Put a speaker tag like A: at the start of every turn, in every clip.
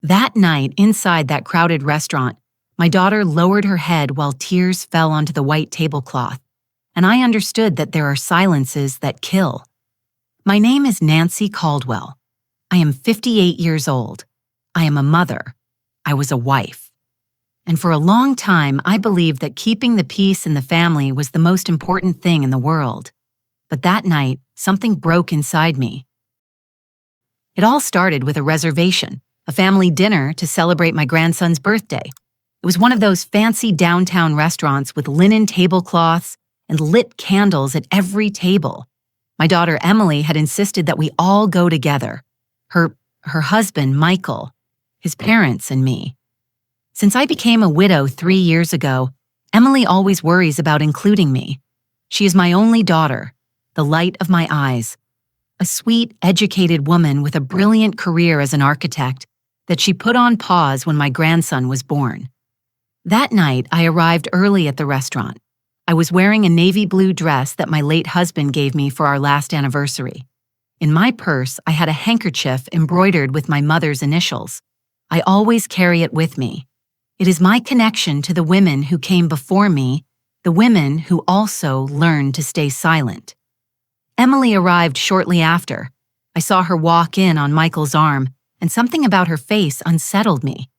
A: That night, inside that crowded restaurant, my daughter lowered her head while tears fell onto the white tablecloth, and I understood that there are silences that kill. My name is Nancy Caldwell. I am 58 years old. I am a mother. I was a wife. And for a long time, I believed that keeping the peace in the family was the most important thing in the world. But that night, something broke inside me. It all started with a reservation, a family dinner to celebrate my grandson's birthday. It was one of those fancy downtown restaurants with linen tablecloths and lit candles at every table. My daughter Emily had insisted that we all go together. Her husband, Michael, his parents, and me. Since I became a widow 3 years ago, Emily always worries about including me. She is my only daughter, the light of my eyes, a sweet, educated woman with a brilliant career as an architect that she put on pause when my grandson was born. That night, I arrived early at the restaurant. I was wearing a navy blue dress that my late husband gave me for our last anniversary. In my purse, I had a handkerchief embroidered with my mother's initials. I always carry it with me. It is my connection to the women who came before me, the women who also learned to stay silent. Emily arrived shortly after. I saw her walk in on Michael's arm, and something about her face unsettled me.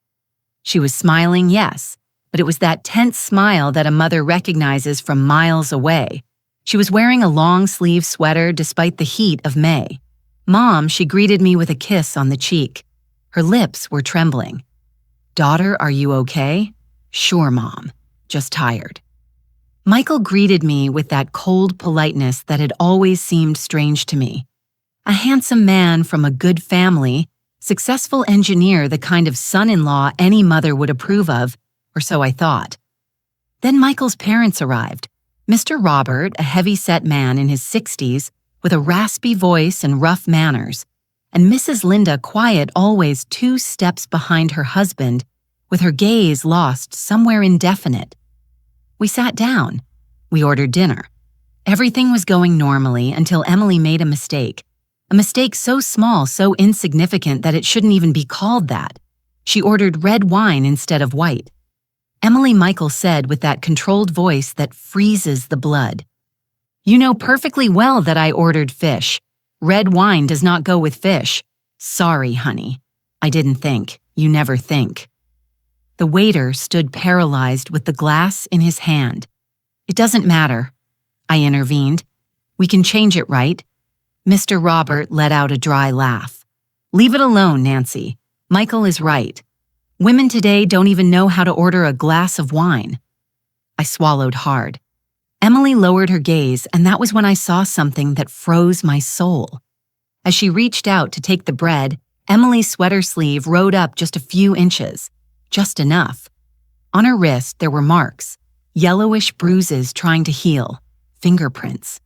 A: She was smiling, yes, but it was that tense smile that a mother recognizes from miles away. She was wearing a long-sleeve sweater despite the heat of May. "Mom," she greeted me with a kiss on the cheek. Her lips were trembling. "Daughter, are you okay?" "Sure, Mom. Just tired." Michael greeted me with that cold politeness that had always seemed strange to me. A handsome man from a good family, successful engineer, the kind of son-in-law any mother would approve of, or so I thought. Then Michael's parents arrived. Mr. Robert, a heavy-set man in his 60s, with a raspy voice and rough manners, and Mrs. Linda, quiet, always 2 steps behind her husband, with her gaze lost somewhere indefinite. We sat down. We ordered dinner. Everything was going normally until Emily made a mistake so small, so insignificant that it shouldn't even be called that. She ordered red wine instead of white. Emily, Michael said with that controlled voice that freezes the blood, "You know perfectly well that I ordered fish. Red wine does not go with fish." "Sorry, honey. I didn't think. You never think." The waiter stood paralyzed with the glass in his hand. "It doesn't matter," I intervened. "We can change it, right?" Mr. Robert let out a dry laugh. "Leave it alone, Nancy. Michael is right. Women today don't even know how to order a glass of wine." I swallowed hard. Emily lowered her gaze, and that was when I saw something that froze my soul. As she reached out to take the bread, Emily's sweater sleeve rode up just a few inches. Just enough. On her wrist, there were marks, yellowish bruises trying to heal, fingerprints.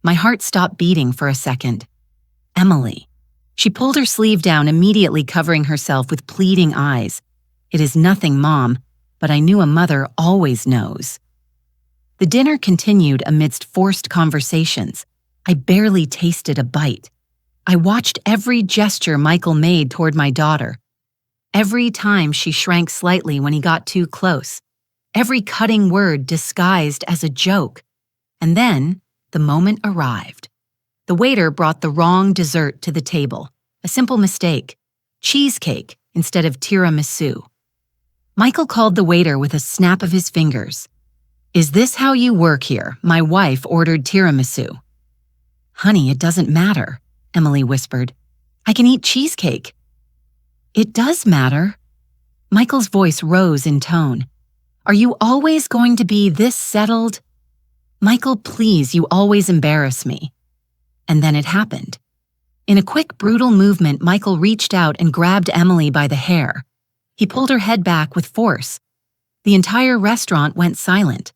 A: My heart stopped beating for a second. Emily. She pulled her sleeve down, immediately covering herself with pleading eyes. "It is nothing, Mom, but I knew a mother always knows." The dinner continued amidst forced conversations. I barely tasted a bite. I watched every gesture Michael made toward my daughter. Every time she shrank slightly when he got too close. Every cutting word disguised as a joke. And then, the moment arrived. The waiter brought the wrong dessert to the table. A simple mistake. Cheesecake instead of tiramisu. Michael called the waiter with a snap of his fingers. "Is this how you work here? My wife ordered tiramisu." "Honey, it doesn't matter," Emily whispered. "I can eat cheesecake." "It does matter." Michael's voice rose in tone. "Are you always going to be this settled?" "Michael, please, you always embarrass me." And then it happened. In a quick, brutal movement, Michael reached out and grabbed Emily by the hair. He pulled her head back with force. The entire restaurant went silent.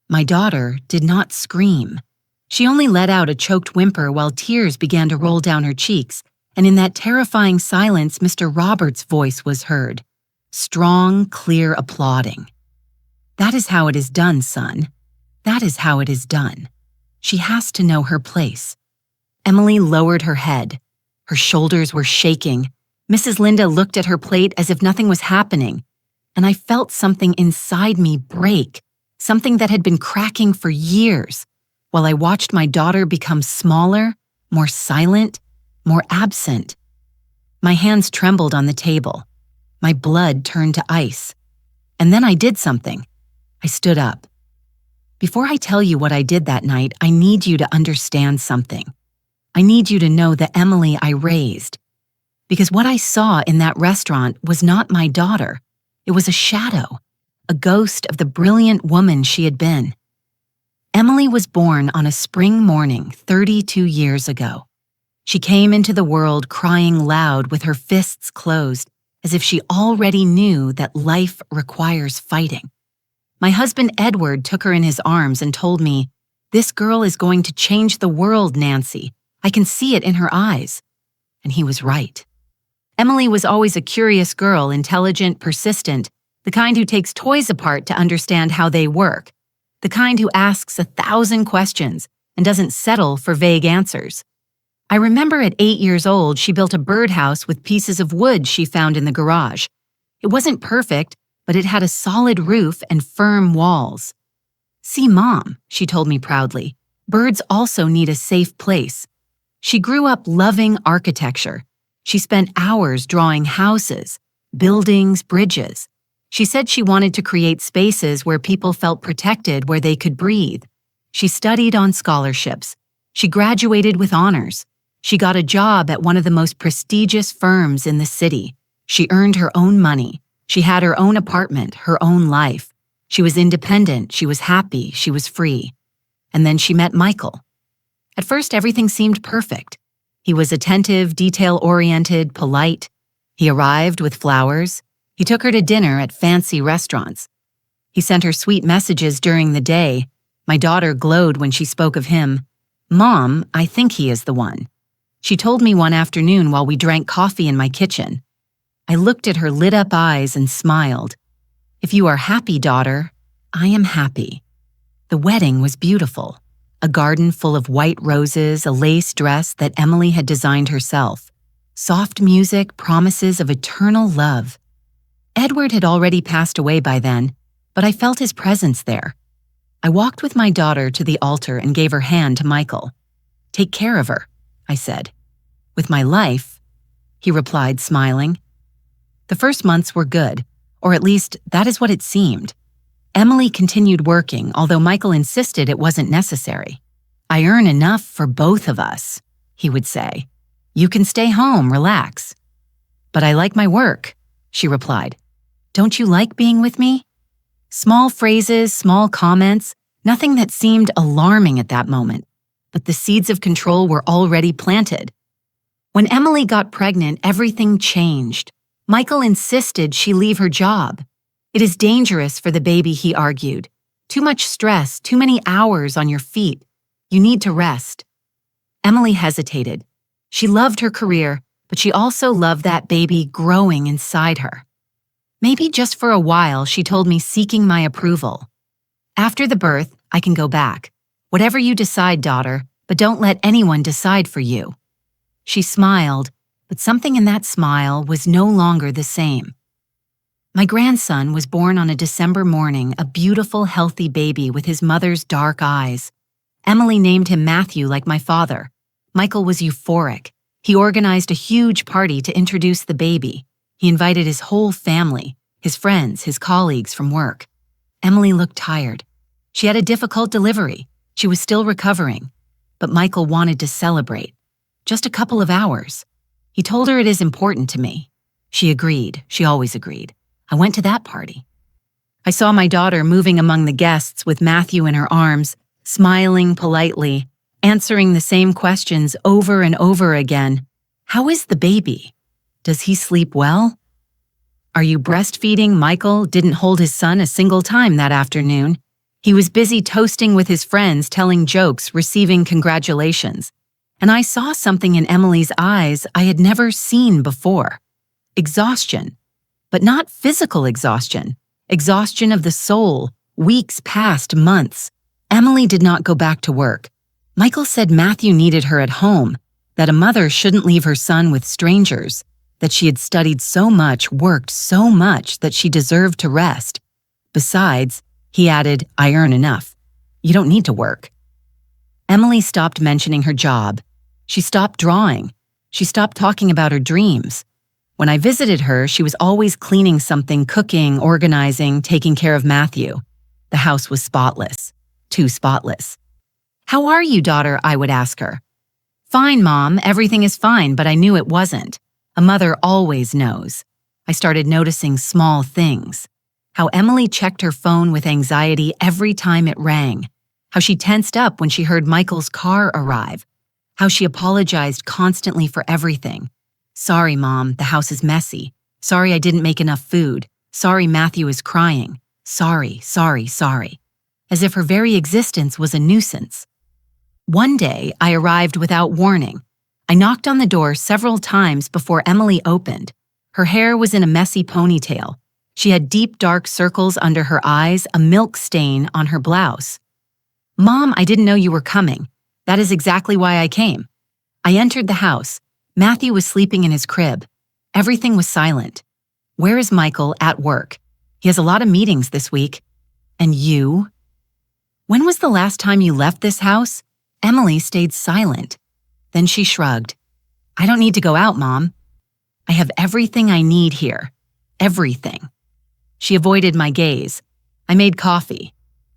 A: My daughter did not scream. She only let out a choked whimper while tears began to roll down her cheeks, and in that terrifying silence, Mr. Roberts' voice was heard. Strong, clear applauding. "That is how it is done, son. That is how it is done. She has to know her place." Emily lowered her head. Her shoulders were shaking, Mrs. Linda looked at her plate as if nothing was happening, and I felt something inside me break, something that had been cracking for years, while I watched my daughter become smaller, more silent, more absent. My hands trembled on the table. My blood turned to ice. And then I did something. I stood up. Before I tell you what I did that night, I need you to understand something. I need you to know the Emily I raised. Because what I saw in that restaurant was not my daughter. It was a shadow, a ghost of the brilliant woman she had been. Emily was born on a spring morning 32 years ago. She came into the world crying loud with her fists closed, as if she already knew that life requires fighting. My husband Edward took her in his arms and told me, "This girl is going to change the world, Nancy. I can see it in her eyes." And he was right. Emily was always a curious girl, intelligent, persistent, the kind who takes toys apart to understand how they work, the kind who asks 1,000 questions and doesn't settle for vague answers. I remember at 8 years old, she built a birdhouse with pieces of wood she found in the garage. It wasn't perfect, but it had a solid roof and firm walls. "See, Mom," she told me proudly, "birds also need a safe place." She grew up loving architecture. She spent hours drawing houses, buildings, bridges. She said she wanted to create spaces where people felt protected, where they could breathe. She studied on scholarships. She graduated with honors. She got a job at one of the most prestigious firms in the city. She earned her own money. She had her own apartment, her own life. She was independent, she was happy, she was free. And then she met Michael. At first, everything seemed perfect. He was attentive, detail-oriented, polite. He arrived with flowers. He took her to dinner at fancy restaurants. He sent her sweet messages during the day. My daughter glowed when she spoke of him. "Mom, I think he is the one." She told me one afternoon while we drank coffee in my kitchen. I looked at her lit-up eyes and smiled. "If you are happy, daughter, I am happy." The wedding was beautiful. A garden full of white roses, a lace dress that Emily had designed herself. Soft music, promises of eternal love. Edward had already passed away by then, but I felt his presence there. I walked with my daughter to the altar and gave her hand to Michael. "Take care of her," I said. "With my life," he replied, smiling. The first months were good, or at least that is what it seemed. Emily continued working, although Michael insisted it wasn't necessary. "I earn enough for both of us," he would say. "You can stay home, relax." "But I like my work," she replied. "Don't you like being with me?" Small phrases, small comments, nothing that seemed alarming at that moment, but the seeds of control were already planted. When Emily got pregnant, everything changed. Michael insisted she leave her job. "It is dangerous for the baby," he argued. "Too much stress, too many hours on your feet. You need to rest." Emily hesitated. She loved her career, but she also loved that baby growing inside her. Maybe just for a while, she told me, seeking my approval. "After the birth, I can go back. Whatever you decide, daughter, but don't let anyone decide for you." She smiled, but something in that smile was no longer the same. My grandson was born on a December morning, a beautiful, healthy baby with his mother's dark eyes. Emily named him Matthew like my father. Michael was euphoric. He organized a huge party to introduce the baby. He invited his whole family, his friends, his colleagues from work. Emily looked tired. She had a difficult delivery. She was still recovering. But Michael wanted to celebrate. Just a couple of hours. He told her it is important to me. She agreed. She always agreed. I went to that party. I saw my daughter moving among the guests with Matthew in her arms, smiling politely, answering the same questions over and over again. "How is the baby? Does he sleep well? Are you breastfeeding?" Michael didn't hold his son a single time that afternoon. He was busy toasting with his friends, telling jokes, receiving congratulations. And I saw something in Emily's eyes I had never seen before. Exhaustion. But not physical exhaustion. Exhaustion of the soul. Weeks passed, months. Emily did not go back to work. Michael said Matthew needed her at home, that a mother shouldn't leave her son with strangers. that she had studied so much, worked so much that she deserved to rest. Besides, he added, I earn enough. You don't need to work. Emily stopped mentioning her job. She stopped drawing. She stopped talking about her dreams. When I visited her, she was always cleaning something, cooking, organizing, taking care of Matthew. The house was spotless. Too spotless. How are you, daughter? I would ask her. Fine, Mom, everything is fine, but I knew it wasn't. A mother always knows. I started noticing small things. How Emily checked her phone with anxiety every time it rang. How she tensed up when she heard Michael's car arrive. How she apologized constantly for everything. Sorry, Mom, the house is messy. Sorry I didn't make enough food. Sorry Matthew is crying. Sorry, sorry, sorry. As if her very existence was a nuisance. One day, I arrived without warning. I knocked on the door several times before Emily opened. Her hair was in a messy ponytail. She had deep dark circles under her eyes, a milk stain on her blouse. Mom, I didn't know you were coming. That is exactly why I came. I entered the house. Matthew was sleeping in his crib. Everything was silent. Where is Michael? At work. He has a lot of meetings this week. And you? When was the last time you left this house? Emily stayed silent. Then she shrugged. I don't need to go out, Mom. I have everything I need here. Everything. She avoided my gaze. I made coffee.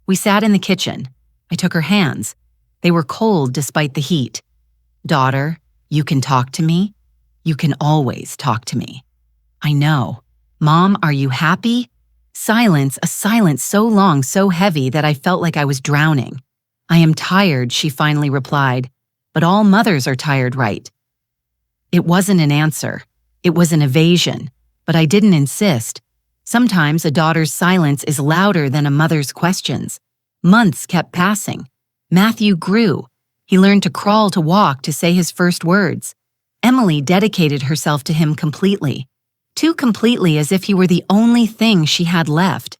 A: We sat in the kitchen. I took her hands. They were cold despite the heat. Daughter, you can talk to me. You can always talk to me. I know. Mom, are you happy? Silence, a silence so long, so heavy that I felt like I was drowning. I am tired, she finally replied. But all mothers are tired, right? It wasn't an answer. It was an evasion. But I didn't insist. Sometimes a daughter's silence is louder than a mother's questions. Months kept passing. Matthew grew. He learned to crawl, to walk, to say his first words. Emily dedicated herself to him completely. Too completely, as if he were the only thing she had left.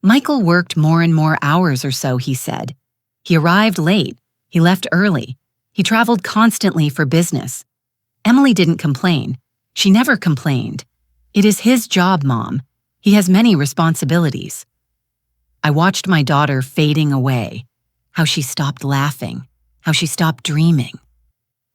A: Michael worked more and more hours or so, he said. He arrived late. He left early. He traveled constantly for business. Emily didn't complain. She never complained. It is his job, Mom. He has many responsibilities. I watched my daughter fading away. How she stopped laughing. How she stopped dreaming.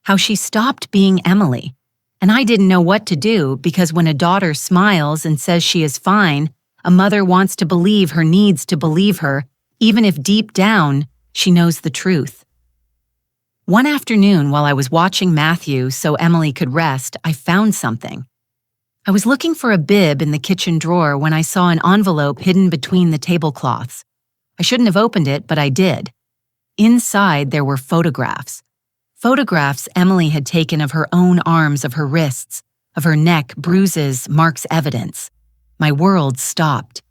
A: How she stopped being Emily. And I didn't know what to do because when a daughter smiles and says she is fine, a mother wants to believe her, needs to believe her, even if deep down she knows the truth. One afternoon while I was watching Matthew so Emily could rest, I found something. I was looking for a bib in the kitchen drawer when I saw an envelope hidden between the tablecloths. I shouldn't have opened it, but I did. Inside there were photographs. Photographs Emily had taken of her own arms, of her wrists, of her neck, bruises, marks, evidence. My world stopped.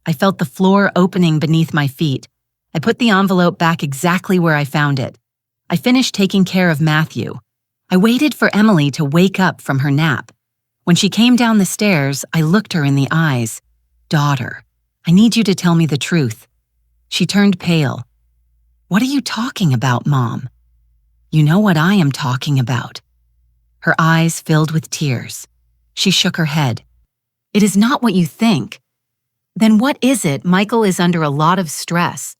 A: I felt the floor opening beneath my feet. I put the envelope back exactly where I found it. I finished taking care of Matthew. I waited for Emily to wake up from her nap. When she came down the stairs, I looked her in the eyes. Daughter, I need you to tell me the truth. She turned pale. What are you talking about, Mom? You know what I am talking about. Her eyes filled with tears. She shook her head. It is not what you think. Then what is it? Michael is under a lot of stress.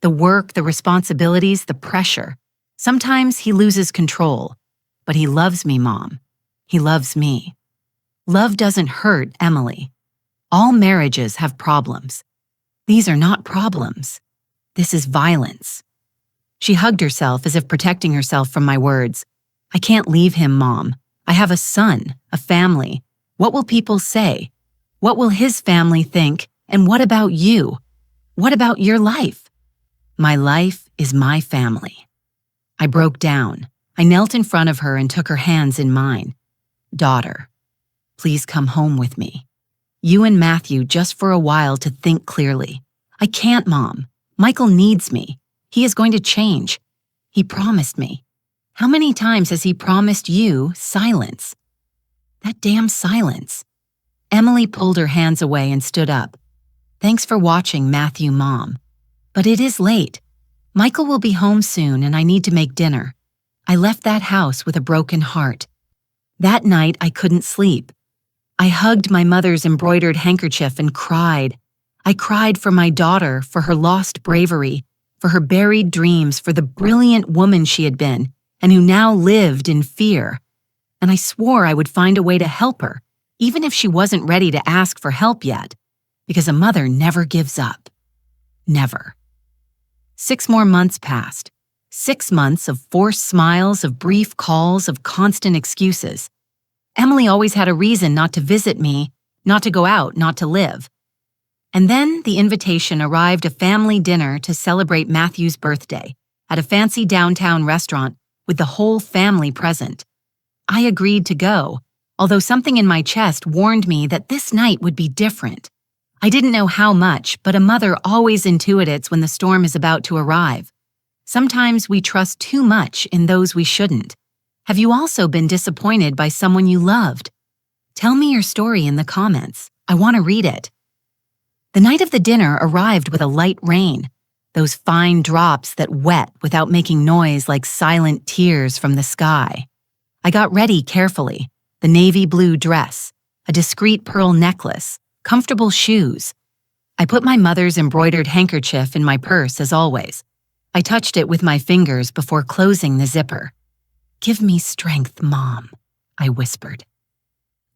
A: The work, the responsibilities, the pressure. Sometimes he loses control. But he loves me, Mom. He loves me. Love doesn't hurt, Emily. All marriages have problems. These are not problems. This is violence. She hugged herself as if protecting herself from my words. I can't leave him, Mom. I have a son, a family. What will people say? What will his family think? And what about you? What about your life? My life is my family. I broke down. I knelt in front of her and took her hands in mine. Daughter, please come home with me. You and Matthew just for a while to think clearly. I can't, Mom. Michael needs me. He is going to change. He promised me. How many times has he promised you silence? That damn silence. Emily pulled her hands away and stood up. Thanks for watching, Matthew, Mom. But it is late. Michael will be home soon and I need to make dinner. I left that house with a broken heart. That night, I couldn't sleep. I hugged my mother's embroidered handkerchief and cried. I cried for my daughter, for her lost bravery, for her buried dreams, for the brilliant woman she had been, and who now lived in fear. And I swore I would find a way to help her, even if she wasn't ready to ask for help yet, because a mother never gives up. Never. 6 more months passed. 6 months of forced smiles, of brief calls, of constant excuses. Emily always had a reason not to visit me, not to go out, not to live. And then the invitation arrived, a family dinner to celebrate Matthew's birthday at a fancy downtown restaurant with the whole family present. I agreed to go, although something in my chest warned me that this night would be different. I didn't know how much, but a mother always intuits when the storm is about to arrive. Sometimes we trust too much in those we shouldn't. Have you also been disappointed by someone you loved? Tell me your story in the comments. I want to read it. The night of the dinner arrived with a light rain, those fine drops that wet without making noise like silent tears from the sky. I got ready carefully, the navy blue dress, a discreet pearl necklace, comfortable shoes. I put my mother's embroidered handkerchief in my purse as always. I touched it with my fingers before closing the zipper. "Give me strength, Mom," I whispered.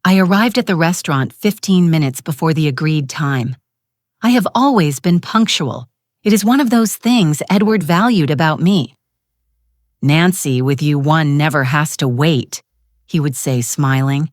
A: I arrived at the restaurant 15 minutes before the agreed time. I have always been punctual. It is one of those things Edward valued about me. "Nancy, with you one never has to wait," he would say, smiling.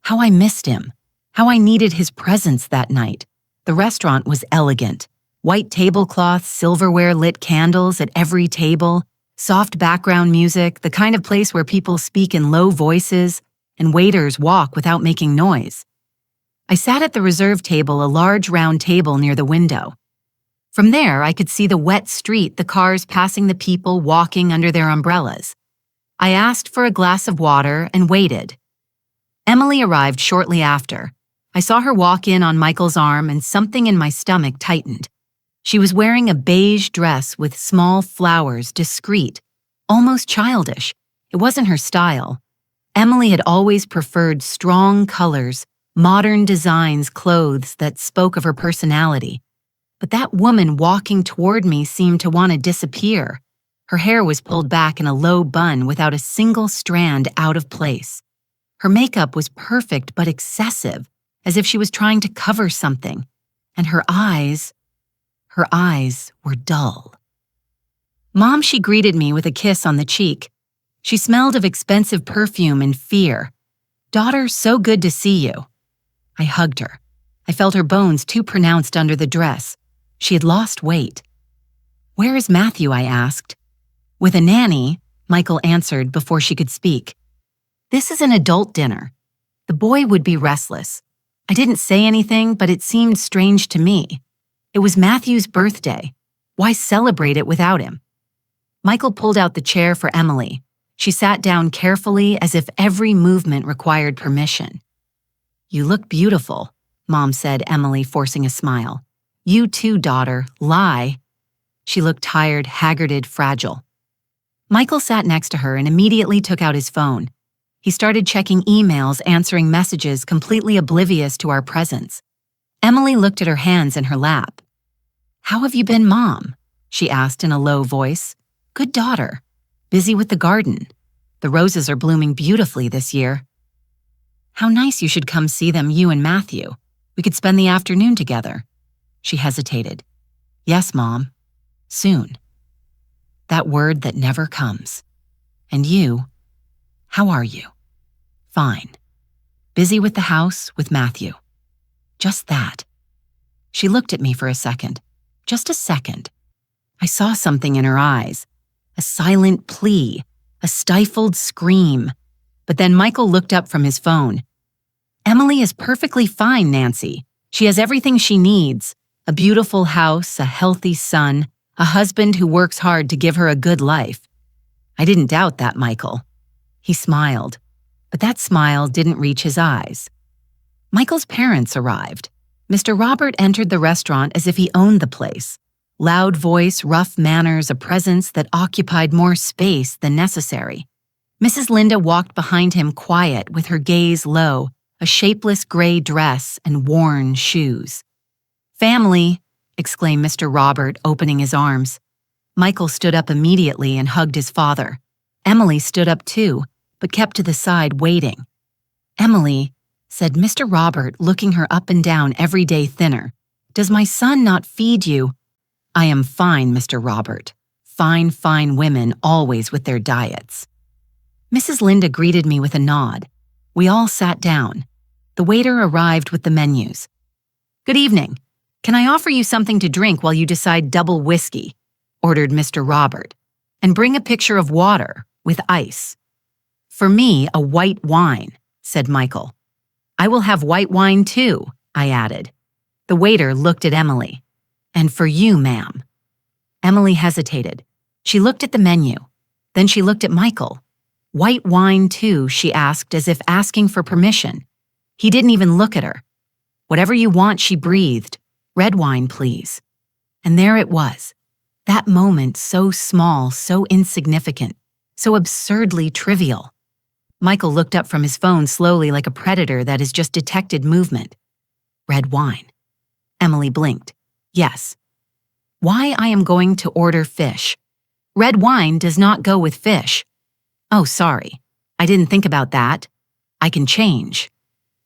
A: How I missed him. How I needed his presence that night. The restaurant was elegant. White tablecloths, silverware lit candles at every table, soft background music, the kind of place where people speak in low voices and waiters walk without making noise. I sat at the reserved table, a large round table near the window. From there, I could see the wet street, the cars passing, the people walking under their umbrellas. I asked for a glass of water and waited. Emily arrived shortly after. I saw her walk in on Michael's arm and something in my stomach tightened. She was wearing a beige dress with small flowers, discreet, almost childish. It wasn't her style. Emily had always preferred strong colors, modern designs, clothes that spoke of her personality. But that woman walking toward me seemed to want to disappear. Her hair was pulled back in a low bun without a single strand out of place. Her makeup was perfect but excessive, as if she was trying to cover something. And her eyes were dull. "Mom," she greeted me with a kiss on the cheek. She smelled of expensive perfume and fear. "Daughter, so good to see you." I hugged her. I felt her bones too pronounced under the dress. She had lost weight. "Where is Matthew?" I asked. "With a nanny," Michael answered before she could speak. "This is an adult dinner. The boy would be restless." I didn't say anything, but it seemed strange to me. It was Matthew's birthday. Why celebrate it without him? Michael pulled out the chair for Emily. She sat down carefully as if every movement required permission. "You look beautiful," Mom said, Emily forcing a smile. "You too, daughter. Lie." She looked tired, haggarded, fragile. Michael sat next to her and immediately took out his phone. He started checking emails, answering messages, completely oblivious to our presence. Emily looked at her hands in her lap. "How have you been, Mom?" she asked in a low voice. "Good, daughter. Busy with the garden. The roses are blooming beautifully this year." "How nice you should come see them, you and Matthew. We could spend the afternoon together." She hesitated. "Yes, Mom. Soon." That word that never comes. "And you? How are you?" "Fine. Busy with the house, with Matthew." Just that. She looked at me for a second. Just a second. I saw something in her eyes. A silent plea. A stifled scream. But then Michael looked up from his phone. "Emily is perfectly fine, Nancy. She has everything she needs. A beautiful house, a healthy son, a husband who works hard to give her a good life." I didn't doubt that, Michael. He smiled, but that smile didn't reach his eyes. Michael's parents arrived. Mr. Robert entered the restaurant as if he owned the place. Loud voice, rough manners, a presence that occupied more space than necessary. Mrs. Linda walked behind him quiet with her gaze low, a shapeless gray dress and worn shoes. "Family," exclaimed Mr. Robert, opening his arms. Michael stood up immediately and hugged his father. Emily stood up too, but kept to the side waiting. "Emily," said Mr. Robert, looking her up and down every day thinner, "does my son not feed you?" "I am fine, Mr. Robert. Fine, fine women always with their diets." Mrs. Linda greeted me with a nod. We all sat down. The waiter arrived with the menus. "Good evening. Can I offer you something to drink while you decide double whiskey?" ordered Mr. Robert. "And bring a pitcher of water with ice." "For me, a white wine," said Michael. "I will have white wine too," I added. The waiter looked at Emily. "And for you, ma'am." Emily hesitated. She looked at the menu. Then she looked at Michael. "White wine too," she asked, as if asking for permission. He didn't even look at her. "Whatever you want," she breathed. "Red wine, please." And there it was. That moment, so small, so insignificant, so absurdly trivial. Michael looked up from his phone slowly like a predator that has just detected movement. "Red wine." Emily blinked. "Yes." "Why I am going to order fish. Red wine does not go with fish." "Oh, sorry. I didn't think about that. I can change."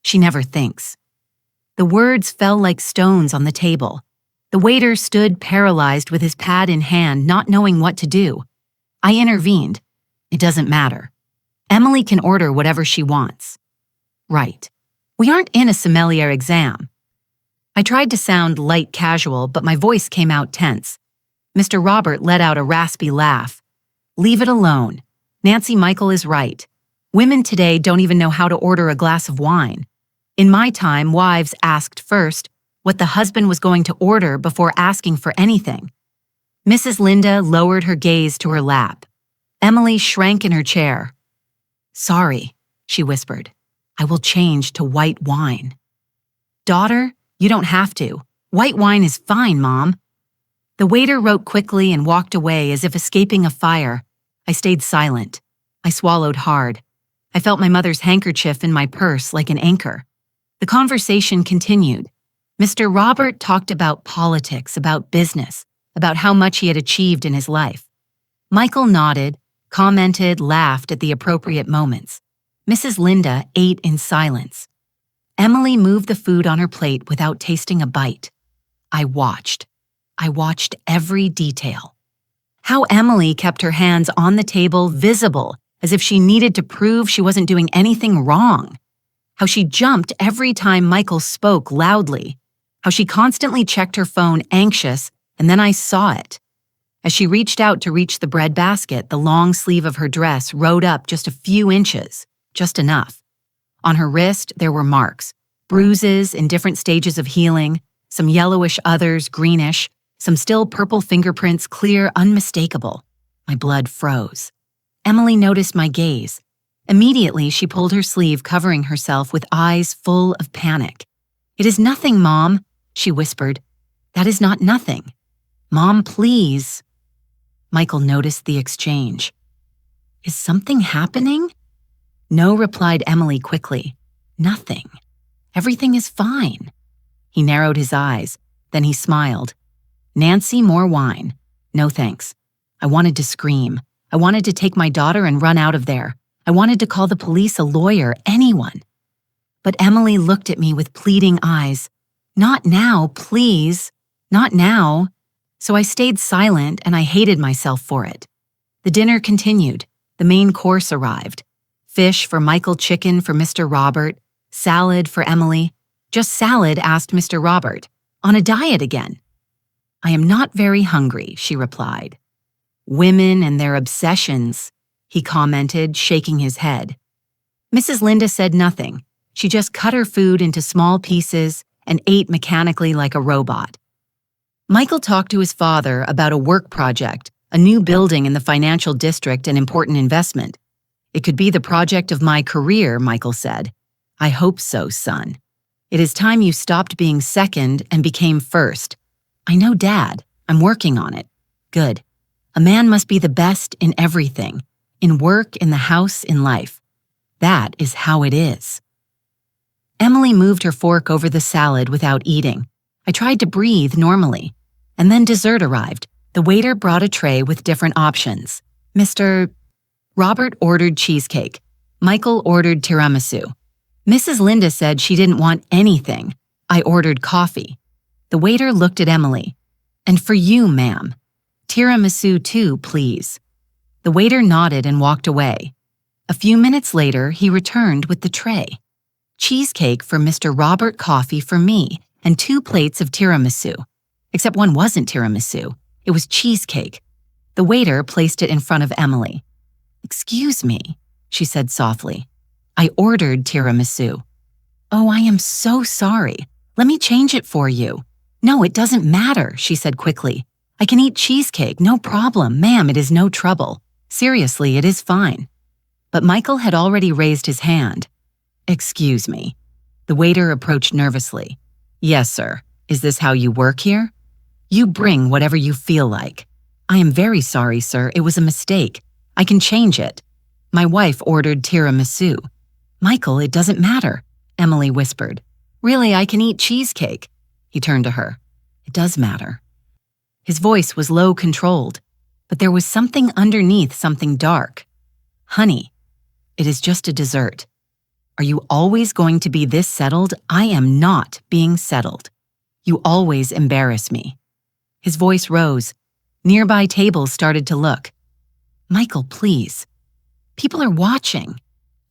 A: She never thinks. The words fell like stones on the table. The waiter stood paralyzed with his pad in hand, not knowing what to do. I intervened. "It doesn't matter. Emily can order whatever she wants." "Right. We aren't in a sommelier exam." I tried to sound light casual, but my voice came out tense. Mr. Robert let out a raspy laugh. "Leave it alone. Nancy Michael is right. Women today don't even know how to order a glass of wine. In my time, wives asked first what the husband was going to order before asking for anything." Mrs. Linda lowered her gaze to her lap. Emily shrank in her chair. "Sorry," she whispered. "I will change to white wine." "Daughter, you don't have to. White wine is fine, Mom." The waiter wrote quickly and walked away as if escaping a fire. I stayed silent. I swallowed hard. I felt my mother's handkerchief in my purse like an anchor. The conversation continued. Mr. Robert talked about politics, about business, about how much he had achieved in his life. Michael nodded, commented, laughed at the appropriate moments. Mrs. Linda ate in silence. Emily moved the food on her plate without tasting a bite. I watched. I watched every detail. How Emily kept her hands on the table, visible, as if she needed to prove she wasn't doing anything wrong. How she jumped every time Michael spoke loudly. How she constantly checked her phone, anxious, and then I saw it. As she reached out to reach the bread basket, the long sleeve of her dress rode up just a few inches, just enough. On her wrist, there were marks, bruises in different stages of healing, some yellowish, others greenish, some still purple fingerprints, clear, unmistakable. My blood froze. Emily noticed my gaze. Immediately, she pulled her sleeve, covering herself with eyes full of panic. "It is nothing, Mom," she whispered. "That is not nothing. Mom, please." Michael noticed the exchange. "Is something happening?" "No," replied Emily quickly. "Nothing. Everything is fine." He narrowed his eyes. Then he smiled. "Nancy, more wine." "No thanks." I wanted to scream. I wanted to take my daughter and run out of there. I wanted to call the police, a lawyer, anyone. But Emily looked at me with pleading eyes. "Not now, please. Not now." So I stayed silent, and I hated myself for it. The dinner continued. The main course arrived. Fish for Michael, chicken for Mr. Robert, salad for Emily. "Just salad?" asked Mr. Robert. "On a diet again." "I am not very hungry," she replied. "Women and their obsessions," he commented, shaking his head. Mrs. Linda said nothing. She just cut her food into small pieces and ate mechanically like a robot. Michael talked to his father about a work project, a new building in the financial district, an important investment. "It could be the project of my career," Michael said. "I hope so, son. It is time you stopped being second and became first." "I know, Dad. I'm working on it." "Good. A man must be the best in everything. In work, in the house, in life. That is how it is. Emily moved her fork over the salad without eating. I tried to breathe normally. And then dessert arrived. The waiter brought a tray with different options. Mr. Robert ordered cheesecake. Michael ordered tiramisu. Mrs. Linda said she didn't want anything. I ordered coffee. The waiter looked at Emily. And for you, ma'am. Tiramisu too, please. The waiter nodded and walked away. A few minutes later, he returned with the tray. Cheesecake for Mr. Robert, coffee for me, and 2 plates of tiramisu. Except one wasn't tiramisu. It was cheesecake. The waiter placed it in front of Emily. "Excuse me," she said softly. "I ordered tiramisu." "Oh, I am so sorry. Let me change it for you." "No, it doesn't matter," she said quickly. "I can eat cheesecake, no problem. Ma'am, it is no trouble. Seriously, it is fine." But Michael had already raised his hand. "Excuse me." The waiter approached nervously. "Yes, sir. Is this how you work here?" "You bring whatever you feel like." "I am very sorry, sir. It was a mistake. I can change it." "My wife ordered tiramisu." "Michael, it doesn't matter," Emily whispered. "Really, I can eat cheesecake." He turned to her. "It does matter." His voice was low controlled, but there was something underneath, something dark. "Honey, it is just a dessert. Are you always going to be this settled? I am not being settled. You always embarrass me." His voice rose. Nearby tables started to look. "Michael, please. People are watching.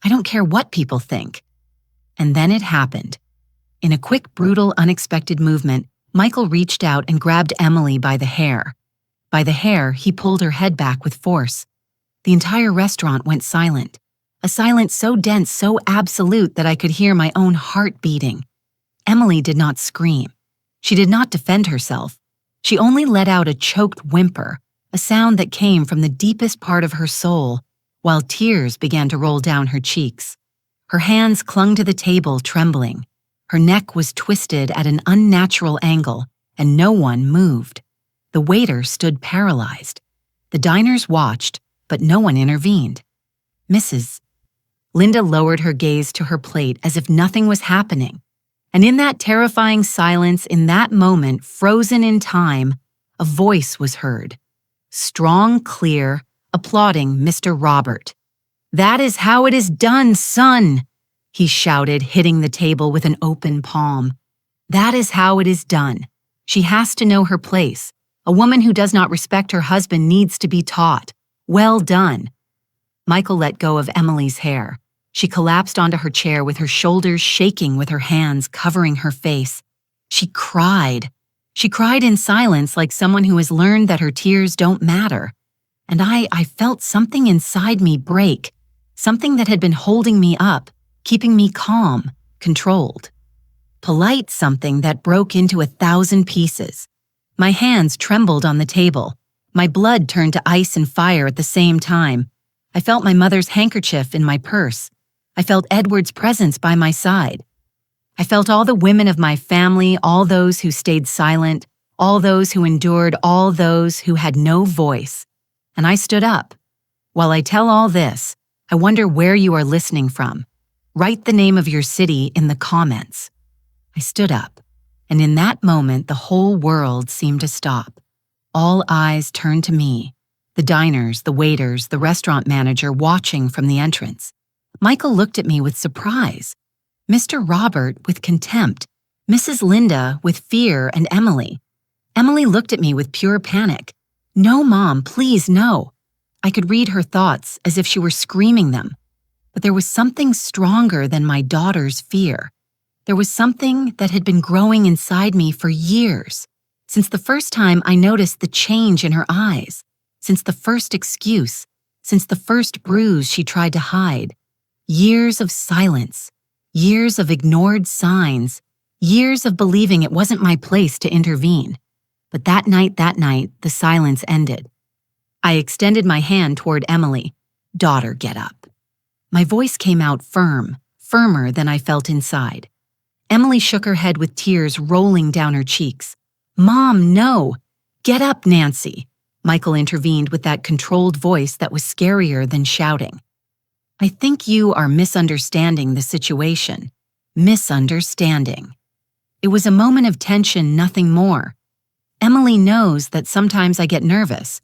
A: I don't care what people think." And then it happened. In a quick, brutal, unexpected movement, Michael reached out and grabbed Emily by the hair. By the hair, he pulled her head back with force. The entire restaurant went silent. A silence so dense, so absolute that I could hear my own heart beating. Emily did not scream. She did not defend herself. She only let out a choked whimper, a sound that came from the deepest part of her soul, while tears began to roll down her cheeks. Her hands clung to the table, trembling. Her neck was twisted at an unnatural angle, and no one moved. The waiter stood paralyzed. The diners watched, but no one intervened. "Mrs." Linda lowered her gaze to her plate as if nothing was happening. And in that terrifying silence, in that moment, frozen in time, a voice was heard. Strong, clear, applauding Mr. Robert. "That is how it is done, son," he shouted, hitting the table with an open palm. "That is how it is done. She has to know her place. A woman who does not respect her husband needs to be taught. Well done." Michael let go of Emily's hair. She collapsed onto her chair with her shoulders shaking, with her hands covering her face. She cried. She cried in silence, like someone who has learned that her tears don't matter. And I felt something inside me break, something that had been holding me up, keeping me calm, controlled. Polite something that broke into 1,000 pieces. My hands trembled on the table. My blood turned to ice and fire at the same time. I felt my mother's handkerchief in my purse. I felt Edward's presence by my side. I felt all the women of my family, all those who stayed silent, all those who endured, all those who had no voice. And I stood up. While I tell all this, I wonder where you are listening from. Write the name of your city in the comments. I stood up, and in that moment, the whole world seemed to stop. All eyes turned to me. The diners, the waiters, the restaurant manager watching from the entrance. Michael looked at me with surprise. Mr. Robert with contempt. Mrs. Linda with fear, and Emily. Emily looked at me with pure panic. "No, Mom, please, no." I could read her thoughts as if she were screaming them. But there was something stronger than my daughter's fear. There was something that had been growing inside me for years, since the first time I noticed the change in her eyes, since the first excuse, since the first bruise she tried to hide. Years of silence, years of ignored signs, years of believing it wasn't my place to intervene. But that night, the silence ended. I extended my hand toward Emily. "Daughter, get up." My voice came out firm, firmer than I felt inside. Emily shook her head with tears rolling down her cheeks. "Mom, no. Get up, Nancy. Michael intervened with that controlled voice that was scarier than shouting. I think you are misunderstanding the situation. Misunderstanding. It was a moment of tension, nothing more. Emily knows that sometimes I get nervous.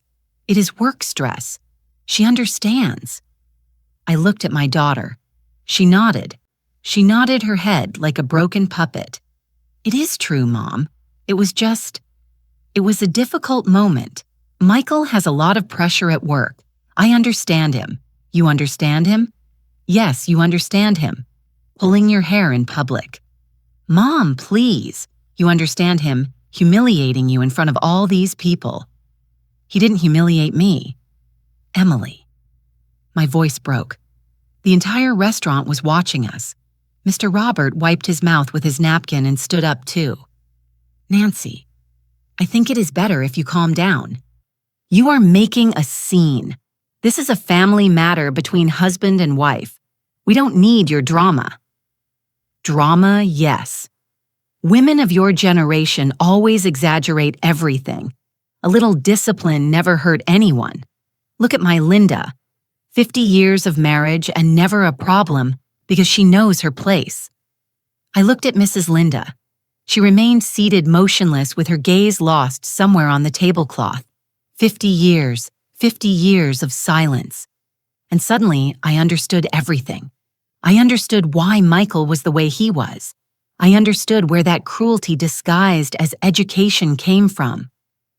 A: It is work stress. She understands. I looked at my daughter. She nodded. She nodded her head like a broken puppet. It is true, Mom. It was a difficult moment. Michael has a lot of pressure at work. I understand him. You understand him? Yes, you understand him. Pulling your hair in public. Mom, please. You understand him humiliating you in front of all these people. He didn't humiliate me. Emily. My voice broke. The entire restaurant was watching us. Mr. Robert wiped his mouth with his napkin and stood up too. Nancy, I think it is better if you calm down. You are making a scene. This is a family matter between husband and wife. We don't need your drama. Drama, yes. Women of your generation always exaggerate everything. A little discipline never hurt anyone. Look at my Linda. 50 years of marriage and never a problem because she knows her place. I looked at Mrs. Linda. She remained seated motionless with her gaze lost somewhere on the tablecloth. 50 years of silence. And suddenly I understood everything. I understood why Michael was the way he was. I understood where that cruelty disguised as education came from.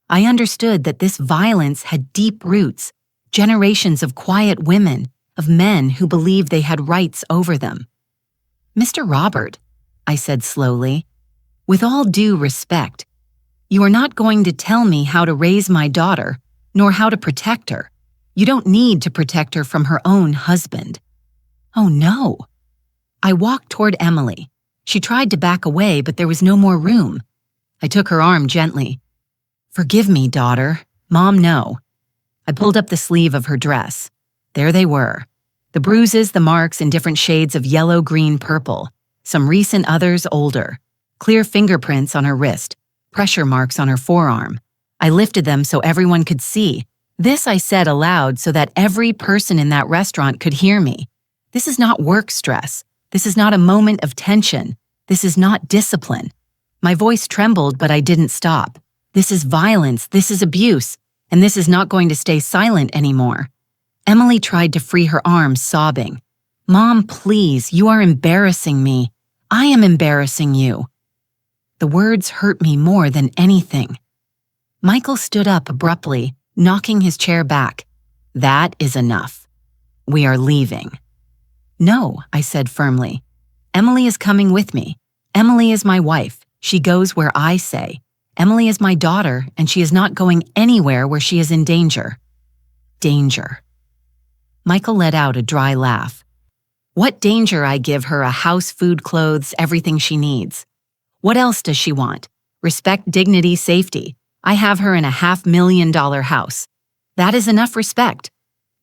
A: I understood that this violence had deep roots, generations of quiet women, of men who believed they had rights over them. Mr. Robert, I said slowly, with all due respect, you are not going to tell me how to raise my daughter, nor how to protect her. You don't need to protect her from her own husband. Oh no. I walked toward Emily. She tried to back away, but there was no more room. I took her arm gently. Forgive me, daughter. Mom, no. I pulled up the sleeve of her dress. There they were. The bruises, the marks in different shades of yellow, green, purple. Some recent, others older. Clear fingerprints on her wrist. Pressure marks on her forearm. I lifted them so everyone could see. This I said aloud so that every person in that restaurant could hear me. This is not work stress. This is not a moment of tension. This is not discipline. My voice trembled, but I didn't stop. This is violence. This is abuse. And this is not going to stay silent anymore. Emily tried to free her arms, sobbing. Mom, please, you are embarrassing me. I am embarrassing you. The words hurt me more than anything. Michael stood up abruptly, knocking his chair back. That is enough. We are leaving. No, I said firmly. Emily is coming with me. Emily is my wife. She goes where I say. Emily is my daughter, and she is not going anywhere where she is in danger. Danger. Michael let out a dry laugh. What danger I give her: a house, food, clothes, everything she needs. What else does she want? Respect, dignity, safety. I have her in a $500,000 house. That is enough respect.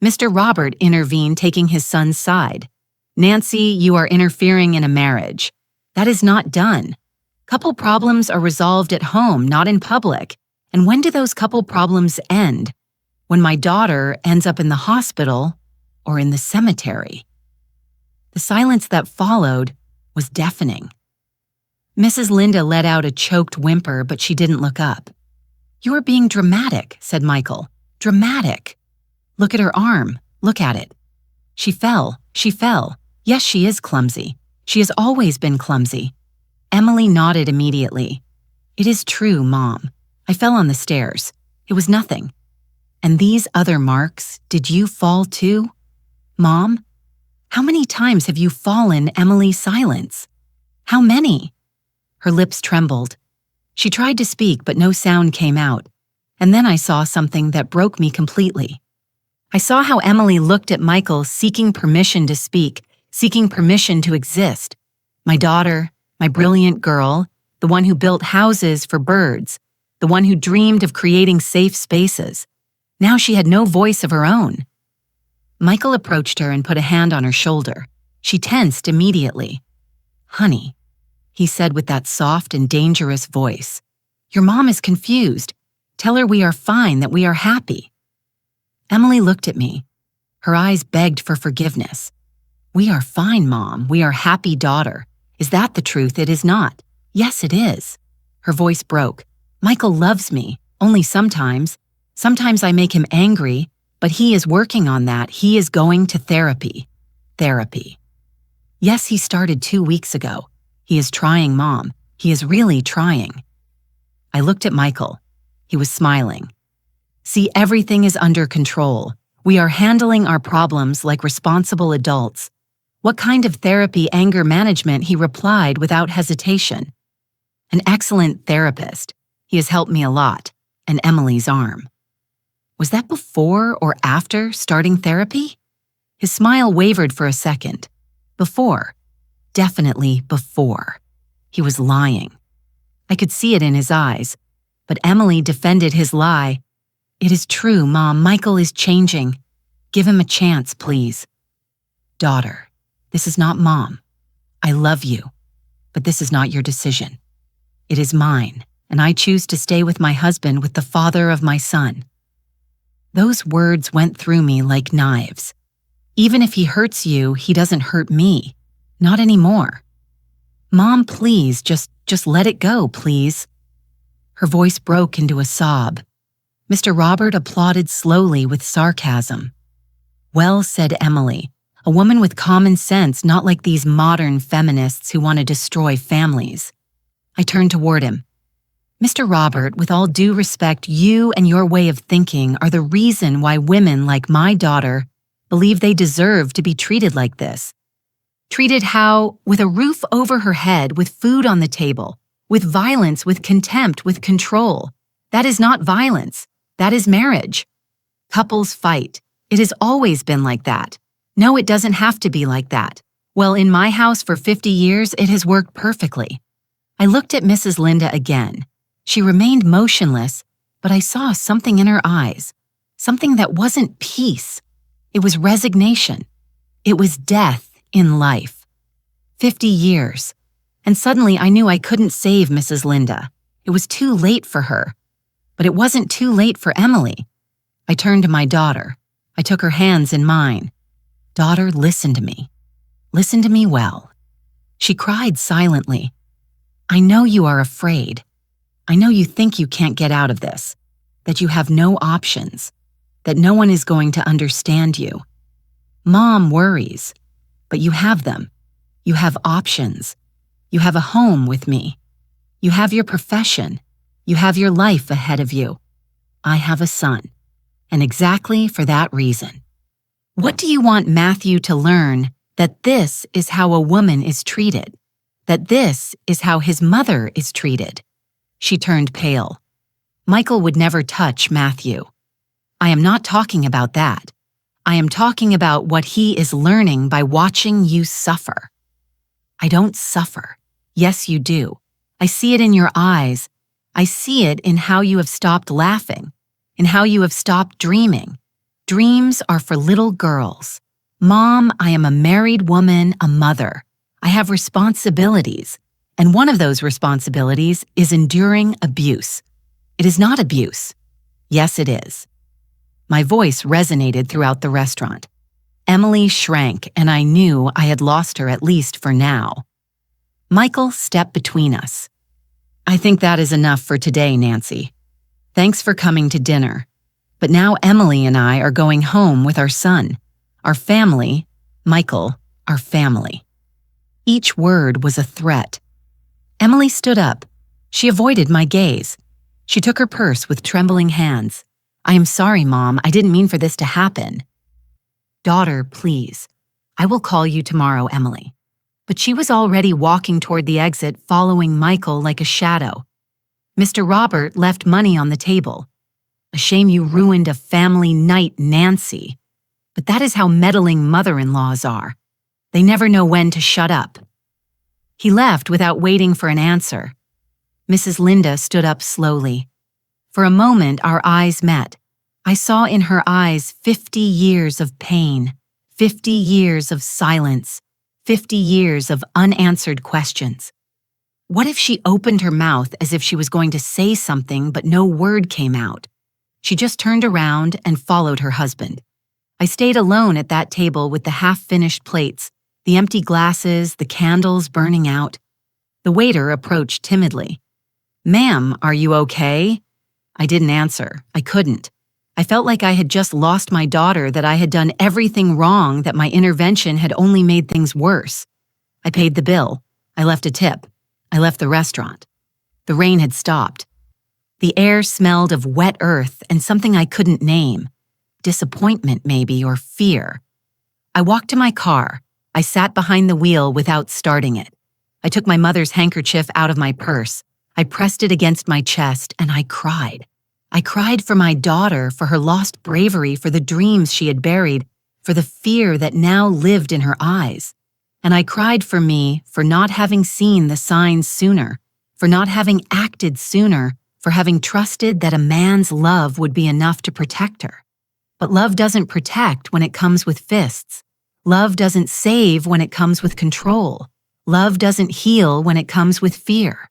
A: Mr. Robert intervened, taking his son's side. Nancy, you are interfering in a marriage. That is not done. Couple problems are resolved at home, not in public. And when do those couple problems end? When my daughter ends up in the hospital or in the cemetery. The silence that followed was deafening. Mrs. Linda let out a choked whimper, but she didn't look up. You are being dramatic, said Michael. Dramatic. Look at her arm. Look at it. She fell. She fell. Yes, she is clumsy. She has always been clumsy. Emily nodded immediately. It is true, Mom. I fell on the stairs. It was nothing. And these other marks, did you fall too? Mom? How many times have you fallen, Emily? Silence. How many? Her lips trembled. She tried to speak, but no sound came out. And then I saw something that broke me completely. I saw how Emily looked at Michael, seeking permission to speak, seeking permission to exist. My daughter, my brilliant girl, the one who built houses for birds, the one who dreamed of creating safe spaces. Now she had no voice of her own. Michael approached her and put a hand on her shoulder. She tensed immediately. Honey, he said with that soft and dangerous voice, your mom is confused. Tell her we are fine, that we are happy." Emily looked at me. Her eyes begged for forgiveness. "We are fine, Mom. We are happy, daughter. Is that the truth? It is not." "Yes, it is." Her voice broke. "Michael loves me, only sometimes. Sometimes I make him angry, but he is working on that. He is going to therapy." Therapy. "Yes, he started 2 weeks ago. He is trying, Mom. He is really trying." I looked at Michael. He was smiling. "See, everything is under control. We are handling our problems like responsible adults." "What kind of therapy, anger management?" he replied without hesitation. "An excellent therapist. He has helped me a lot." And Emily's arm. Was that before or after starting therapy? His smile wavered for a second. Before. Definitely before. He was lying. I could see it in his eyes, but Emily defended his lie. "It is true, Mom. Michael is changing. Give him a chance, please." "Daughter, this is not Mom. I love you, but this is not your decision. It is mine, and I choose to stay with my husband, with the father of my son." Those words went through me like knives. Even if he hurts you, he doesn't hurt me. Not anymore. "Mom, please, just let it go, please." Her voice broke into a sob. Mr. Robert applauded slowly with sarcasm. "Well said, Emily. A woman with common sense, not like these modern feminists who want to destroy families." I turned toward him. "Mr. Robert, with all due respect, you and your way of thinking are the reason why women like my daughter believe they deserve to be treated like this. Treated how? With a roof over her head, with food on the table, with violence, with contempt, with control. That is not violence. That is marriage. Couples fight. It has always been like that. No, it doesn't have to be like that. Well, in my house for 50 years, it has worked perfectly." I looked at Mrs. Linda again. She remained motionless, but I saw something in her eyes. Something that wasn't peace. It was resignation. It was death in life. 50 years. And suddenly I knew I couldn't save Mrs. Linda. It was too late for her. But it wasn't too late for Emily. I turned to my daughter. I took her hands in mine. "Daughter, listen to me. Listen to me well." She cried silently. "I know you are afraid. I know you think you can't get out of this, that you have no options, that no one is going to understand you. Mom worries, but you have them. You have options. You have a home with me. You have your profession. You have your life ahead of you. I have a son, and exactly for that reason. What do you want Matthew to learn? That this is how a woman is treated, that this is how his mother is treated." She turned pale. "Michael would never touch Matthew. I am not talking about that. I am talking about what he is learning by watching you suffer." "I don't suffer." "Yes, you do. I see it in your eyes. I see it in how you have stopped laughing, in how you have stopped dreaming. Dreams are for little girls. Mom, I am a married woman, a mother. I have responsibilities, and one of those responsibilities is enduring abuse. It is not abuse. Yes, it is." My voice resonated throughout the restaurant. Emily shrank, and I knew I had lost her, at least for now. Michael stepped between us. "I think that is enough for today, Nancy. Thanks for coming to dinner. But now Emily and I are going home with our son. Our family, Michael, our family." Each word was a threat. Emily stood up. She avoided my gaze. She took her purse with trembling hands. "I am sorry, Mom. I didn't mean for this to happen." "Daughter, please. I will call you tomorrow, Emily." But she was already walking toward the exit, following Michael like a shadow. Mr. Robert left money on the table. "A shame you ruined a family night, Nancy." But that is how meddling mother-in-laws are. They never know when to shut up. He left without waiting for an answer. Mrs. Linda stood up slowly. For a moment, our eyes met. I saw in her eyes 50 years of pain, 50 years of silence, 50 years of unanswered questions. What if she opened her mouth as if she was going to say something, but no word came out? She just turned around and followed her husband. I stayed alone at that table with the half-finished plates, the empty glasses, the candles burning out. The waiter approached timidly. "Ma'am, are you okay?" I didn't answer. I couldn't. I felt like I had just lost my daughter, that I had done everything wrong, that my intervention had only made things worse. I paid the bill. I left a tip. I left the restaurant. The rain had stopped. The air smelled of wet earth and something I couldn't name. Disappointment, maybe, or fear. I walked to my car. I sat behind the wheel without starting it. I took my mother's handkerchief out of my purse. I pressed it against my chest, and I cried. I cried for my daughter, for her lost bravery, for the dreams she had buried, for the fear that now lived in her eyes. And I cried for me, for not having seen the signs sooner, for not having acted sooner, for having trusted that a man's love would be enough to protect her. But love doesn't protect when it comes with fists. Love doesn't save when it comes with control. Love doesn't heal when it comes with fear.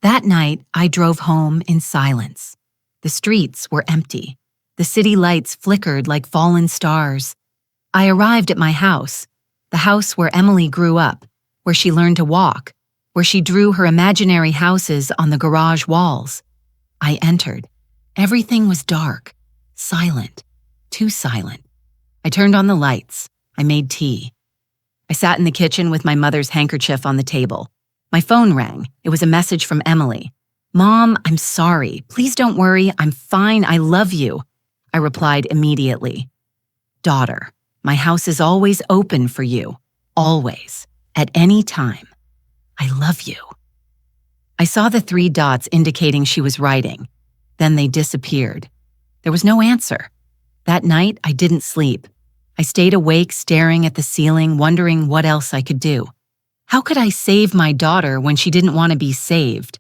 A: That night, I drove home in silence. The streets were empty. The city lights flickered like fallen stars. I arrived at my house, the house where Emily grew up, where she learned to walk, where she drew her imaginary houses on the garage walls. I entered. Everything was dark, silent, too silent. I turned on the lights. I made tea. I sat in the kitchen with my mother's handkerchief on the table. My phone rang. It was a message from Emily. "Mom, I'm sorry. Please don't worry. I'm fine. I love you." I replied immediately. "Daughter, my house is always open for you. Always. At any time. I love you." I saw the 3 dots indicating she was writing. Then they disappeared. There was no answer. That night, I didn't sleep. I stayed awake, staring at the ceiling, wondering what else I could do. How could I save my daughter when she didn't want to be saved?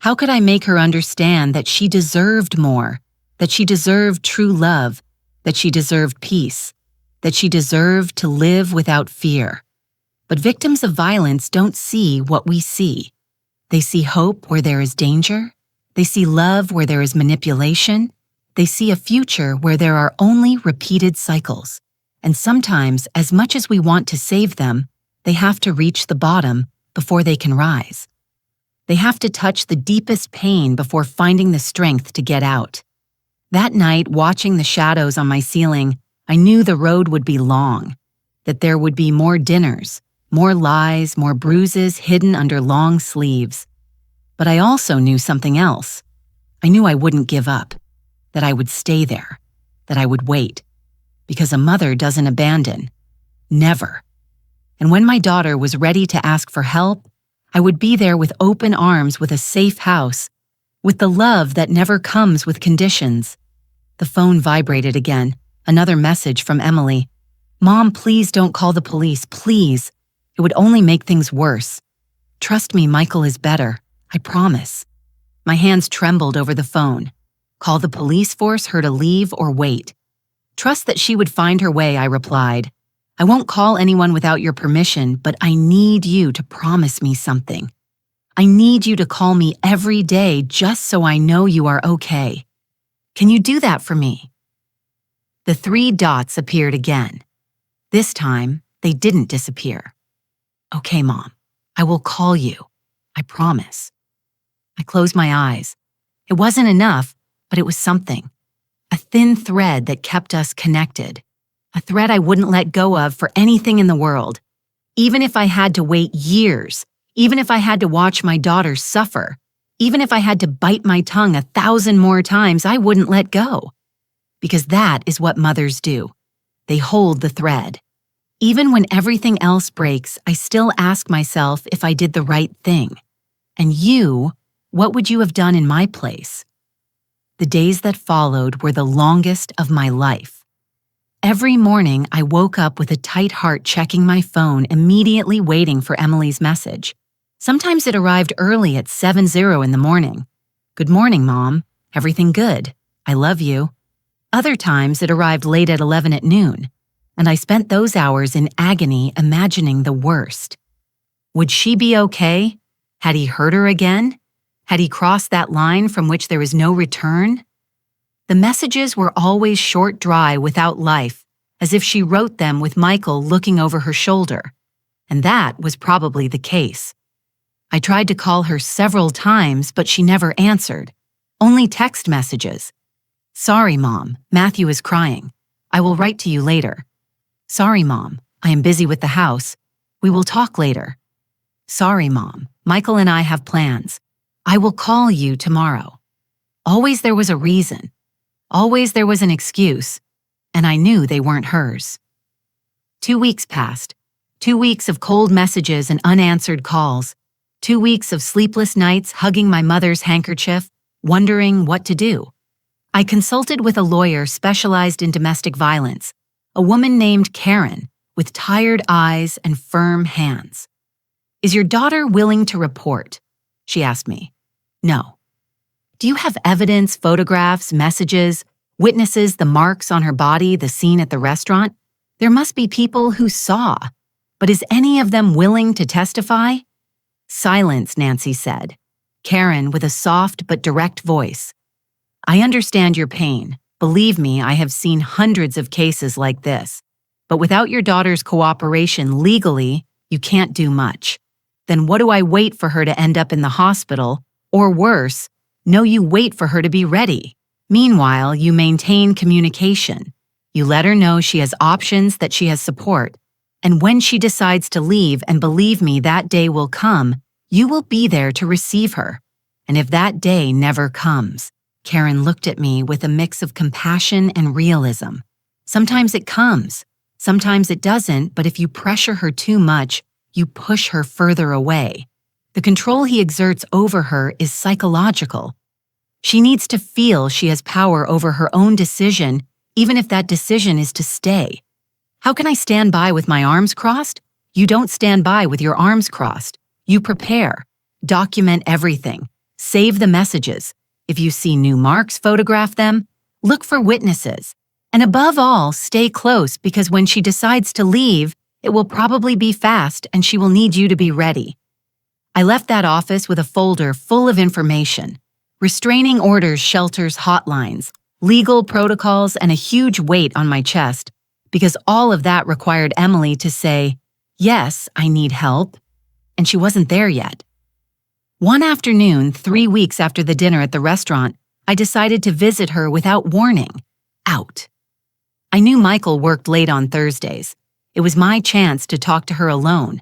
A: How could I make her understand that she deserved more, that she deserved true love, that she deserved peace, that she deserved to live without fear? But victims of violence don't see what we see. They see hope where there is danger. They see love where there is manipulation. They see a future where there are only repeated cycles. And sometimes, as much as we want to save them, they have to reach the bottom before they can rise. They have to touch the deepest pain before finding the strength to get out. That night, watching the shadows on my ceiling, I knew the road would be long, that there would be more dinners, more lies, more bruises hidden under long sleeves. But I also knew something else. I knew I wouldn't give up, that I would stay there, that I would wait. Because a mother doesn't abandon. Never. And when my daughter was ready to ask for help, I would be there with open arms, with a safe house, with the love that never comes with conditions. The phone vibrated again. Another message from Emily. "Mom, please don't call the police, please. It would only make things worse. Trust me, Michael is better. I promise." My hands trembled over the phone. Call the police, force her to leave, or wait? "Trust that she would find her way," I replied. "I won't call anyone without your permission, but I need you to promise me something. I need you to call me every day just so I know you are okay. Can you do that for me?" The 3 dots appeared again. This time, they didn't disappear. "Okay, Mom, I will call you. I promise." I closed my eyes. It wasn't enough, but it was something. A thin thread that kept us connected. A thread I wouldn't let go of for anything in the world. Even if I had to wait years, even if I had to watch my daughter suffer, even if I had to bite my tongue 1,000 more times, I wouldn't let go. Because that is what mothers do. They hold the thread. Even when everything else breaks, I still ask myself if I did the right thing. And you, what would you have done in my place? The days that followed were the longest of my life. Every morning, I woke up with a tight heart, checking my phone, immediately waiting for Emily's message. Sometimes it arrived early at 7:00 in the morning. "Good morning, Mom. Everything good? I love you." Other times it arrived late at 11 at noon, and I spent those hours in agony, imagining the worst. Would she be okay? Had he hurt her again? Had he crossed that line from which there was no return? The messages were always short, dry, without life, as if she wrote them with Michael looking over her shoulder. And that was probably the case. I tried to call her several times, but she never answered. Only text messages. "Sorry, Mom, Matthew is crying. I will write to you later." "Sorry, Mom, I am busy with the house. We will talk later." "Sorry, Mom, Michael and I have plans. I will call you tomorrow." Always there was a reason. Always there was an excuse, and I knew they weren't hers. 2 weeks passed. 2 weeks of cold messages and unanswered calls. 2 weeks of sleepless nights hugging my mother's handkerchief, wondering what to do. I consulted with a lawyer specialized in domestic violence, a woman named Karen, with tired eyes and firm hands. "Is your daughter willing to report?" she asked me. "No." "Do you have evidence, photographs, messages, witnesses, the marks on her body, the scene at the restaurant? There must be people who saw. But is any of them willing to testify?" "Silence," Nancy said. Karen with a soft but direct voice. "I understand your pain. Believe me, I have seen hundreds of cases like this. But without your daughter's cooperation legally, you can't do much. Then what do I wait for her to end up in the hospital? Or worse, no, you wait for her to be ready. Meanwhile, you maintain communication. You let her know she has options, that she has support. And when she decides to leave, and believe me, that day will come, you will be there to receive her. And if that day never comes," Karen looked at me with a mix of compassion and realism. "Sometimes it comes, sometimes it doesn't, but if you pressure her too much, you push her further away. The control he exerts over her is psychological. She needs to feel she has power over her own decision, even if that decision is to stay. How can I stand by with my arms crossed? You don't stand by with your arms crossed. You prepare. Document everything. Save the messages. If you see new marks, photograph them. Look for witnesses. And above all, stay close, because when she decides to leave, it will probably be fast and she will need you to be ready." I left that office with a folder full of information. Restraining orders, shelters, hotlines, legal protocols, and a huge weight on my chest, because all of that required Emily to say, "Yes, I need help," and she wasn't there yet. One afternoon, 3 weeks after the dinner at the restaurant, I decided to visit her without warning. Out. I knew Michael worked late on Thursdays. It was my chance to talk to her alone.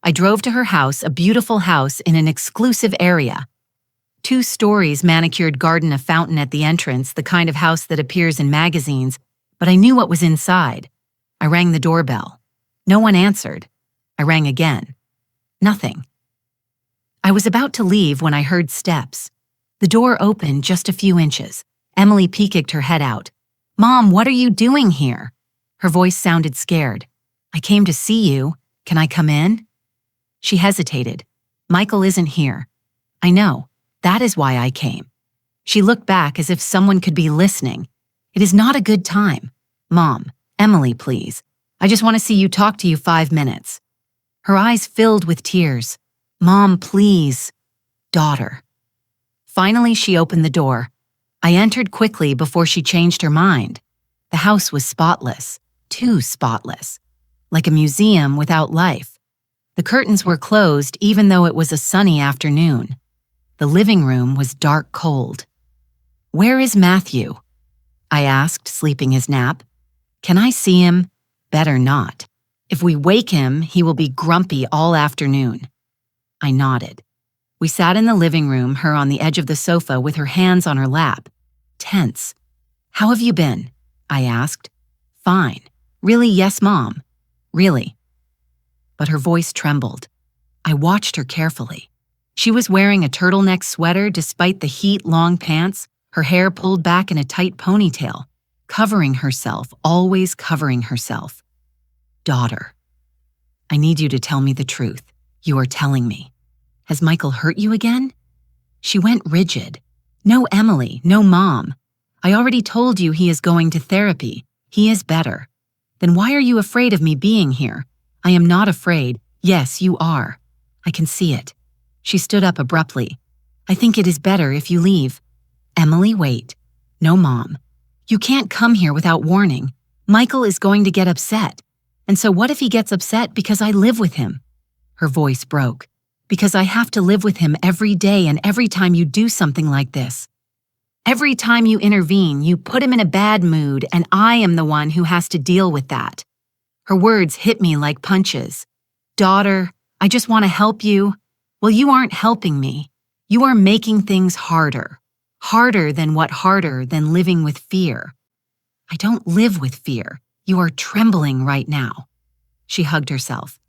A: I drove to her house, a beautiful house in an exclusive area. 2 stories, manicured garden, a fountain at the entrance, the kind of house that appears in magazines, but I knew what was inside. I rang the doorbell. No one answered. I rang again. Nothing. I was about to leave when I heard steps. The door opened just a few inches. Emily peeked her head out. "Mom, what are you doing here?" Her voice sounded scared. "I came to see you. Can I come in?" She hesitated. "Michael isn't here." "I know. That is why I came." She looked back as if someone could be listening. "It is not a good time. Mom, Emily, please. I just want to see you, talk to you 5 minutes." Her eyes filled with tears. "Mom, please." "Daughter." Finally, she opened the door. I entered quickly before she changed her mind. The house was spotless, too spotless, like a museum without life. The curtains were closed even though it was a sunny afternoon. The living room was dark cold. "Where is Matthew?" I asked, sleeping his nap. "Can I see him?" "Better not. If we wake him, he will be grumpy all afternoon." I nodded. We sat in the living room, her on the edge of the sofa with her hands on her lap. Tense. "How have you been?" I asked. "Fine." "Really? Yes, Mom." "Really." But her voice trembled. I watched her carefully. She was wearing a turtleneck sweater despite the heat, long pants, her hair pulled back in a tight ponytail, covering herself, always covering herself. "Daughter, I need you to tell me the truth. You are telling me. Has Michael hurt you again?" She went rigid. "No, Emily, no, Mom. I already told you he is going to therapy. He is better." "Then why are you afraid of me being here?" "I am not afraid." "Yes, you are. I can see it." She stood up abruptly. I think it is better if you leave. Emily, wait. No, Mom. You can't come here without warning. Michael is going to get upset. And so what if he gets upset because I live with him? Her voice broke. Because I have to live with him every day and every time you do something like this. Every time you intervene, you put him in a bad mood, and I am the one who has to deal with that. Her words hit me like punches. Daughter, I just want to help you. Well, you aren't helping me. You are making things harder. Harder than living with fear. I don't live with fear. You are trembling right now. She hugged herself.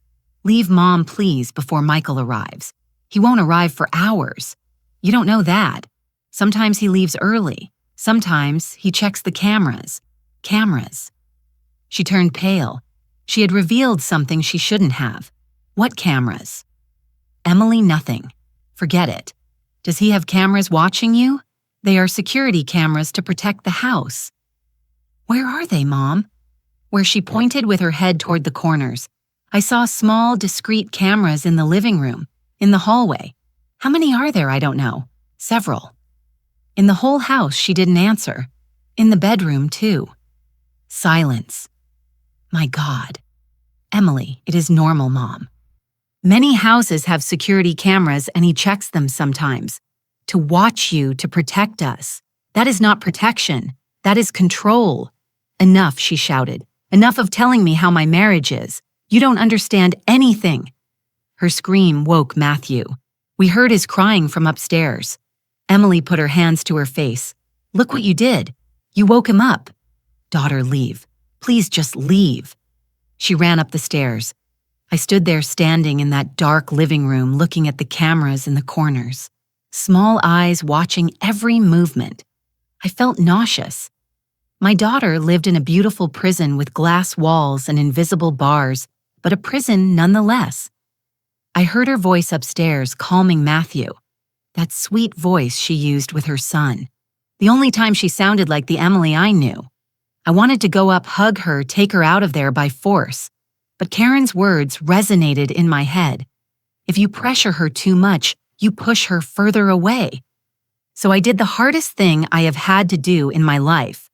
A: Leave Mom, please, before Michael arrives. He won't arrive for hours. You don't know that. Sometimes he leaves early. Sometimes he checks the cameras. Cameras. She turned pale. She had revealed something she shouldn't have. What cameras? Emily, nothing. Forget it. Does he have cameras watching you? They are security cameras to protect the house. Where are they, Mom? Where she pointed with her head toward the corners. I saw small, discreet cameras in the living room, in the hallway. How many are there? I don't know. Several. In the whole house, she didn't answer. In the bedroom, too. Silence. My God. Emily, it is normal, Mom. Many houses have security cameras and he checks them sometimes. To watch you, to protect us. That is not protection. That is control. Enough, she shouted. Enough of telling me how my marriage is. You don't understand anything. Her scream woke Matthew. We heard his crying from upstairs. Emily put her hands to her face. Look what you did. You woke him up. Daughter, leave. Please just leave. She ran up the stairs. I stood there standing in that dark living room looking at the cameras in the corners. Small eyes watching every movement. I felt nauseous. My daughter lived in a beautiful prison with glass walls and invisible bars, but a prison nonetheless. I heard her voice upstairs calming Matthew. That sweet voice she used with her son. The only time she sounded like the Emily I knew. I wanted to go up, hug her, take her out of there by force. But Karen's words resonated in my head. If you pressure her too much, you push her further away. So I did the hardest thing I have had to do in my life.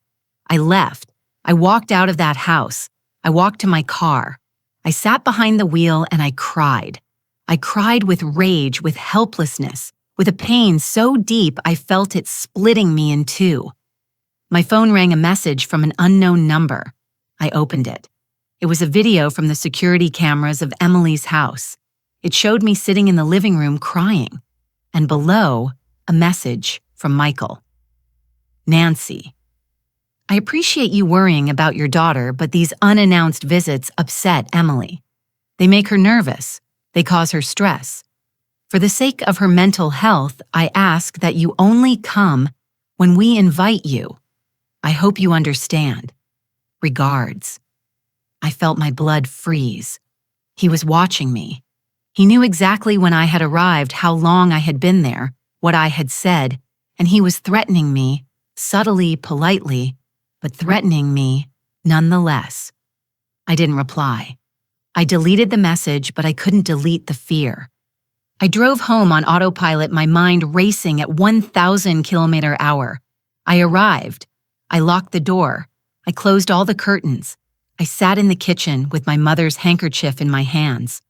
A: I left. I walked out of that house. I walked to my car. I sat behind the wheel and I cried. I cried with rage, with helplessness, with a pain so deep I felt it splitting me in two. My phone rang a message from an unknown number. I opened it. It was a video from the security cameras of Emily's house. It showed me sitting in the living room crying, and below, a message from Michael. Nancy. I appreciate you worrying about your daughter, but these unannounced visits upset Emily. They make her nervous. They cause her stress. For the sake of her mental health, I ask that you only come when we invite you. I hope you understand. Regards. I felt my blood freeze. He was watching me. He knew exactly when I had arrived, how long I had been there, what I had said, and he was threatening me, subtly, politely, but threatening me nonetheless. I didn't reply. I deleted the message, but I couldn't delete the fear. I drove home on autopilot, my mind racing at 1,000 km/h. I arrived. I locked the door. I closed all the curtains. I sat in the kitchen with my mother's handkerchief in my hands.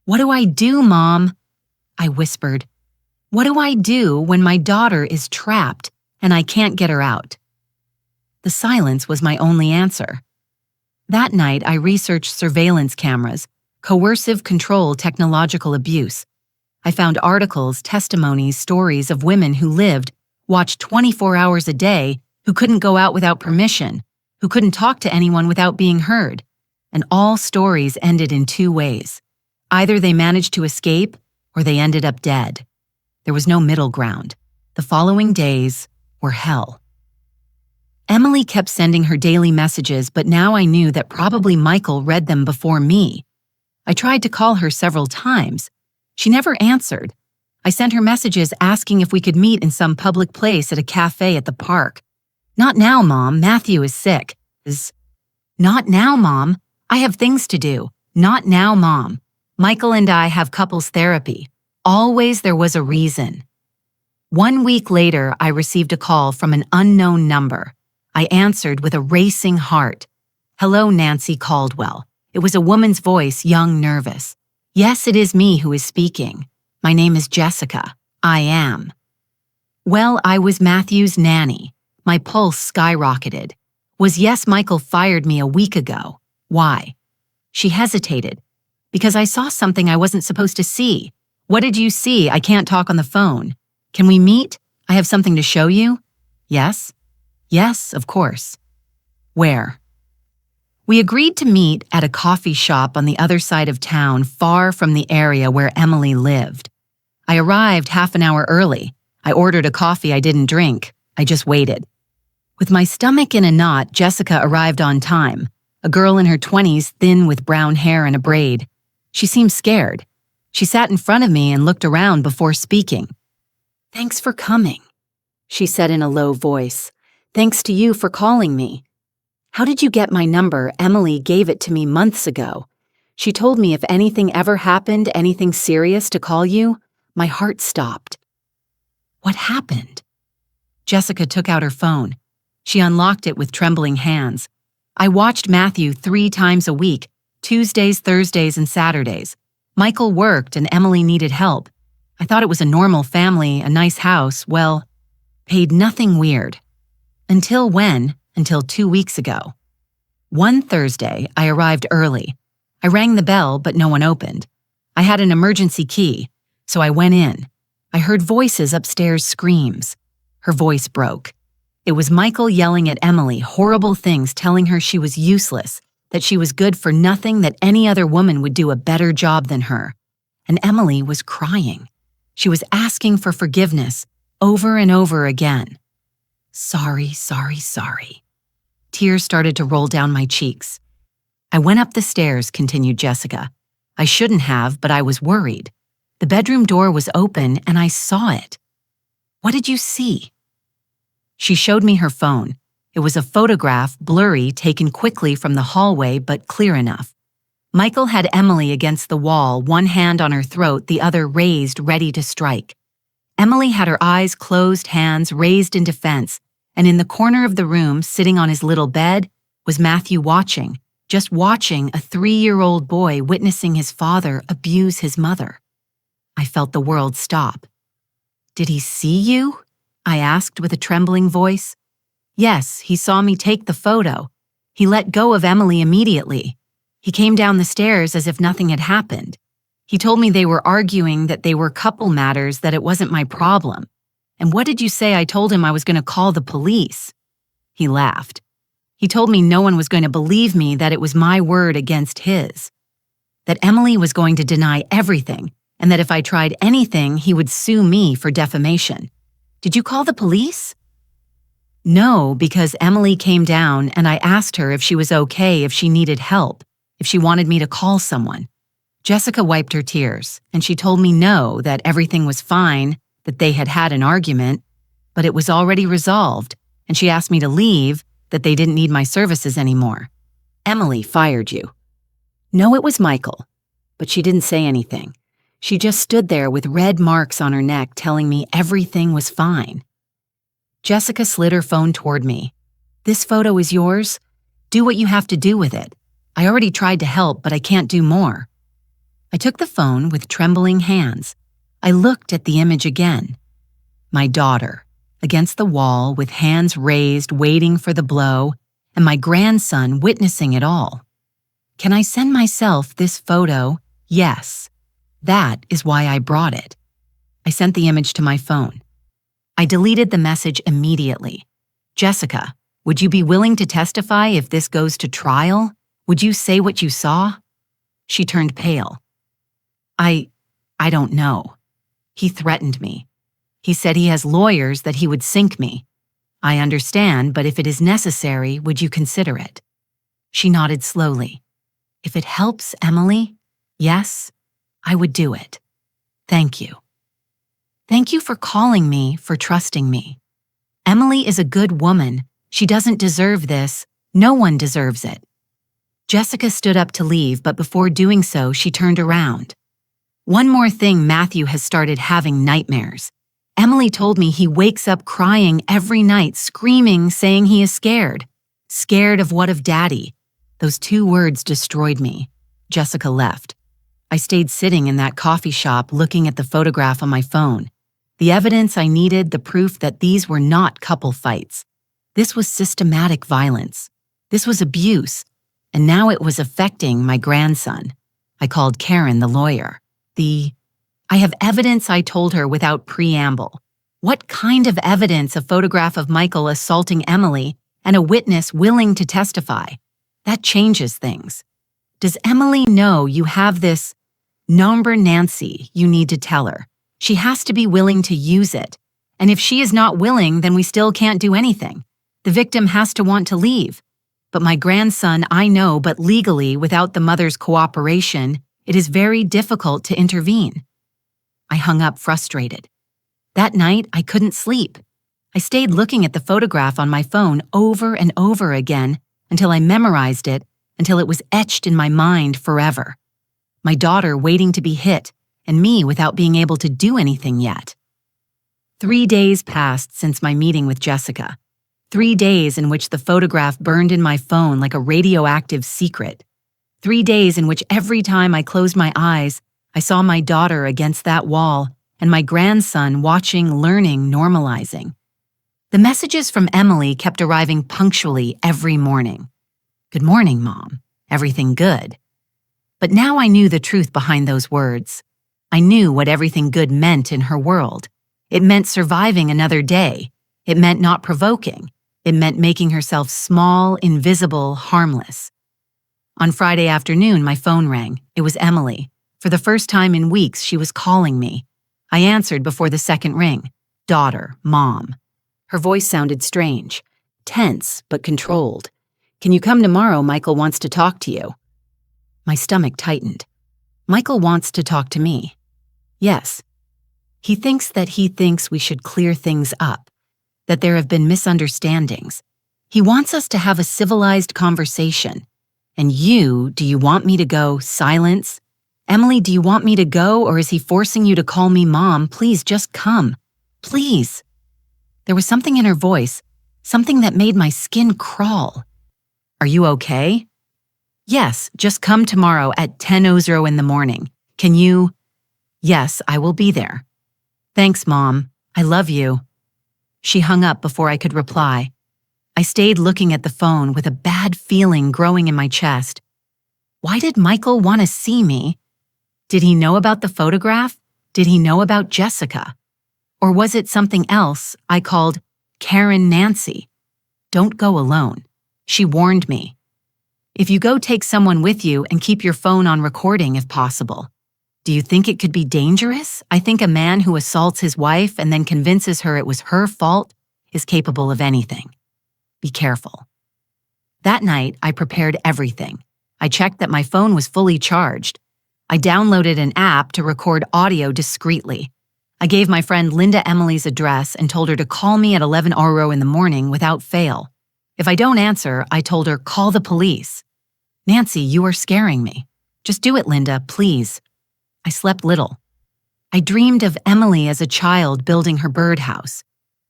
A: What do I do, Mom? I whispered. What do I do when my daughter is trapped and I can't get her out? The silence was my only answer. That night, I researched surveillance cameras, coercive control, technological abuse. I found articles, testimonies, stories of women who lived, watched 24 hours a day, who couldn't go out without permission, who couldn't talk to anyone without being heard. And all stories ended in two ways. Either they managed to escape, or they ended up dead. There was no middle ground. The following days were hell. Emily kept sending her daily messages, but now I knew that probably Michael read them before me. I tried to call her several times. She never answered. I sent her messages asking if we could meet in some public place at a cafe at the park. Not now, Mom. Matthew is sick. Not now, Mom. I have things to do. Not now, Mom. Michael and I have couples therapy. Always there was a reason. 1 week later, I received a call from an unknown number. I answered with a racing heart. "Hello, Nancy Caldwell." It was a woman's voice, young, nervous. "Yes, it is me who is speaking. My name is Jessica. I am." Well, I was Matthew's nanny. My pulse skyrocketed. Was yes, Michael fired me a week ago. Why? She hesitated. Because I saw something I wasn't supposed to see. What did you see? I can't talk on the phone. Can we meet? I have something to show you. Yes? Yes, of course. Where? We agreed to meet at a coffee shop on the other side of town, far from the area where Emily lived. I arrived half an hour early. I ordered a coffee I didn't drink. I just waited. With my stomach in a knot, Jessica arrived on time. A girl in her 20s, thin with brown hair and a braid. She seemed scared. She sat in front of me and looked around before speaking. "Thanks for coming," she said in a low voice. "Thanks to you for calling me. How did you get my number? Emily gave it to me months ago. She told me if anything ever happened, anything serious, to call you." My heart stopped. What happened? Jessica took out her phone. She unlocked it with trembling hands. I watched Matthew 3 times a week, Tuesdays, Thursdays, and Saturdays. Michael worked and Emily needed help. I thought it was a normal family, a nice house, well, paid nothing weird. Until when? Until 2 weeks ago. One Thursday, I arrived early. I rang the bell, but no one opened. I had an emergency key, so I went in. I heard voices upstairs, screams. Her voice broke. It was Michael yelling at Emily, horrible things, telling her she was useless, that she was good for nothing, that any other woman would do a better job than her. And Emily was crying. She was asking for forgiveness over and over again. Sorry, sorry, sorry. Tears started to roll down my cheeks. I went up the stairs, continued Jessica. I shouldn't have, but I was worried. The bedroom door was open and I saw it. What did you see? She showed me her phone. It was a photograph, blurry, taken quickly from the hallway, but clear enough. Michael had Emily against the wall, one hand on her throat, the other raised, ready to strike. Emily had her eyes closed, hands raised in defense, and in the corner of the room, sitting on his little bed, was Matthew watching, just watching a 3-year-old boy witnessing his father abuse his mother. I felt the world stop. "Did he see you?" I asked with a trembling voice. "Yes, he saw me take the photo. He let go of Emily immediately. He came down the stairs as if nothing had happened. He told me they were arguing, that they were couple matters, that it wasn't my problem. And what did you say? I told him I was going to call the police." He laughed. He told me no one was going to believe me, that it was my word against his. That Emily was going to deny everything, and that if I tried anything, he would sue me for defamation. "Did you call the police?" "No, because Emily came down and I asked her if she was okay, if she needed help, if she wanted me to call someone." Jessica wiped her tears, and she told me no, that everything was fine, that they had had an argument, but it was already resolved, and she asked me to leave, that they didn't need my services anymore. "Emily fired you." "No, it was Michael." But she didn't say anything. She just stood there with red marks on her neck, telling me everything was fine. Jessica slid her phone toward me. "This photo is yours. Do what you have to do with it. I already tried to help, but I can't do more." I took the phone with trembling hands. I looked at the image again. My daughter, against the wall with hands raised, waiting for the blow, and my grandson witnessing it all. Can I send myself this photo? Yes. That is why I brought it. I sent the image to my phone. I deleted the message immediately. "Jessica, would you be willing to testify if this goes to trial? Would you say what you saw?" She turned pale. I don't know. He threatened me. He said he has lawyers, that he would sink me. I understand, but if it is necessary, would you consider it? She nodded slowly. If it helps Emily, yes, I would do it. Thank you. Thank you for calling me, for trusting me. Emily is a good woman. She doesn't deserve this. No one deserves it. Jessica stood up to leave, but before doing so, she turned around. One more thing, Matthew has started having nightmares. Emily told me he wakes up crying every night, screaming, saying he is scared. Scared of what of Daddy? Those 2 words destroyed me. Jessica left. I stayed sitting in that coffee shop looking at the photograph on my phone. The evidence I needed, the proof that these were not couple fights. This was systematic violence. This was abuse. And now it was affecting my grandson. I called Karen, the lawyer. I have evidence, I told her without preamble. What kind of evidence? A photograph of Michael assaulting Emily and a witness willing to testify. That changes things. Does Emily know you have this number, Nancy? You need to tell her. She has to be willing to use it. And if she is not willing, then we still can't do anything. The victim has to want to leave. But my grandson, I know, but legally, without the mother's cooperation, it is very difficult to intervene. I hung up frustrated. That night, I couldn't sleep. I stayed looking at the photograph on my phone over and over again until I memorized it, until it was etched in my mind forever. My daughter waiting to be hit, and me without being able to do anything yet. 3 days passed since my meeting with Jessica. 3 days in which the photograph burned in my phone like a radioactive secret. 3 days in which every time I closed my eyes, I saw my daughter against that wall and my grandson watching, learning, normalizing. The messages from Emily kept arriving punctually every morning. Good morning, Mom. Everything good? But now I knew the truth behind those words. I knew what everything good meant in her world. It meant surviving another day. It meant not provoking. It meant making herself small, invisible, harmless. On Friday afternoon, my phone rang. It was Emily. For the first time in weeks, she was calling me. I answered before the second ring. Daughter, Mom. Her voice sounded strange, tense but controlled. Can you come tomorrow? Michael wants to talk to you. My stomach tightened. Michael wants to talk to me. Yes. He thinks we should clear things up, that there have been misunderstandings. He wants us to have a civilized conversation. And do you want me to go? Silence? Emily, do you want me to go, or is he forcing you to call me Mom? Please, just come. Please. There was something in her voice, something that made my skin crawl. Are you okay? Yes, just come tomorrow at 10:00 in the morning. Can you? Yes, I will be there. Thanks, Mom. I love you. She hung up before I could reply. I stayed looking at the phone with a bad feeling growing in my chest. Why did Michael want to see me? Did he know about the photograph? Did he know about Jessica? Or was it something else I called Karen Nancy? Don't go alone. She warned me. If you go, take someone with you and keep your phone on recording if possible. Do you think it could be dangerous? I think a man who assaults his wife and then convinces her it was her fault is capable of anything. Be careful. That night, I prepared everything. I checked that my phone was fully charged. I downloaded an app to record audio discreetly. I gave my friend Linda Emily's address and told her to call me at 11:00 in the morning without fail. If I don't answer, I told her, call the police. Nancy, you are scaring me. Just do it, Linda, please. I slept little. I dreamed of Emily as a child building her birdhouse.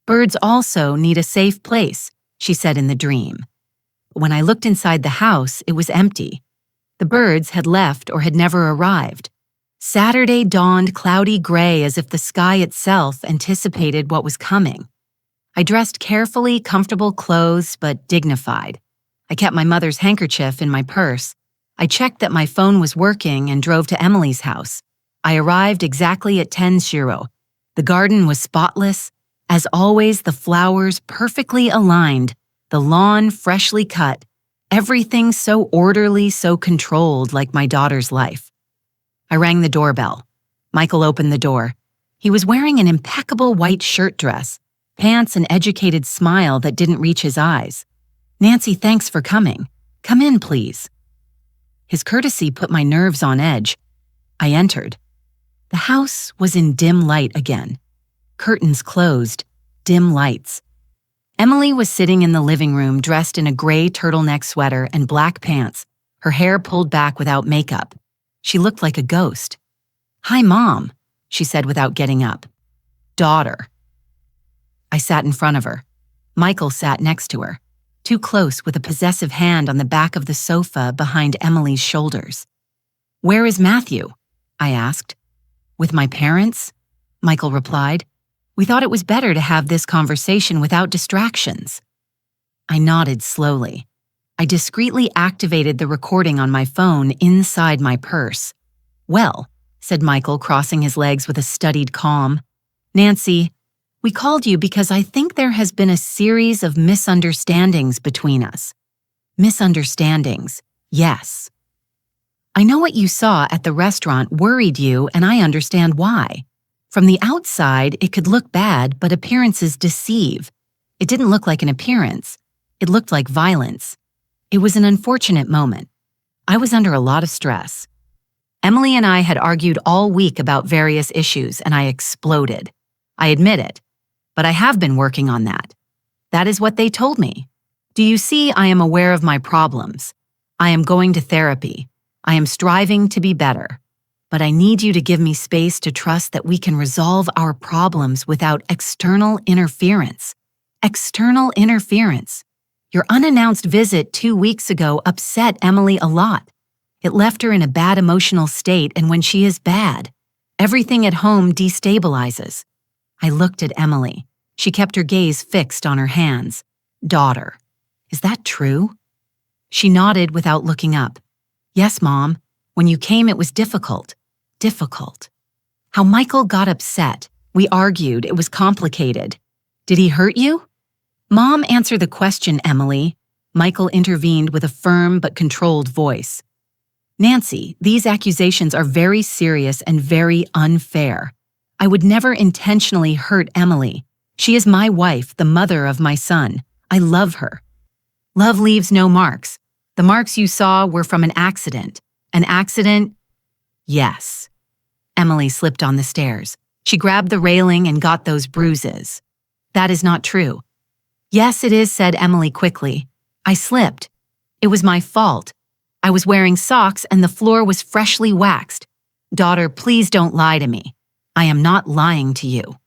A: Birds also need a safe place, she said in the dream. When I looked inside the house, it was empty. The birds had left or had never arrived. Saturday dawned cloudy gray as if the sky itself anticipated what was coming. I dressed carefully, comfortable clothes, but dignified. I kept my mother's handkerchief in my purse. I checked that my phone was working and drove to Emily's house. I arrived exactly at 10:00. The garden was spotless. As always, the flowers perfectly aligned, the lawn freshly cut, everything so orderly, so controlled, like my daughter's life. I rang the doorbell. Michael opened the door. He was wearing an impeccable white shirt dress, pants, an educated smile that didn't reach his eyes. Nancy, thanks for coming. Come in, please. His courtesy put my nerves on edge. I entered. The house was in dim light again. Curtains closed, dim lights. Emily was sitting in the living room dressed in a gray turtleneck sweater and black pants, her hair pulled back without makeup. She looked like a ghost. "Hi, Mom," she said without getting up. "Daughter." I sat in front of her. Michael sat next to her, too close with a possessive hand on the back of the sofa behind Emily's shoulders. "Where is Matthew?" I asked. "With my parents," Michael replied. "We thought it was better to have this conversation without distractions." I nodded slowly. I discreetly activated the recording on my phone inside my purse. "Well," said Michael, crossing his legs with a studied calm, "Nancy, we called you because I think there has been a series of misunderstandings between us." "Misunderstandings, yes. I know what you saw at the restaurant worried you, and I understand why. From the outside, it could look bad, but appearances deceive. It didn't look like an appearance. It looked like violence. It was an unfortunate moment. I was under a lot of stress. Emily and I had argued all week about various issues, and I exploded. I admit it, but I have been working on that. That is what they told me. Do you see, I am aware of my problems. I am going to therapy. I am striving to be better. But I need you to give me space to trust that we can resolve our problems without external interference. External interference. Your unannounced visit 2 weeks ago upset Emily a lot. It left her in a bad emotional state, and when she is bad, everything at home destabilizes." I looked at Emily. She kept her gaze fixed on her hands. "Daughter, is that true?" She nodded without looking up. "Yes, Mom. When you came, it was difficult. Difficult. How Michael got upset. We argued. It was complicated. Did he hurt you?" "Mom, answer the question, Emily." Michael intervened with a firm but controlled voice. "Nancy, these accusations are very serious and very unfair. I would never intentionally hurt Emily. She is my wife, the mother of my son. I love her. Love leaves no marks. The marks you saw were from an accident. An accident?" "Yes." Emily slipped on the stairs. She grabbed the railing and got those bruises. "That is not true." "Yes, it is," said Emily quickly. "I slipped. It was my fault. I was wearing socks and the floor was freshly waxed. Daughter, please don't lie to me. I am not lying to you."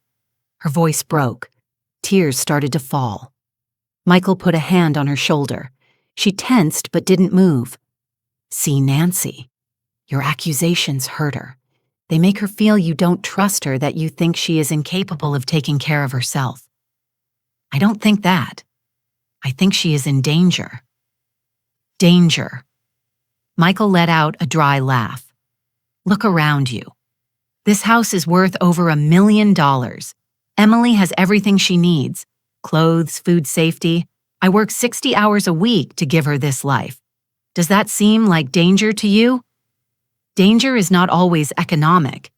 A: Her voice broke. Tears started to fall. Michael put a hand on her shoulder. She tensed but didn't move. "See, Nancy, your accusations hurt her. They make her feel you don't trust her, that you think she is incapable of taking care of herself." "I don't think that. I think she is in danger." "Danger." Michael let out a dry laugh. "Look around you. This house is worth over $1 million. Emily has everything she needs. Clothes, food safety. I work 60 hours a week to give her this life. Does that seem like danger to you?" "Danger is not always economic."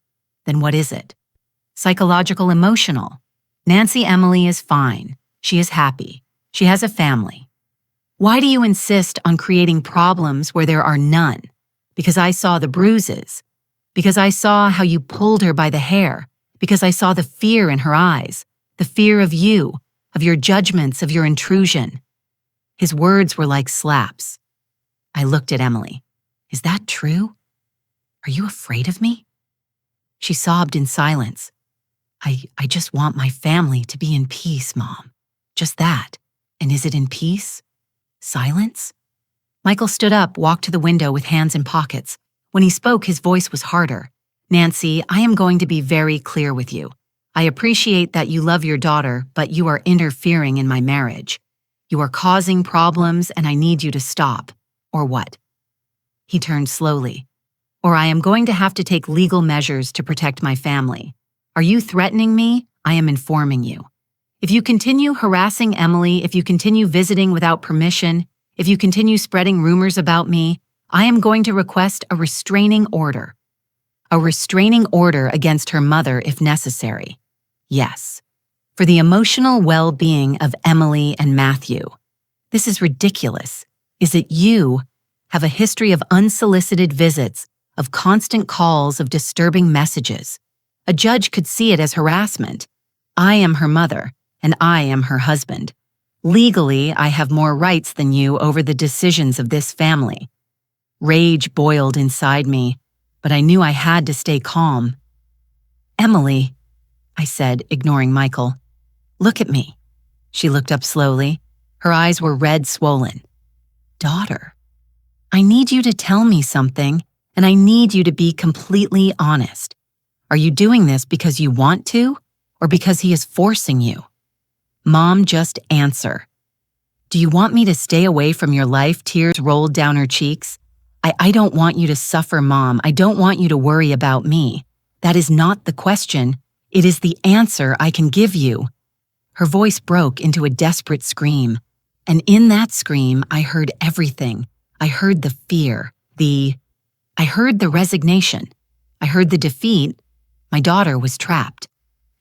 A: "Then what is it?" "Psychological, emotional. Nancy, Emily is fine. She is happy. She has a family. Why do you insist on creating problems where there are none? Because I saw the bruises. Because I saw how you pulled her by the hair. Because I saw the fear in her eyes. The fear of you, of your judgments, of your intrusion." His words were like slaps. I looked at Emily. "Is that true? Are you afraid of me?" She sobbed in silence. I just want my family to be in peace, Mom. Just that. And is it in peace? Silence?" Michael stood up, walked to the window with hands in pockets. When he spoke, his voice was harder. "Nancy, I am going to be very clear with you. I appreciate that you love your daughter, but you are interfering in my marriage. You are causing problems, and I need you to stop. Or what?" He turned slowly. "Or I am going to have to take legal measures to protect my family. Are you threatening me? I am informing you. If you continue harassing Emily, if you continue visiting without permission, if you continue spreading rumors about me, I am going to request a restraining order. A restraining order against her mother if necessary. Yes. For the emotional well-being of Emily and Matthew. This is ridiculous. Is it you have a history of unsolicited visits, of constant calls, of disturbing messages? A judge could see it as harassment. I am her mother, and I am her husband. Legally, I have more rights than you over the decisions of this family." Rage boiled inside me. but I knew I had to stay calm. "Emily," I said, ignoring Michael. "Look at me." She looked up slowly. Her eyes were red, swollen. "Daughter, I need you to tell me something, and I need you to be completely honest. Are you doing this because you want to, or because he is forcing you? Mom, just answer. Do you want me to stay away from your life?" Tears rolled down her cheeks. I don't want you to suffer, Mom. I don't want you to worry about me. That is not the question. It is the answer I can give you." Her voice broke into a desperate scream. And in that scream, I heard everything. I heard the fear, I heard the resignation. I heard the defeat. My daughter was trapped,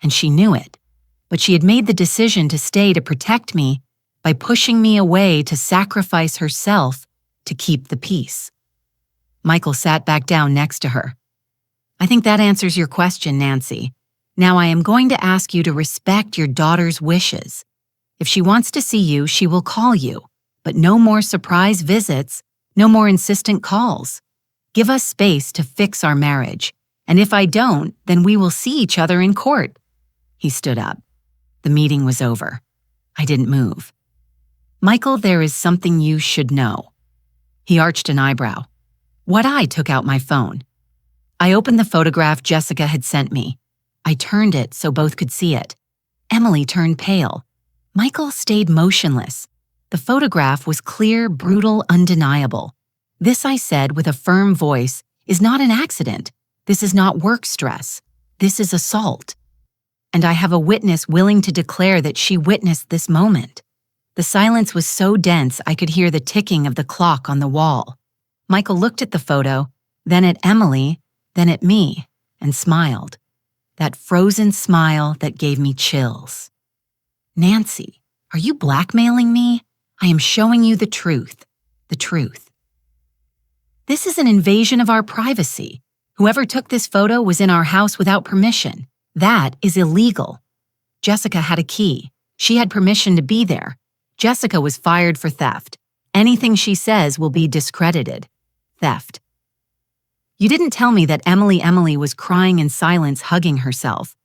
A: and she knew it. But she had made the decision to stay to protect me by pushing me away to sacrifice herself to keep the peace. Michael sat back down next to her. "I think that answers your question, Nancy. Now I am going to ask you to respect your daughter's wishes. If she wants to see you, she will call you, but no more surprise visits, no more insistent calls. Give us space to fix our marriage, and if I don't, then we will see each other in court." He stood up. The meeting was over. I didn't move. "Michael, there is something you should know." He arched an eyebrow. I took out my phone. I opened the photograph Jessica had sent me. I turned it so both could see it. Emily turned pale. Michael stayed motionless. The photograph was clear, brutal, undeniable. "This," I said with a firm voice, "is not an accident. This is not work stress. This is assault. And I have a witness willing to declare that she witnessed this moment." The silence was so dense I could hear the ticking of the clock on the wall. Michael looked at the photo, then at Emily, then at me, and smiled. That frozen smile that gave me chills. "Nancy, are you blackmailing me? I am showing you the truth. The truth. This is an invasion of our privacy. Whoever took this photo was in our house without permission. That is illegal. Jessica had a key. She had permission to be there. Jessica was fired for theft. Anything she says will be discredited. Theft. You didn't tell me that Emily was crying in silence, hugging herself.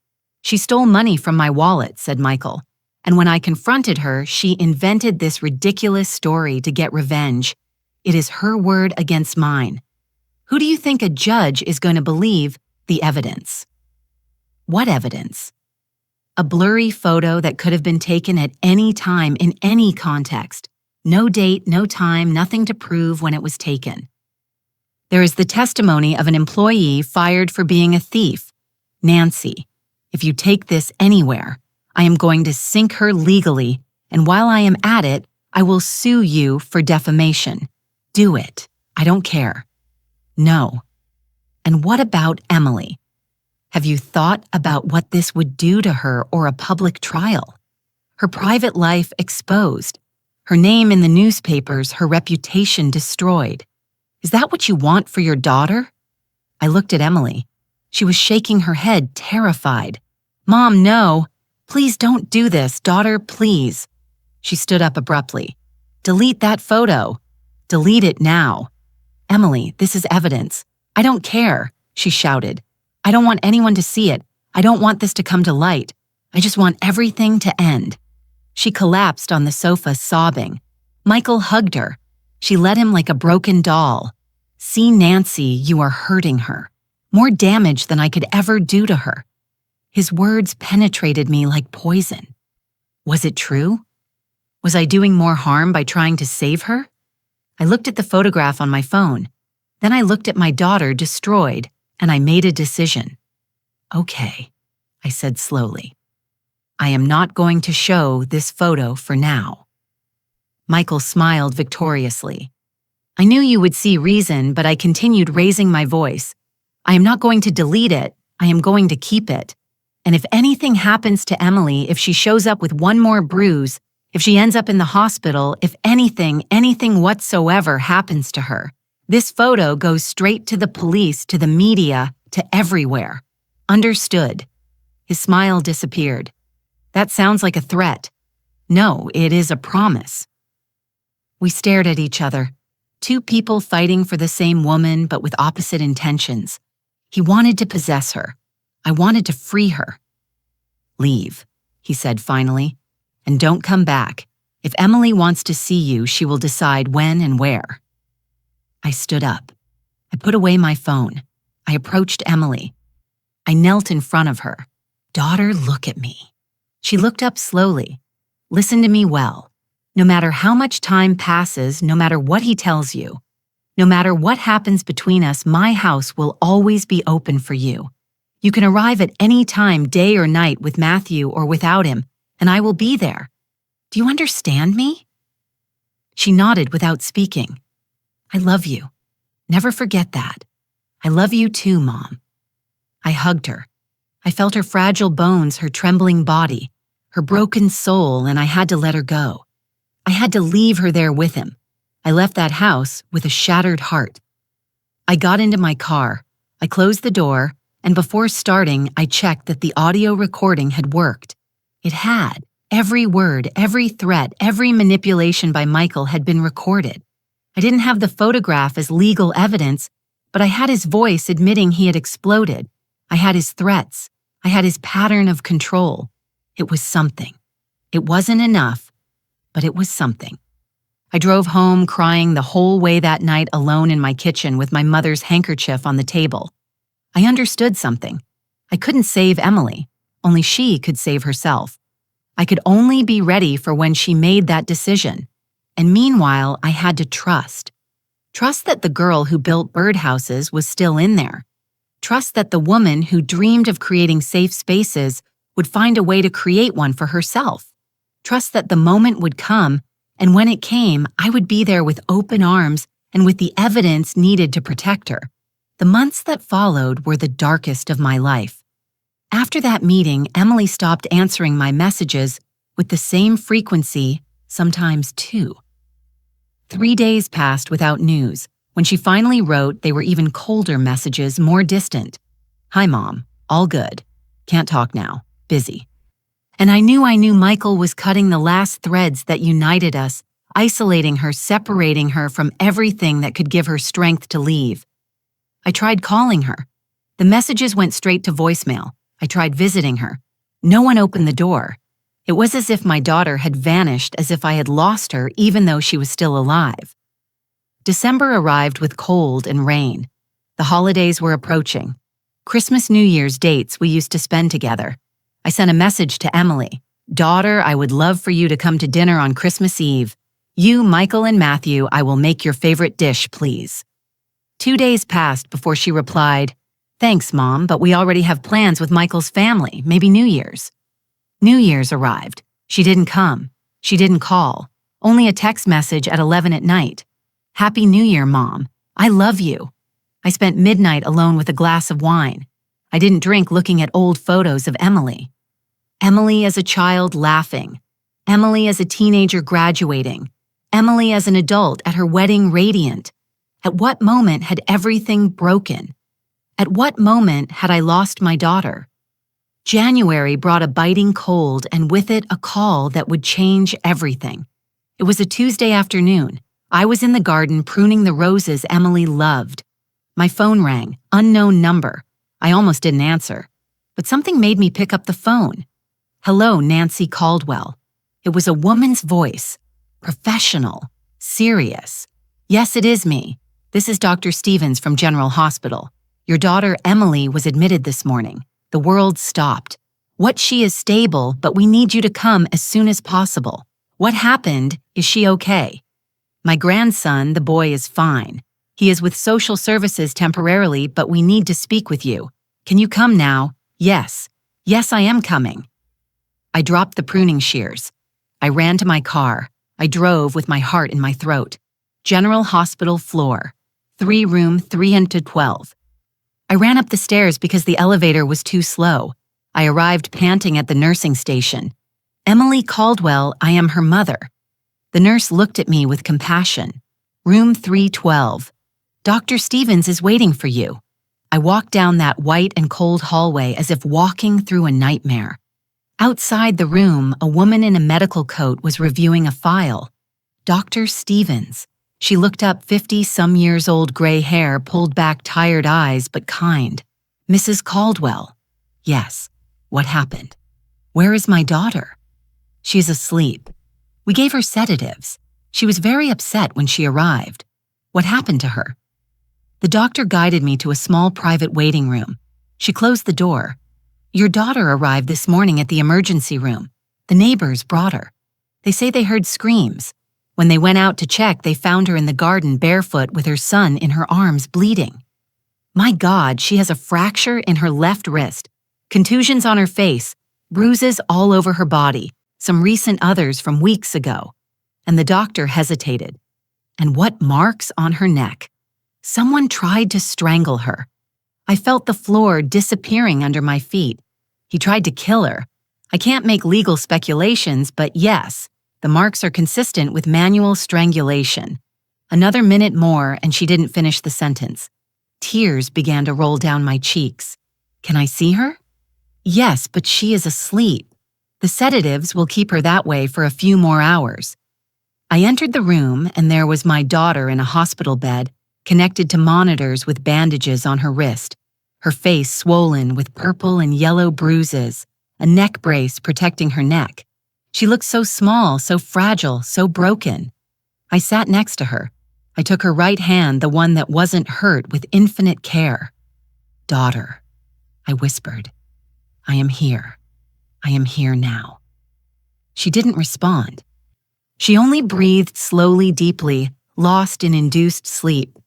A: She stole money from my wallet," said Michael. "And when I confronted her, she invented this ridiculous story to get revenge. It is her word against mine. Who do you think a judge is going to believe? The evidence." "What evidence?" "A blurry photo that could have been taken at any time in any context. No date, no time, nothing to prove when it was taken. There is the testimony of an employee fired for being a thief. Nancy, if you take this anywhere, I am going to sink her legally, and while I am at it, I will sue you for defamation. Do it. I don't care." "No." "And what about Emily? Have you thought about what this would do to her or a public trial? Her private life exposed, her name in the newspapers, her reputation destroyed. Is that what you want for your daughter?" I looked at Emily. She was shaking her head, terrified. "Mom, no. Please don't do this, daughter, please." She stood up abruptly. "Delete that photo. Delete it now." "Emily, this is evidence. I don't care," she shouted. "I don't want anyone to see it. I don't want this to come to light. I just want everything to end." She collapsed on the sofa, sobbing. Michael hugged her. She led him like a broken doll. "See, Nancy, you are hurting her. More damage than I could ever do to her." His words penetrated me like poison. Was it true? Was I doing more harm by trying to save her? I looked at the photograph on my phone. Then I looked at my daughter destroyed, and I made a decision. "Okay," I said slowly. "I am not going to show this photo for now." Michael smiled victoriously. "I knew you would see reason, but I continued raising my voice. I am not going to delete it. I am going to keep it. And if anything happens to Emily, if she shows up with one more bruise, if she ends up in the hospital, if anything whatsoever happens to her, this photo goes straight to the police, to the media, to everywhere. Understood?" His smile disappeared. "That sounds like a threat." "No, it is a promise." We stared at each other. Two people fighting for the same woman, but with opposite intentions. He wanted to possess her. I wanted to free her. "Leave," he said finally, "and don't come back. If Emily wants to see you, she will decide when and where." I stood up. I put away my phone. I approached Emily. I knelt in front of her. "Daughter, look at me." She looked up slowly. "Listen to me well. No matter how much time passes, no matter what he tells you, no matter what happens between us, my house will always be open for you. You can arrive at any time, day or night, with Matthew or without him, and I will be there. Do you understand me?" She nodded without speaking. "I love you. Never forget that. I love you too, Mom." I hugged her. I felt her fragile bones, her trembling body, her broken soul, and I had to let her go. I had to leave her there with him. I left that house with a shattered heart. I got into my car. I closed the door, and before starting, I checked that the audio recording had worked. It had. Every word, every threat, every manipulation by Michael had been recorded. I didn't have the photograph as legal evidence, but I had his voice admitting he had exploded. I had his threats. I had his pattern of control. It was something. It wasn't enough, but it was something. I drove home crying the whole way that night alone in my kitchen with my mother's handkerchief on the table. I understood something. I couldn't save Emily. Only she could save herself. I could only be ready for when she made that decision. And meanwhile, I had to trust. Trust that the girl who built birdhouses was still in there. Trust that the woman who dreamed of creating safe spaces would find a way to create one for herself. Trust that the moment would come, and when it came, I would be there with open arms and with the evidence needed to protect her. The months that followed were the darkest of my life. After that meeting, Emily stopped answering my messages with the same frequency, sometimes two. 3 days passed without news. When she finally wrote, they were even colder messages, more distant. "Hi, Mom. All good. Can't talk now. Busy." And I knew Michael was cutting the last threads that united us, isolating her, separating her from everything that could give her strength to leave. I tried calling her. The messages went straight to voicemail. I tried visiting her. No one opened the door. It was as if my daughter had vanished, as if I had lost her even though she was still alive. December arrived with cold and rain. The holidays were approaching. Christmas, New Year's dates we used to spend together. I sent a message to Emily. "Daughter, I would love for you to come to dinner on Christmas Eve. You, Michael, and Matthew, I will make your favorite dish, please." 2 days passed before she replied, "Thanks, Mom, but we already have plans with Michael's family, maybe New Year's." New Year's arrived. She didn't come. She didn't call. Only a text message at 11 at night. "Happy New Year, Mom. I love you." I spent midnight alone with a glass of wine. I didn't drink looking at old photos of Emily. Emily as a child laughing. Emily as a teenager graduating. Emily as an adult at her wedding radiant. At what moment had everything broken? At what moment had I lost my daughter? January brought a biting cold and with it a call that would change everything. It was a Tuesday afternoon. I was in the garden pruning the roses Emily loved. My phone rang, unknown number. I almost didn't answer, but something made me pick up the phone. "Hello, Nancy Caldwell." It was a woman's voice, professional, serious. "Yes, it is me. This is Dr. Stevens from General Hospital. Your daughter Emily was admitted this morning. The world stopped. What she is stable, but we need you to come as soon as possible. What happened? Is she okay? My grandson, the boy, is fine. He is with social services temporarily, but we need to speak with you. Can you come now? Yes. Yes, I am coming." I dropped the pruning shears. I ran to my car. I drove with my heart in my throat. General Hospital floor. 3-room, 312. I ran up the stairs because the elevator was too slow. I arrived panting at the nursing station. "Emily Caldwell, I am her mother." The nurse looked at me with compassion. "Room 312. Dr. Stevens is waiting for you." I walked down that white and cold hallway as if walking through a nightmare. Outside the room, a woman in a medical coat was reviewing a file. Dr. Stevens. She looked up, 50-some years old, gray hair, pulled back, tired eyes, but kind. Mrs. Caldwell. Yes. What happened? Where is my daughter? She's asleep. We gave her sedatives. She was very upset when she arrived. What happened to her? The doctor guided me to a small private waiting room. She closed the door. Your daughter arrived this morning at the emergency room. The neighbors brought her. They say they heard screams. When they went out to check, they found her in the garden barefoot with her son in her arms bleeding. My God, she has a fracture in her left wrist, contusions on her face, bruises all over her body, some recent others from weeks ago. And the doctor hesitated. And what marks on her neck? Someone tried to strangle her. I felt the floor disappearing under my feet. He tried to kill her. I can't make legal speculations, but yes, the marks are consistent with manual strangulation. Another minute more and she didn't finish the sentence. Tears began to roll down my cheeks. Can I see her? Yes, but she is asleep. The sedatives will keep her that way for a few more hours. I entered the room and there was my daughter in a hospital bed, connected to monitors with bandages on her wrist, her face swollen with purple and yellow bruises, a neck brace protecting her neck. She looked so small, so fragile, so broken. I sat next to her. I took her right hand, the one that wasn't hurt, with infinite care. Daughter, I whispered, I am here. I am here now. She didn't respond. She only breathed slowly, deeply, lost in induced sleep.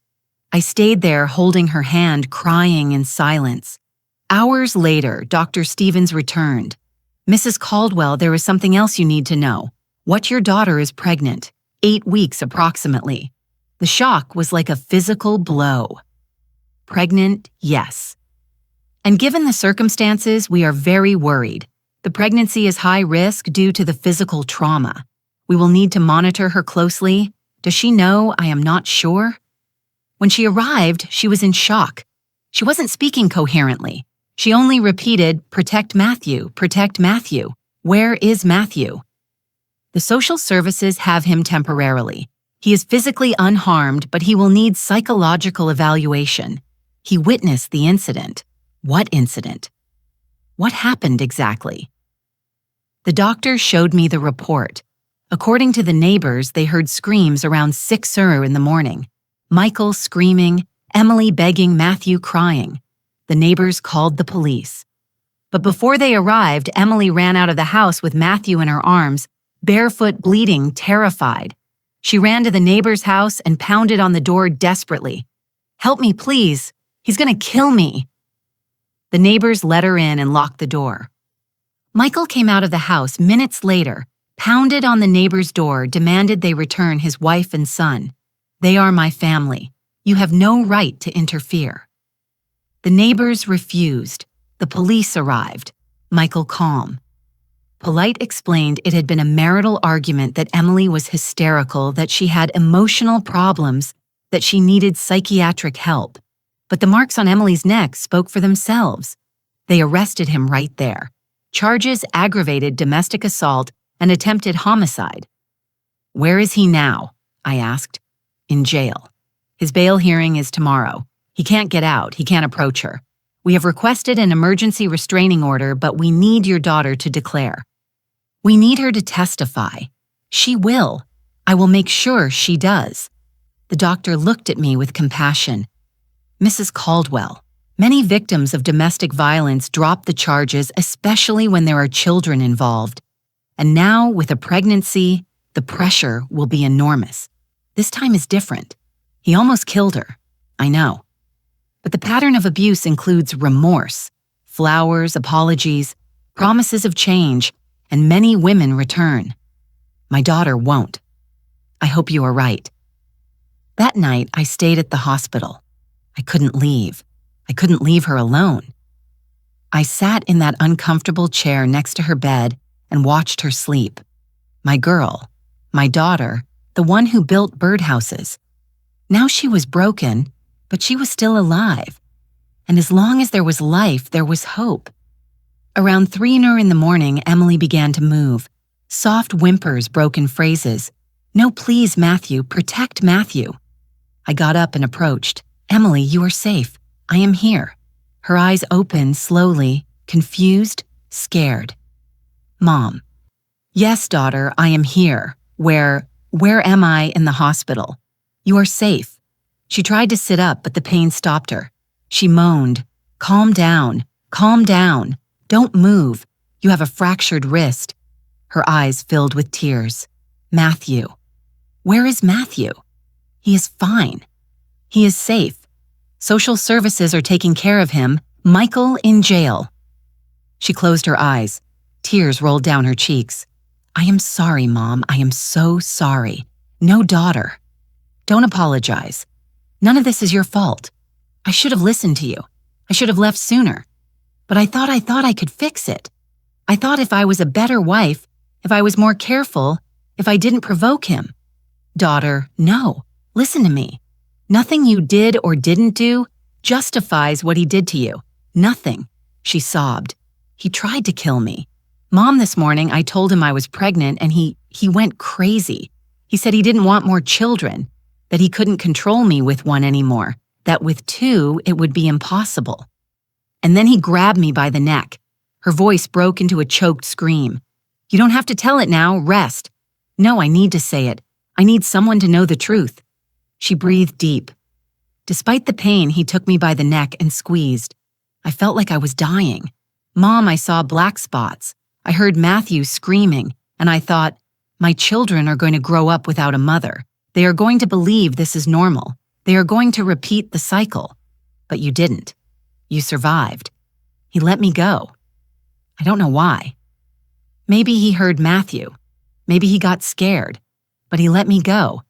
A: I stayed there holding her hand, crying in silence. Hours later, Dr. Stevens returned. Mrs. Caldwell, there is something else you need to know. What your daughter is pregnant, 8 weeks approximately. The shock was like a physical blow. Pregnant, yes. And given the circumstances, we are very worried. The pregnancy is high risk due to the physical trauma. We will need to monitor her closely. Does she know I am not sure? When she arrived, she was in shock. She wasn't speaking coherently. She only repeated, "Protect Matthew, protect Matthew. Where is Matthew?" The social services have him temporarily. He is physically unharmed, but he will need psychological evaluation. He witnessed the incident. What incident? What happened exactly? The doctor showed me the report. According to the neighbors, they heard screams around 6:00 in the morning. Michael screaming, Emily begging, Matthew crying. The neighbors called the police. But before they arrived, Emily ran out of the house with Matthew in her arms, barefoot, bleeding, terrified. She ran to the neighbor's house and pounded on the door desperately. "Help me, please. He's going to kill me." The neighbors let her in and locked the door. Michael came out of the house minutes later, pounded on the neighbor's door, demanded they return his wife and son. "They are my family. You have no right to interfere." The neighbors refused. The police arrived. Michael calm. Polite explained it had been a marital argument, that Emily was hysterical, that she had emotional problems, that she needed psychiatric help. But the marks on Emily's neck spoke for themselves. They arrested him right there. Charges: aggravated domestic assault and attempted homicide. "Where is he now?" I asked. "In jail. His bail hearing is tomorrow. He can't get out. He can't approach her. We have requested an emergency restraining order, but we need your daughter to declare. We need her to testify. She will. I will make sure she does." The doctor looked at me with compassion. "Mrs. Caldwell, many victims of domestic violence drop the charges, especially when there are children involved. And now, with a pregnancy, the pressure will be enormous. This time is different. He almost killed her. I know. But the pattern of abuse includes remorse, flowers, apologies, promises of change, and many women return. My daughter won't. I hope you are right." That night, I stayed at the hospital. I couldn't leave. I couldn't leave her alone. I sat in that uncomfortable chair next to her bed and watched her sleep. My girl, my daughter, the one who built birdhouses. Now she was broken, but she was still alive. And as long as there was life, there was hope. Around 3:00 in the morning, Emily began to move. Soft whimpers, broken phrases. "No, please, Matthew, protect Matthew." I got up and approached. "Emily, you are safe. I am here." Her eyes opened slowly, confused, scared. Mom. Yes, daughter, I am here. Where am I in the hospital? You are safe. She tried to sit up, but the pain stopped her. She moaned, calm down, don't move. You have a fractured wrist. Her eyes filled with tears. Matthew. Where is Matthew? He is fine. He is safe. Social services are taking care of him. Michael in jail. She closed her eyes. Tears rolled down her cheeks. I am sorry, Mom. I am so sorry. No, daughter. Don't apologize. None of this is your fault. I should have listened to you. I should have left sooner. But I thought I could fix it. I thought if I was a better wife, if I was more careful, if I didn't provoke him. Daughter, no. Listen to me. Nothing you did or didn't do justifies what he did to you. Nothing. She sobbed. He tried to kill me. Mom, this morning I told him I was pregnant and he went crazy. He said he didn't want more children, that he couldn't control me with one anymore, that with two it would be impossible. And then he grabbed me by the neck. Her voice broke into a choked scream. You don't have to tell it now, rest. No, I need to say it. I need someone to know the truth. She breathed deep. Despite the pain, he took me by the neck and squeezed. I felt like I was dying. Mom, I saw black spots. I heard Matthew screaming, and I thought, my children are going to grow up without a mother. They are going to believe this is normal. They are going to repeat the cycle. But you didn't. You survived. He let me go. I don't know why. Maybe he heard Matthew. Maybe he got scared. But he let me go.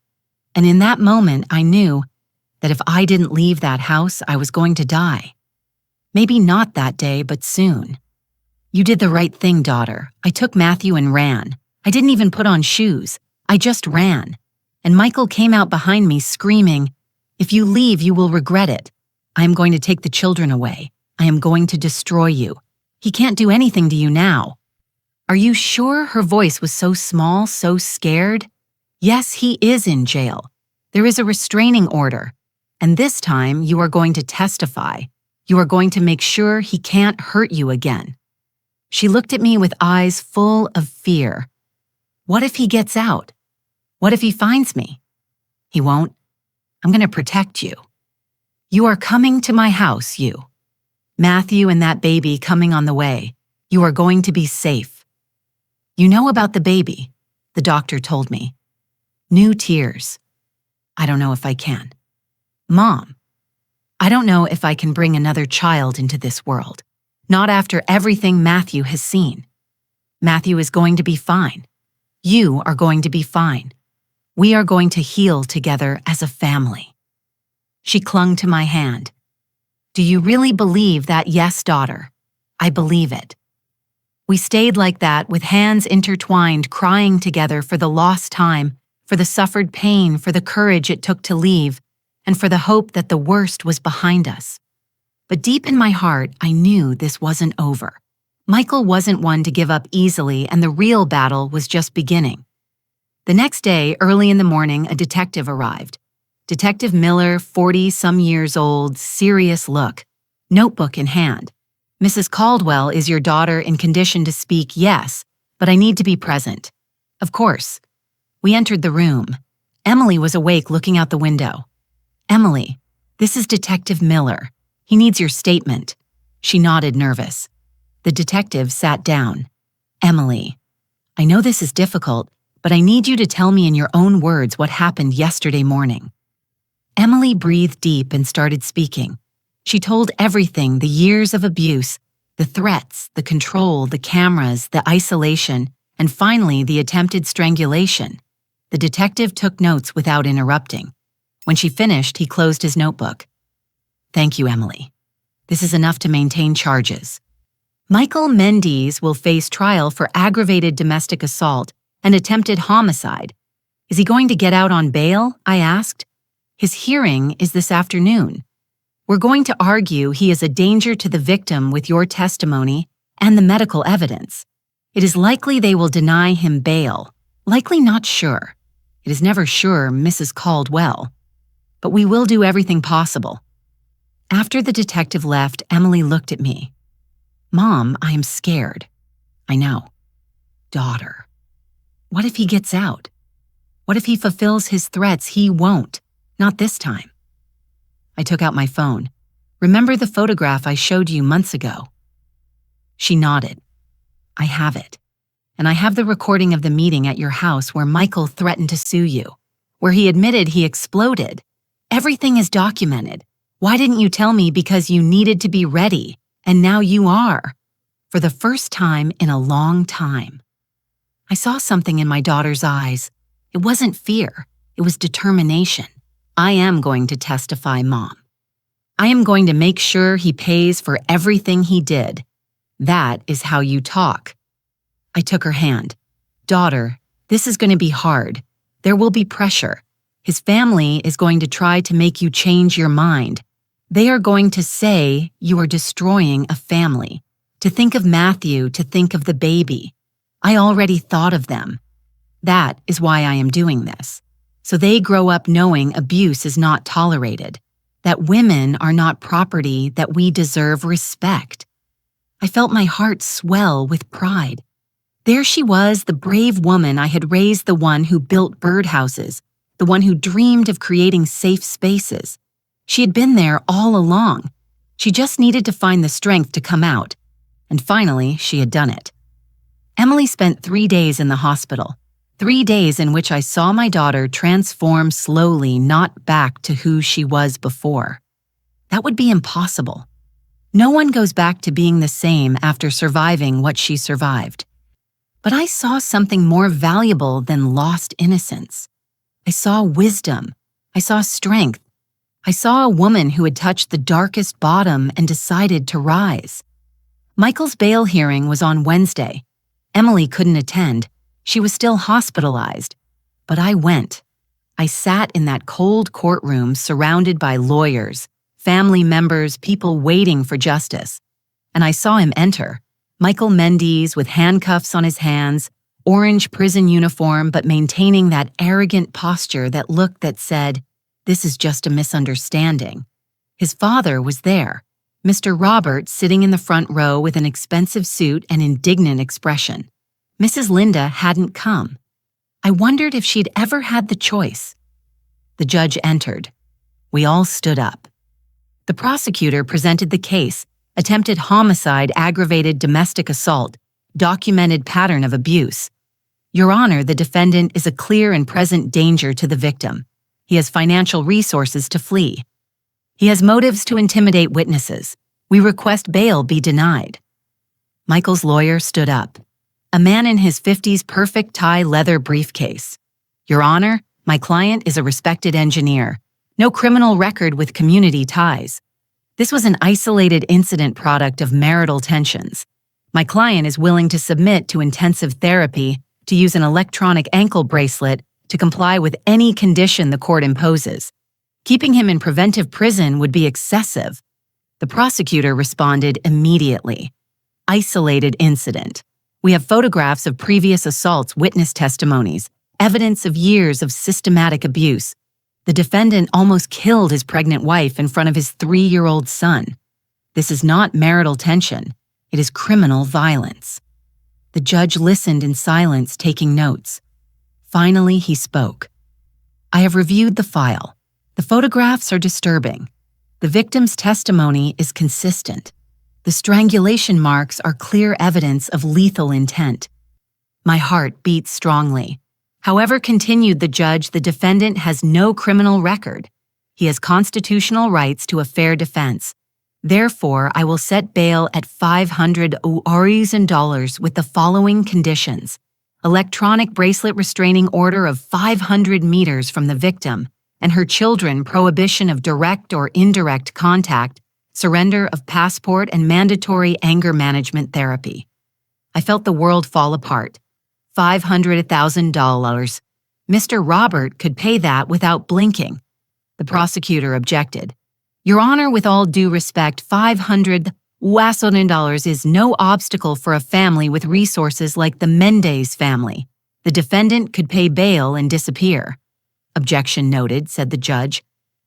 A: And in that moment, I knew that if I didn't leave that house, I was going to die. Maybe not that day, but soon. You did the right thing, daughter. I took Matthew and ran. I didn't even put on shoes. I just ran. And Michael came out behind me screaming, if you leave, you will regret it. I am going to take the children away. I am going to destroy you. He can't do anything to you now. Are you sure? Her voice was so small, so scared. Yes, he is in jail. There is a restraining order. And this time, you are going to testify. You are going to make sure he can't hurt you again. She looked at me with eyes full of fear. What if he gets out? What if he finds me? He won't. I'm going to protect you. You are coming to my house, you. Matthew and that baby coming on the way. You are going to be safe. You know about the baby, the doctor told me. New tears. I don't know if I can. Mom, I don't know if I can bring another child into this world. Not after everything Matthew has seen. Matthew is going to be fine. You are going to be fine. We are going to heal together as a family. She clung to my hand. Do you really believe that? Yes, daughter. I believe it. We stayed like that with hands intertwined, crying together for the lost time, for the suffered pain, for the courage it took to leave, and for the hope that the worst was behind us. But deep in my heart, I knew this wasn't over. Michael wasn't one to give up easily, and the real battle was just beginning. The next day, early in the morning, a detective arrived. Detective Miller, 40-some years old, serious look, notebook in hand. Mrs. Caldwell, is your daughter in condition to speak? Yes, but I need to be present. Of course. We entered the room. Emily was awake looking out the window. Emily, this is Detective Miller. He needs your statement. She nodded, nervous. The detective sat down. Emily, I know this is difficult, but I need you to tell me in your own words what happened yesterday morning. Emily breathed deep and started speaking. She told everything, the years of abuse, the threats, the control, the cameras, the isolation, and finally the attempted strangulation. The detective took notes without interrupting. When she finished, he closed his notebook. Thank you, Emily. This is enough to maintain charges. Michael Mendes will face trial for aggravated domestic assault and attempted homicide. Is he going to get out on bail? I asked. His hearing is this afternoon. We're going to argue he is a danger to the victim with your testimony and the medical evidence. It is likely they will deny him bail. Likely, not sure. It is never sure, Mrs. Caldwell. But we will do everything possible. After the detective left, Emily looked at me. "Mom, I am scared." "I know." "Daughter. What if he gets out? What if he fulfills his threats? He won't. Not this time." I took out my phone. "Remember the photograph I showed you months ago?" She nodded. "I have it. And I have the recording of the meeting at your house where Michael threatened to sue you, where he admitted he exploded. Everything is documented. Why didn't you tell me? Because you needed to be ready, and now you are. For the first time in a long time." I saw something in my daughter's eyes. It wasn't fear, it was determination. "I am going to testify, Mom. I am going to make sure he pays for everything he did. That is how you talk." I took her hand. "Daughter, this is going to be hard. There will be pressure. His family is going to try to make you change your mind. They are going to say you are destroying a family. To think of Matthew, to think of the baby. I already thought of them. That is why I am doing this. So they grow up knowing abuse is not tolerated, that women are not property, that we deserve respect." I felt my heart swell with pride. There she was, the brave woman I had raised, the one who built birdhouses, the one who dreamed of creating safe spaces. She had been there all along. She just needed to find the strength to come out. And finally, she had done it. Emily spent 3 days in the hospital. 3 days in which I saw my daughter transform slowly, not back to who she was before. That would be impossible. No one goes back to being the same after surviving what she survived. But I saw something more valuable than lost innocence. I saw wisdom. I saw strength. I saw a woman who had touched the darkest bottom and decided to rise. Michael's bail hearing was on Wednesday. Emily couldn't attend. She was still hospitalized. But I went. I sat in that cold courtroom surrounded by lawyers, family members, people waiting for justice. And I saw him enter. Michael Mendes with handcuffs on his hands, orange prison uniform, but maintaining that arrogant posture, that look that said, "This is just a misunderstanding." His father was there, Mr. Robert, sitting in the front row with an expensive suit and indignant expression. Mrs. Linda hadn't come. I wondered if she'd ever had the choice. The judge entered. We all stood up. The prosecutor presented the case: attempted homicide, aggravated domestic assault, documented pattern of abuse. "Your Honor, the defendant is a clear and present danger to the victim. He has financial resources to flee. He has motives to intimidate witnesses. We request bail be denied." Michael's lawyer stood up. A man in his 50s, perfect tie leather briefcase. "Your Honor, my client is a respected engineer. No criminal record with community ties. This was an isolated incident product of marital tensions. My client is willing to submit to intensive therapy, to use an electronic ankle bracelet, to comply with any condition the court imposes. Keeping him in preventive prison would be excessive." The prosecutor responded immediately. "Isolated incident. We have photographs of previous assaults, witness testimonies, evidence of years of systematic abuse. The defendant almost killed his pregnant wife in front of his 3-year-old son. This is not marital tension. It is criminal violence." The judge listened in silence, taking notes. Finally, he spoke. "I have reviewed the file. The photographs are disturbing. The victim's testimony is consistent. The strangulation marks are clear evidence of lethal intent." My heart beat strongly. "However," continued the judge, "the defendant has no criminal record. He has constitutional rights to a fair defense. Therefore, I will set bail at $500 with the following conditions: electronic bracelet restraining order of 500 meters from the victim and her children, prohibition of direct or indirect contact, surrender of passport, and mandatory anger management therapy." I felt the world fall apart. $500,000. Mr. Robert could pay that without blinking. The prosecutor objected. "Your Honor, with all due respect, $500,000 is no obstacle for a family with resources like the Mendes family. The defendant could pay bail and disappear." "Objection noted," said the judge.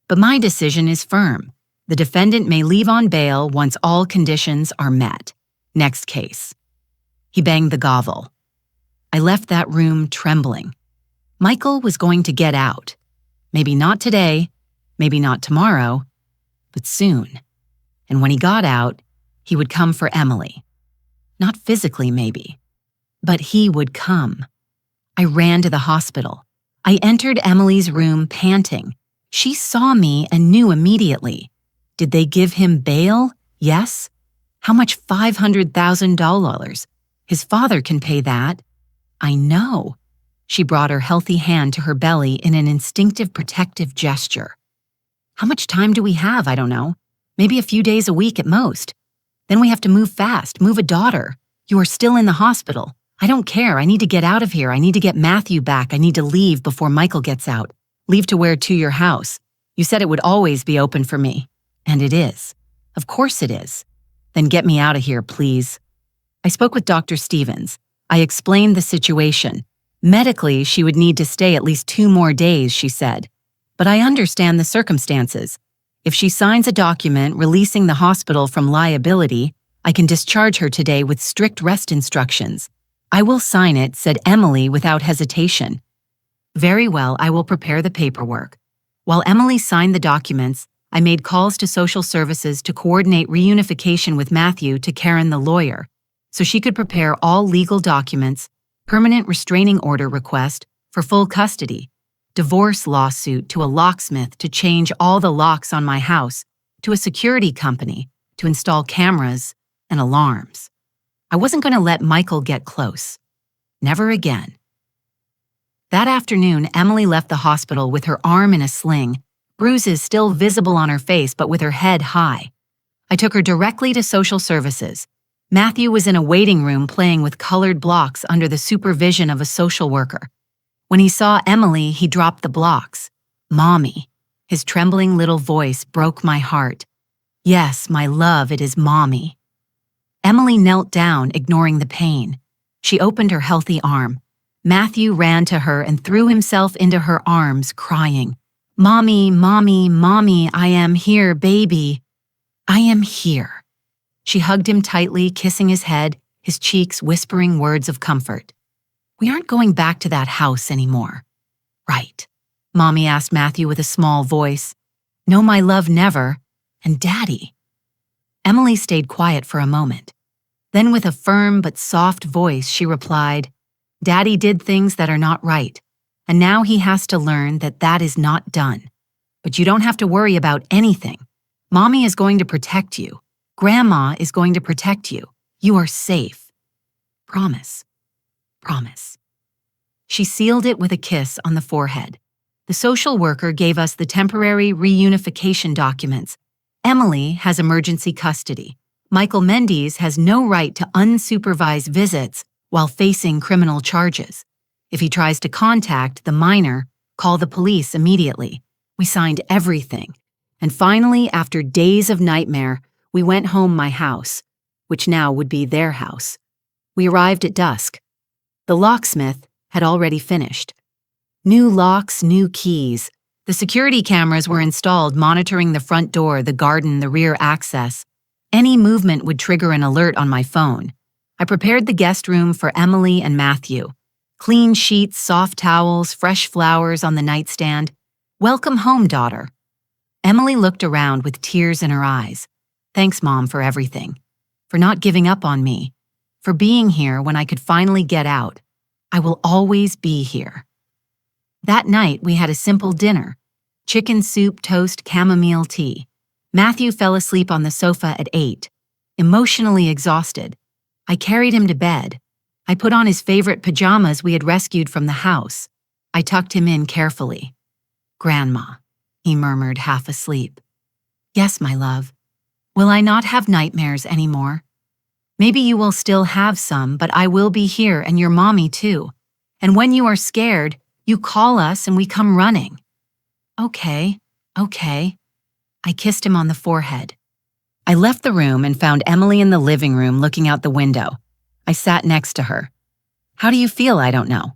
A: "But my decision is firm. The defendant may leave on bail once all conditions are met. Next case. He banged the gavel. I left that room trembling. Michael was going to get out. Maybe not today, maybe not tomorrow, but soon. And when he got out, he would come for Emily. Not physically, maybe, but he would come. I ran to the hospital. I entered Emily's room panting. She saw me and knew immediately. Did they give him bail? Yes. How much? $500,000. His father can pay that. I know. She brought her healthy hand to her belly in an instinctive protective gesture. How much time do we have? I don't know. Maybe a few days a week at most. Then we have to move fast, move a daughter. You are still in the hospital. I don't care. I need to get out of here. I need to get Matthew back. I need to leave before Michael gets out. Leave to where? To your house. You said it would always be open for me. And it is. Of course it is. Then get me out of here, please. I spoke with Dr. Stevens. I explained the situation. Medically, she would need to stay at least 2 more days, she said. But I understand the circumstances. If she signs a document releasing the hospital from liability, I can discharge her today with strict rest instructions. I will sign it, said Emily without hesitation. Very well, I will prepare the paperwork. While Emily signed the documents, I made calls to social services to coordinate reunification with Matthew to Karen the lawyer, so she could prepare all legal documents, permanent restraining order request for full custody, divorce lawsuit to a locksmith to change all the locks on my house, to a security company to install cameras and alarms. I wasn't going to let Michael get close. Never again. That afternoon, Emily left the hospital with her arm in a sling, bruises still visible on her face but with her head high. I took her directly to social services. Matthew was in a waiting room playing with colored blocks under the supervision of a social worker. When he saw Emily, he dropped the blocks. Mommy. His trembling little voice broke my heart. Yes, my love, it is Mommy. Emily knelt down, ignoring the pain. She opened her healthy arm. Matthew ran to her and threw himself into her arms, crying, Mommy, Mommy, Mommy, I am here, baby. I am here. She hugged him tightly, kissing his head, his cheeks whispering words of comfort. We aren't going back to that house anymore. Right. Mommy asked Matthew with a small voice. No, my love, never. And Daddy. Emily stayed quiet for a moment. Then with a firm but soft voice, she replied, Daddy did things that are not right, and now he has to learn that that is not done. But you don't have to worry about anything. Mommy is going to protect you. Grandma is going to protect you. You are safe. Promise. Promise. She sealed it with a kiss on the forehead. The social worker gave us the temporary reunification documents. Emily has emergency custody. Michael Mendes has no right to unsupervised visits while facing criminal charges. If he tries to contact the minor, call the police immediately. We signed everything. And finally, after days of nightmare, we went home my house, which now would be their house. We arrived at dusk. The locksmith had already finished. New locks, new keys. The security cameras were installed, monitoring the front door, the garden, the rear access. Any movement would trigger an alert on my phone. I prepared the guest room for Emily and Matthew. Clean sheets, soft towels, fresh flowers on the nightstand. Welcome home, daughter. Emily looked around with tears in her eyes. Thanks, Mom, for everything. For not giving up on me. For being here when I could finally get out. I will always be here. That night, we had a simple dinner. Chicken soup, toast, chamomile tea. Matthew fell asleep on the sofa at 8, emotionally exhausted. I carried him to bed. I put on his favorite pajamas we had rescued from the house. I tucked him in carefully. Grandma, he murmured, half asleep. Yes, my love. Will I not have nightmares anymore? Maybe you will still have some, but I will be here and your mommy too. And when you are scared, you call us and we come running. Okay. I kissed him on the forehead. I left the room and found Emily in the living room looking out the window. I sat next to her. How do you feel? I don't know.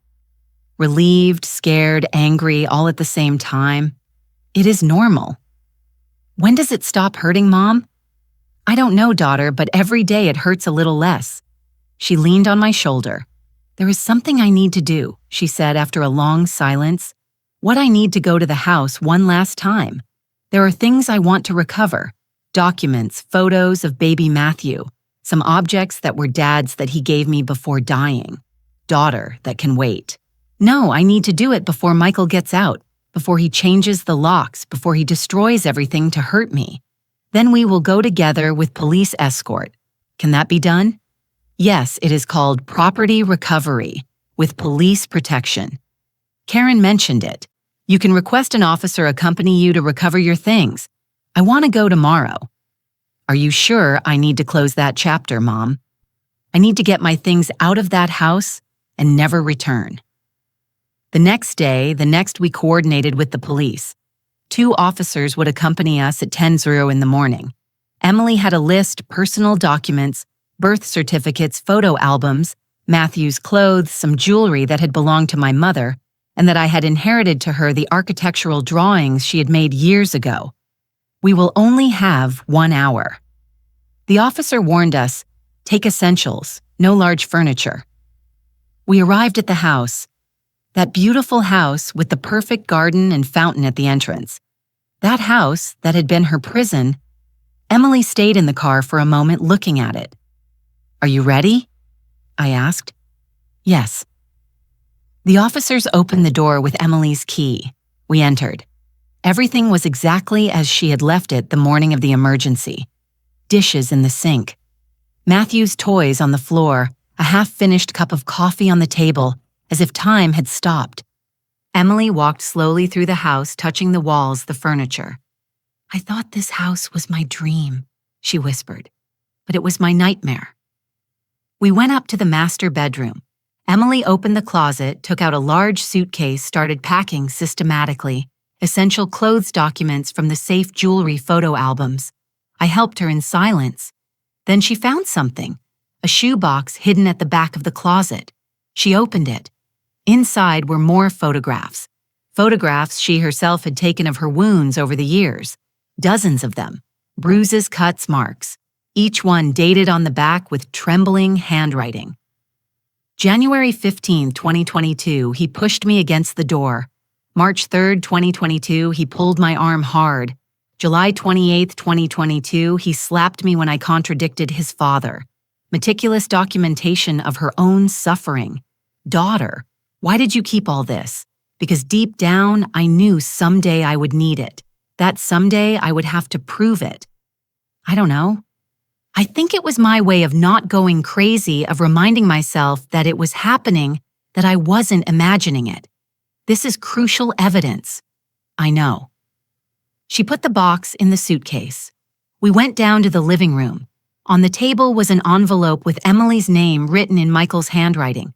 A: Relieved, scared, angry, all at the same time. It is normal. When does it stop hurting, Mom? I don't know, daughter, but every day it hurts a little less. She leaned on my shoulder. There is something I need to do, she said after a long silence. What I need to go to the house one last time. There are things I want to recover. Documents, photos of baby Matthew, some objects that were Dad's that he gave me before dying. Daughter that can wait. No, I need to do it before Michael gets out, before he changes the locks, before he destroys everything to hurt me. Then we will go together with police escort. Can that be done? Yes, it is called property recovery, with police protection. Karen mentioned it. You can request an officer accompany you to recover your things. I want to go tomorrow. Are you sure I need to close that chapter, Mom? I need to get my things out of that house and never return. The next we coordinated with the police. 2 officers would accompany us at 10:00 in the morning. Emily had a list, personal documents, birth certificates, photo albums, Matthew's clothes, some jewelry that had belonged to my mother, and that I had inherited to her the architectural drawings she had made years ago. We will only have 1 hour. The officer warned us, take essentials, no large furniture. We arrived at the house. That beautiful house with the perfect garden and fountain at the entrance. That house that had been her prison. Emily stayed in the car for a moment looking at it. Are you ready? I asked. Yes. The officers opened the door with Emily's key. We entered. Everything was exactly as she had left it the morning of the emergency. Dishes in the sink. Matthew's toys on the floor, a half-finished cup of coffee on the table, as if time had stopped. Emily walked slowly through the house, touching the walls, the furniture. I thought this house was my dream, she whispered, but it was my nightmare. We went up to the master bedroom. Emily opened the closet, took out a large suitcase, started packing systematically, essential clothes documents from the safe jewelry photo albums. I helped her in silence. Then she found something, a shoebox hidden at the back of the closet. She opened it. Inside were more photographs. Photographs she herself had taken of her wounds over the years. Dozens of them. Bruises, cuts, marks. Each one dated on the back with trembling handwriting. January 15, 2022, he pushed me against the door. March 3, 2022, he pulled my arm hard. July 28, 2022, he slapped me when I contradicted his father. Meticulous documentation of her own suffering. Daughter, why did you keep all this? Because deep down, I knew someday I would need it. That someday I would have to prove it. I don't know. I think it was my way of not going crazy, of reminding myself that it was happening, that I wasn't imagining it. This is crucial evidence. I know. She put the box in the suitcase. We went down to the living room. On the table was an envelope with Emily's name written in Michael's handwriting.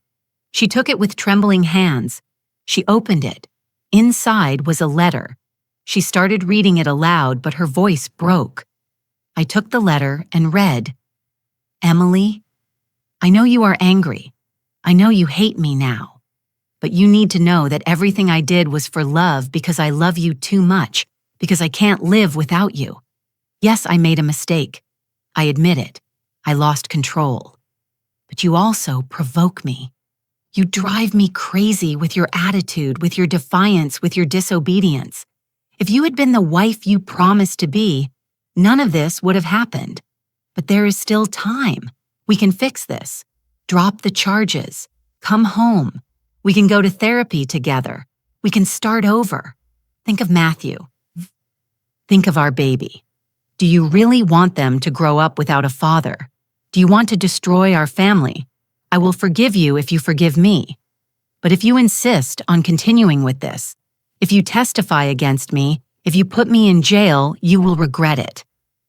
A: She took it with trembling hands. She opened it. Inside was a letter. She started reading it aloud, but her voice broke. I took the letter and read, Emily, I know you are angry. I know you hate me now. But you need to know that everything I did was for love because I love you too much, because I can't live without you. Yes, I made a mistake. I admit it. I lost control. But you also provoke me. You drive me crazy with your attitude, with your defiance, with your disobedience. If you had been the wife you promised to be, none of this would have happened. But there is still time. We can fix this. Drop the charges. Come home. We can go to therapy together. We can start over. Think of Matthew. Think of our baby. Do you really want them to grow up without a father? Do you want to destroy our family? I will forgive you if you forgive me. But if you insist on continuing with this, if you testify against me, if you put me in jail, you will regret it.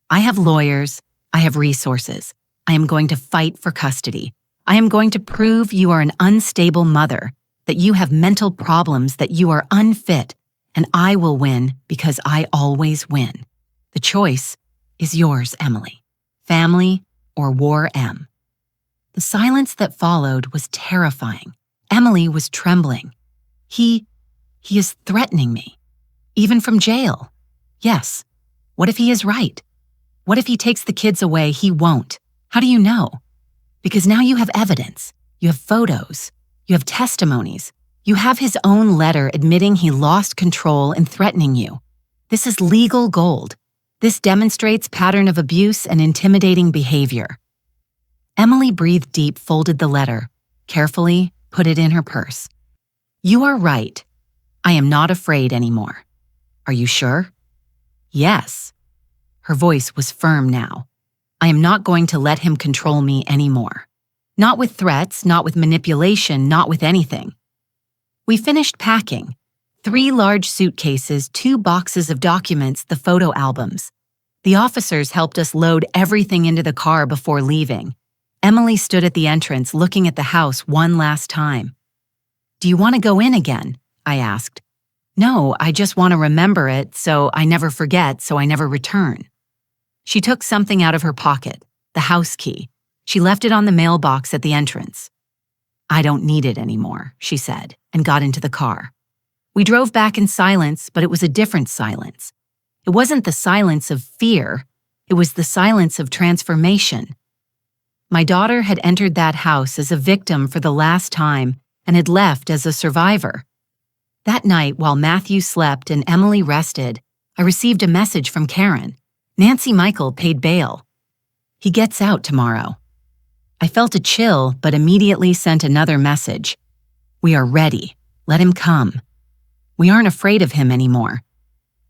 A: I have lawyers. I have resources. I am going to fight for custody. I am going to prove you are an unstable mother, that you have mental problems, that you are unfit, and I will win because I always win. The choice is yours, Emily. Family or War M. The silence that followed was terrifying. Emily was trembling. He is threatening me. Even from jail. Yes, What if he is right? What if he takes the kids away? He won't. How do you know? Because now you have evidence. You have photos. You have testimonies. You have his own letter admitting he lost control and threatening you. This is legal gold. This demonstrates pattern of abuse and intimidating behavior. Emily breathed deep, folded the letter, carefully put it in her purse. You are right. I am not afraid anymore. Are you sure? Yes. Her voice was firm now. I am not going to let him control me anymore. Not with threats, not with manipulation, not with anything. We finished packing. 3 large suitcases, 2 boxes of documents, the photo albums. The officers helped us load everything into the car before leaving. Emily stood at the entrance looking at the house one last time. Do you want to go in again? I asked. No, I just want to remember it so I never forget, so I never return. She took something out of her pocket, the house key. She left it on the mailbox at the entrance. I don't need it anymore, she said, and got into the car. We drove back in silence, but it was a different silence. It wasn't the silence of fear. It was the silence of transformation. My daughter had entered that house as a victim for the last time and had left as a survivor. That night, while Matthew slept and Emily rested, I received a message from Karen. Nancy Michael paid bail. He gets out tomorrow. I felt a chill, but immediately sent another message. We are ready. Let him come. We aren't afraid of him anymore.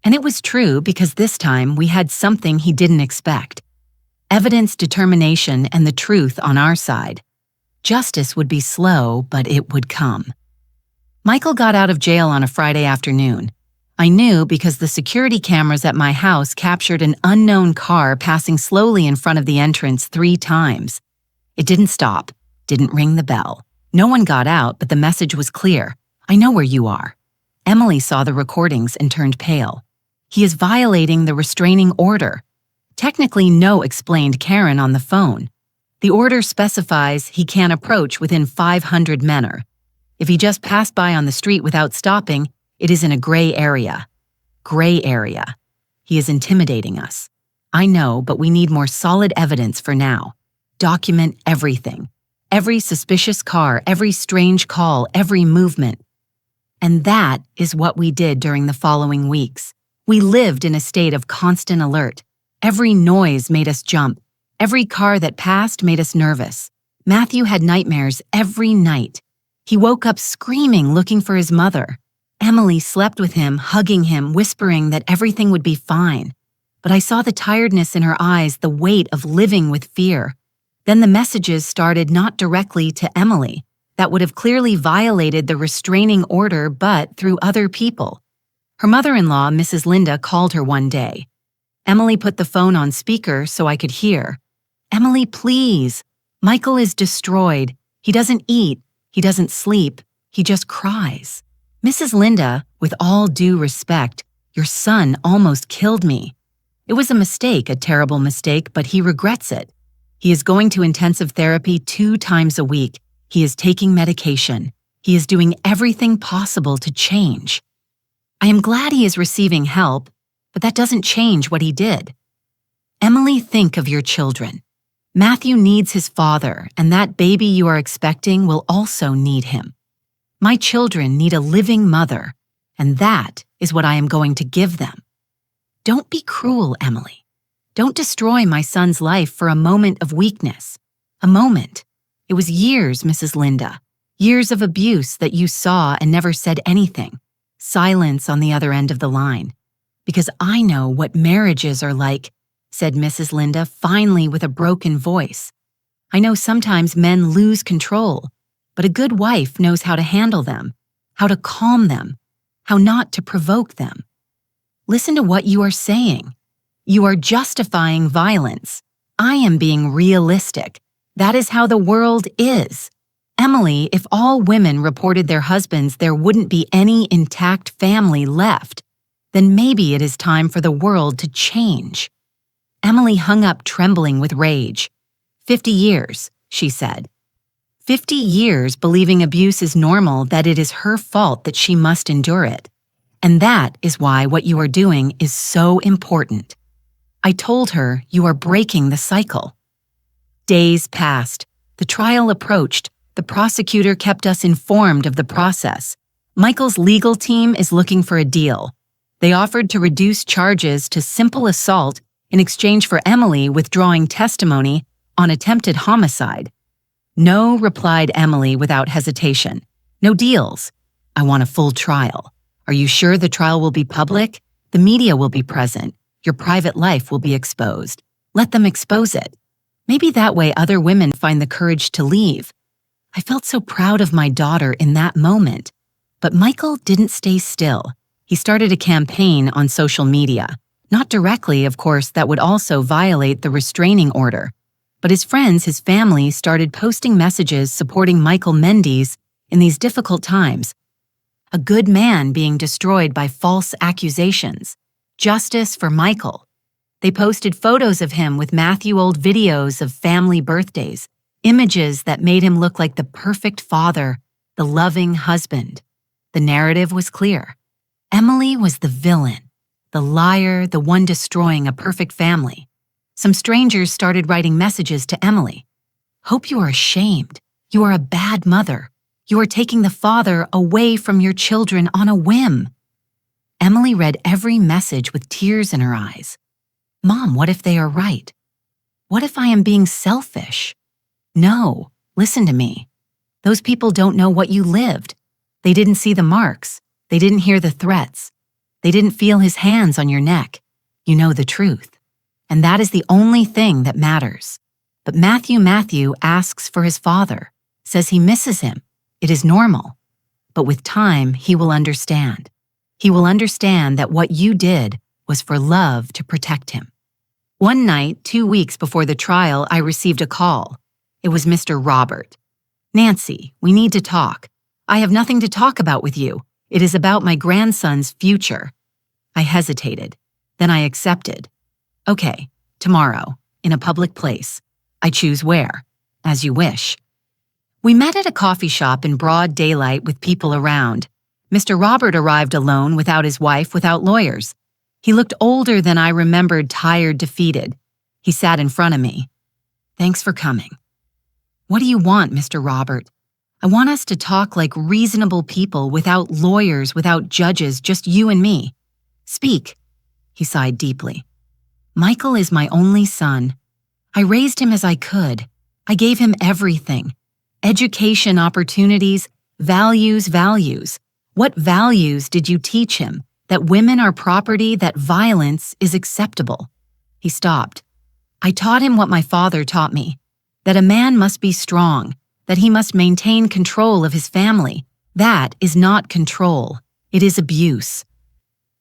A: And it was true because this time we had something he didn't expect. Evidence, determination, and the truth on our side. Justice would be slow, but it would come. Michael got out of jail on a Friday afternoon. I knew because the security cameras at my house captured an unknown car passing slowly in front of the entrance 3 times. It didn't stop, didn't ring the bell. No one got out, but the message was clear. I know where you are. Emily saw the recordings and turned pale. He is violating the restraining order. Technically, no, explained Karen on the phone. The order specifies he can't approach within 500 meter. If he just passed by on the street without stopping, it is in a gray area. Gray area. He is intimidating us. I know, but we need more solid evidence for now. Document everything. Every suspicious car, every strange call, every movement. And that is what we did during the following weeks. We lived in a state of constant alert. Every noise made us jump. Every car that passed made us nervous. Matthew had nightmares every night. He woke up screaming, looking for his mother. Emily slept with him, hugging him, whispering that everything would be fine. But I saw the tiredness in her eyes, the weight of living with fear. Then the messages started not directly to Emily. That would have clearly violated the restraining order, but through other people. Her mother-in-law, Mrs. Linda, called her one day. Emily put the phone on speaker so I could hear. Emily, please. Michael is destroyed. He doesn't eat. He doesn't sleep. He just cries. Mrs. Linda, with all due respect, your son almost killed me. It was a mistake, a terrible mistake, but he regrets it. He is going to intensive therapy 2 times a week. He is taking medication. He is doing everything possible to change. I am glad he is receiving help, but that doesn't change what he did. Emily, think of your children. Matthew needs his father, and that baby you are expecting will also need him. My children need a living mother, and that is what I am going to give them. Don't be cruel, Emily. Don't destroy my son's life for a moment of weakness. A moment. It was years, Mrs. Linda. Years of abuse that you saw and never said anything. Silence on the other end of the line. Because I know what marriages are like, said Mrs. Linda finally with a broken voice. I know sometimes men lose control, but a good wife knows how to handle them, how to calm them, how not to provoke them. Listen to what you are saying. You are justifying violence. I am being realistic. That is how the world is. Emily, if all women reported their husbands, there wouldn't be any intact family left. Then maybe it is time for the world to change. Emily hung up trembling with rage. 50 years, she said. 50 years believing abuse is normal, that it is her fault that she must endure it. And that is why what you are doing is so important. I told her, you are breaking the cycle. Days passed. The trial approached. The prosecutor kept us informed of the process. Michael's legal team is looking for a deal. They offered to reduce charges to simple assault in exchange for Emily withdrawing testimony on attempted homicide. No, replied Emily without hesitation. No deals. I want a full trial. Are you sure the trial will be public? The media will be present. Your private life will be exposed. Let them expose it. Maybe that way other women find the courage to leave. I felt so proud of my daughter in that moment. But Michael didn't stay still. He started a campaign on social media. Not directly, of course, that would also violate the restraining order. But his friends, his family, started posting messages supporting Michael Mendes in these difficult times. A good man being destroyed by false accusations. Justice for Michael. They posted photos of him with Matthew old videos of family birthdays, images that made him look like the perfect father, the loving husband. The narrative was clear. Emily was the villain, the liar, the one destroying a perfect family. Some strangers started writing messages to Emily. Hope you are ashamed. You are a bad mother. You are taking the father away from your children on a whim. Emily read every message with tears in her eyes. Mom, what if they are right? What if I am being selfish? No, listen to me. Those people don't know what you lived. They didn't see the marks. They didn't hear the threats. They didn't feel his hands on your neck. You know the truth. And that is the only thing that matters. But Matthew asks for his father, says he misses him. It is normal. But with time, he will understand. He will understand that what you did was for love to protect him. One night, 2 weeks before the trial, I received a call. It was Mr. Robert. Nancy, we need to talk. I have nothing to talk about with you. It is about my grandson's future. I hesitated. Then I accepted. Okay, tomorrow, in a public place. I choose where. As you wish. We met at a coffee shop in broad daylight with people around. Mr. Robert arrived alone, without his wife, without lawyers. He looked older than I remembered, tired, defeated. He sat in front of me. Thanks for coming. What do you want, Mr. Robert? I want us to talk like reasonable people, without lawyers, without judges, just you and me. Speak. He sighed deeply. Michael is my only son. I raised him as I could. I gave him everything. Education, opportunities, values. What values did you teach him? That women are property, that violence is acceptable. He stopped. I taught him what my father taught me, that a man must be strong, that he must maintain control of his family. That is not control. It is abuse.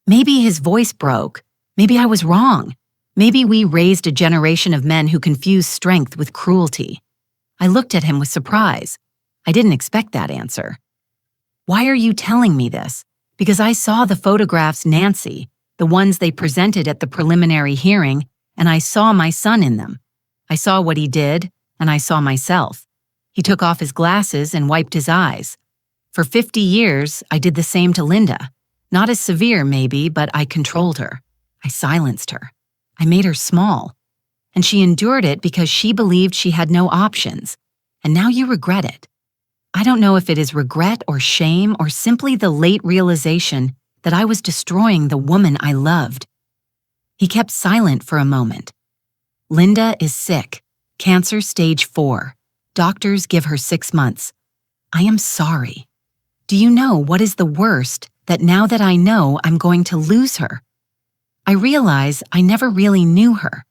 A: Maybe his voice broke. Maybe I was wrong. Maybe we raised a generation of men who confuse strength with cruelty. I looked at him with surprise. I didn't expect that answer. Why are you telling me this? Because I saw the photographs, Nancy, the ones they presented at the preliminary hearing, and I saw my son in them. I saw what he did, and I saw myself. He took off his glasses and wiped his eyes. For 50 years, I did the same to Linda. Not as severe, maybe, but I controlled her. I silenced her. I made her small. And she endured it because she believed she had no options. And now you regret it. I don't know if it is regret or shame or simply the late realization that I was destroying the woman I loved. He kept silent for a moment. Linda is sick. Cancer stage 4. Doctors give her 6 months. I am sorry. Do you know what is the worst? That now that I know I'm going to lose her. I realize I never really knew her.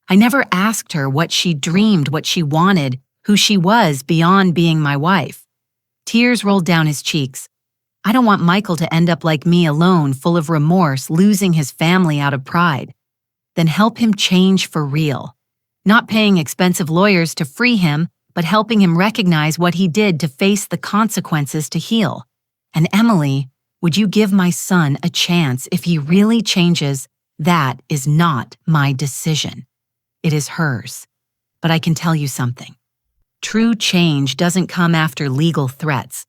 A: I never asked her what she dreamed, what she wanted, who she was beyond being my wife. Tears rolled down his cheeks. I don't want Michael to end up like me, alone, full of remorse, losing his family out of pride. Then help him change for real. Not paying expensive lawyers to free him, but helping him recognize what he did to face the consequences to heal. And Emily, would you give my son a chance if he really changes? That is not my decision. It is hers. But I can tell you something. True change doesn't come after legal threats.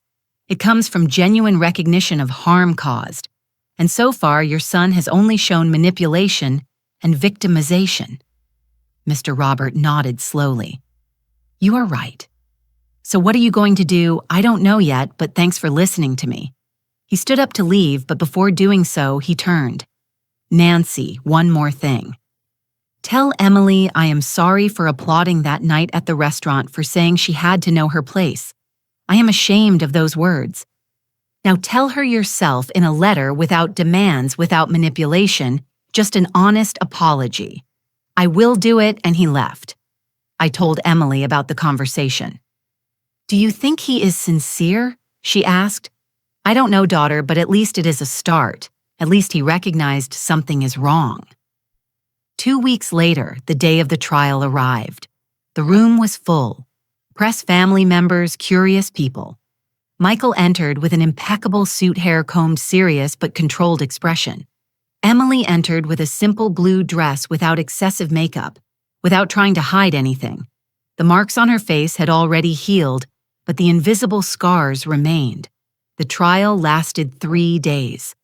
A: It comes from genuine recognition of harm caused. And so far, your son has only shown manipulation and victimization. Mr. Robert nodded slowly. You are right. So what are you going to do? I don't know yet, but thanks for listening to me. He stood up to leave, but before doing so, he turned. Nancy, one more thing. Tell Emily I am sorry for applauding that night at the restaurant for saying she had to know her place. I am ashamed of those words. Now tell her yourself in a letter without demands, without manipulation, just an honest apology. I will do it, and he left. I told Emily about the conversation. Do you think he is sincere? She asked. I don't know, daughter, but at least it is a start. At least he recognized something is wrong. 2 weeks later, the day of the trial arrived. The room was full. Press, family members, curious people. Michael entered with an impeccable suit hair combed serious but controlled expression. Emily entered with a simple blue dress without excessive makeup, without trying to hide anything. The marks on her face had already healed, but the invisible scars remained. The trial lasted 3 days.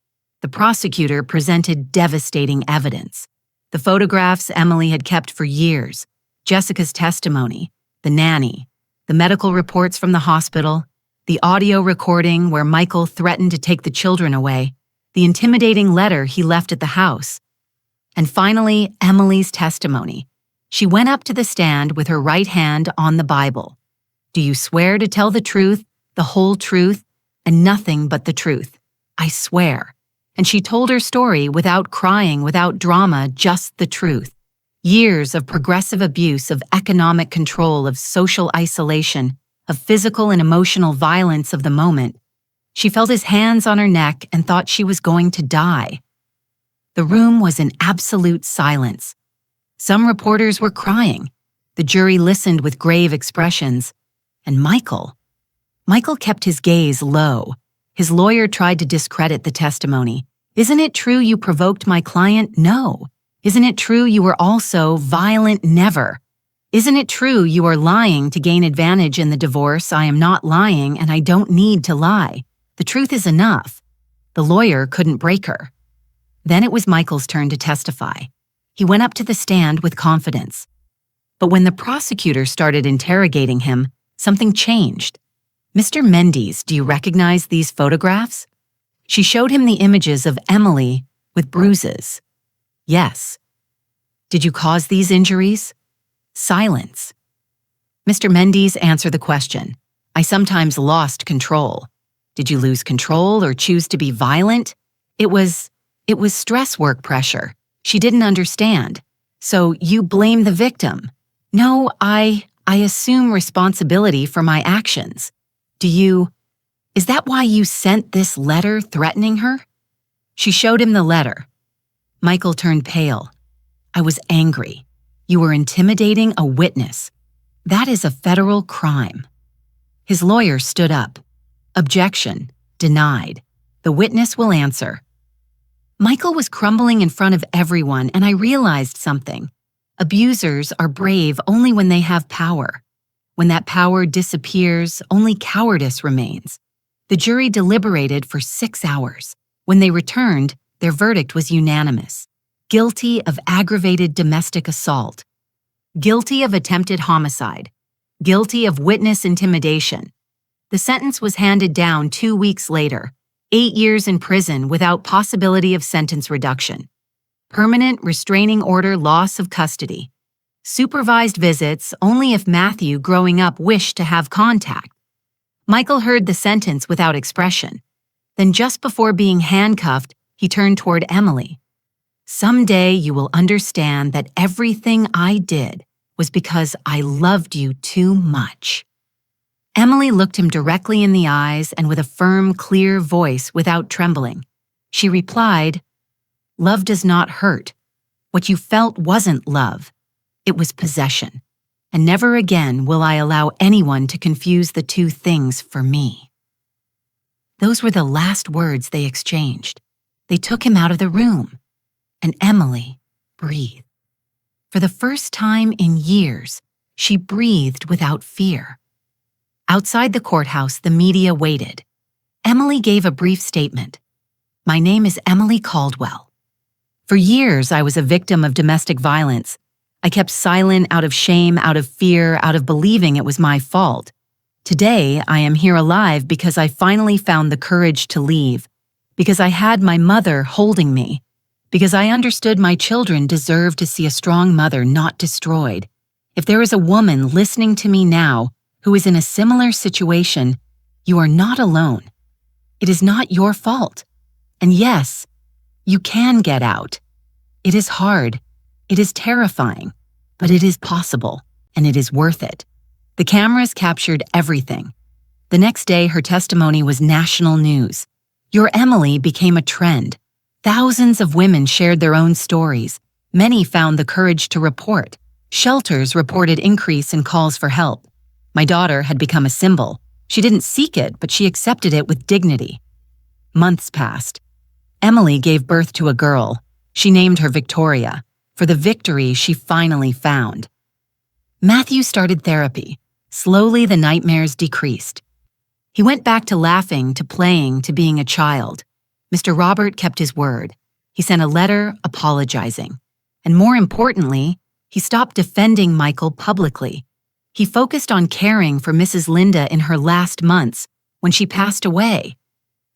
A: The prosecutor presented devastating evidence. The photographs Emily had kept for years, Jessica's testimony, the nanny, the medical reports from the hospital, the audio recording where Michael threatened to take the children away, the intimidating letter he left at the house. And finally, Emily's testimony. She went up to the stand with her right hand on the Bible. Do you swear to tell the truth, the whole truth, and nothing but the truth? I swear. And she told her story without crying, without drama, just the truth. Years of progressive abuse, of economic control, of social isolation, of physical and emotional violence of the moment. She felt his hands on her neck and thought she was going to die. The room was in absolute silence. Some reporters were crying. The jury listened with grave expressions. And Michael kept his gaze low. His lawyer tried to discredit the testimony. Isn't it true you provoked my client? No. Isn't it true you were also violent? Never. Isn't it true you are lying to gain advantage in the divorce? I am not lying, and I don't need to lie. The truth is enough. The lawyer couldn't break her. Then it was Michael's turn to testify. He went up to the stand with confidence. But when the prosecutor started interrogating him, something changed. Mr. Mendes, do you recognize these photographs? She showed him the images of Emily with bruises. Yes. Did you cause these injuries? Silence. Mr. Mendes, answer the question. I sometimes lost control. Did you lose control or choose to be violent? It was stress work pressure. She didn't understand. So you blame the victim. No, I assume responsibility for my actions. Is that why you sent this letter threatening her? She showed him the letter. Michael turned pale. I was angry. You were intimidating a witness. That is a federal crime. His lawyer stood up. Objection. Denied. The witness will answer. Michael was crumbling in front of everyone, and I realized something. Abusers are brave only when they have power. When that power disappears, only cowardice remains. The jury deliberated for 6 hours. When they returned, their verdict was unanimous. Guilty of aggravated domestic assault. Guilty of attempted homicide. Guilty of witness intimidation. The sentence was handed down 2 weeks later. 8 years in prison without possibility of sentence reduction. Permanent restraining order, loss of custody. Supervised visits only if Matthew, growing up, wished to have contact. Michael heard the sentence without expression. Then just before being handcuffed, he turned toward Emily. Someday you will understand that everything I did was because I loved you too much. Emily looked him directly in the eyes and with a firm, clear voice without trembling. She replied, Love does not hurt. What you felt wasn't love. It was possession. And never again will I allow anyone to confuse the two things for me. Those were the last words they exchanged. They took him out of the room. And Emily breathed. For the first time in years, she breathed without fear. Outside the courthouse, the media waited. Emily gave a brief statement. My name is Emily Caldwell. For years, I was a victim of domestic violence. I kept silent out of shame, out of fear, out of believing it was my fault. Today, I am here alive because I finally found the courage to leave, because I had my mother holding me, because I understood my children deserve to see a strong mother not destroyed. If there is a woman listening to me now who is in a similar situation, you are not alone. It is not your fault. And yes, you can get out. It is hard. It is terrifying. But it is possible, and it is worth it. The cameras captured everything. The next day, her testimony was national news. Your Emily became a trend. Thousands of women shared their own stories. Many found the courage to report. Shelters reported increase in calls for help. My daughter had become a symbol. She didn't seek it, but she accepted it with dignity. Months passed. Emily gave birth to a girl. She named her Victoria, for the victory she finally found. Matthew started therapy. Slowly, the nightmares decreased. He went back to laughing, to playing, to being a child. Mr. Robert kept his word. He sent a letter apologizing. And more importantly, he stopped defending Michael publicly. He focused on caring for Mrs. Linda in her last months, when she passed away.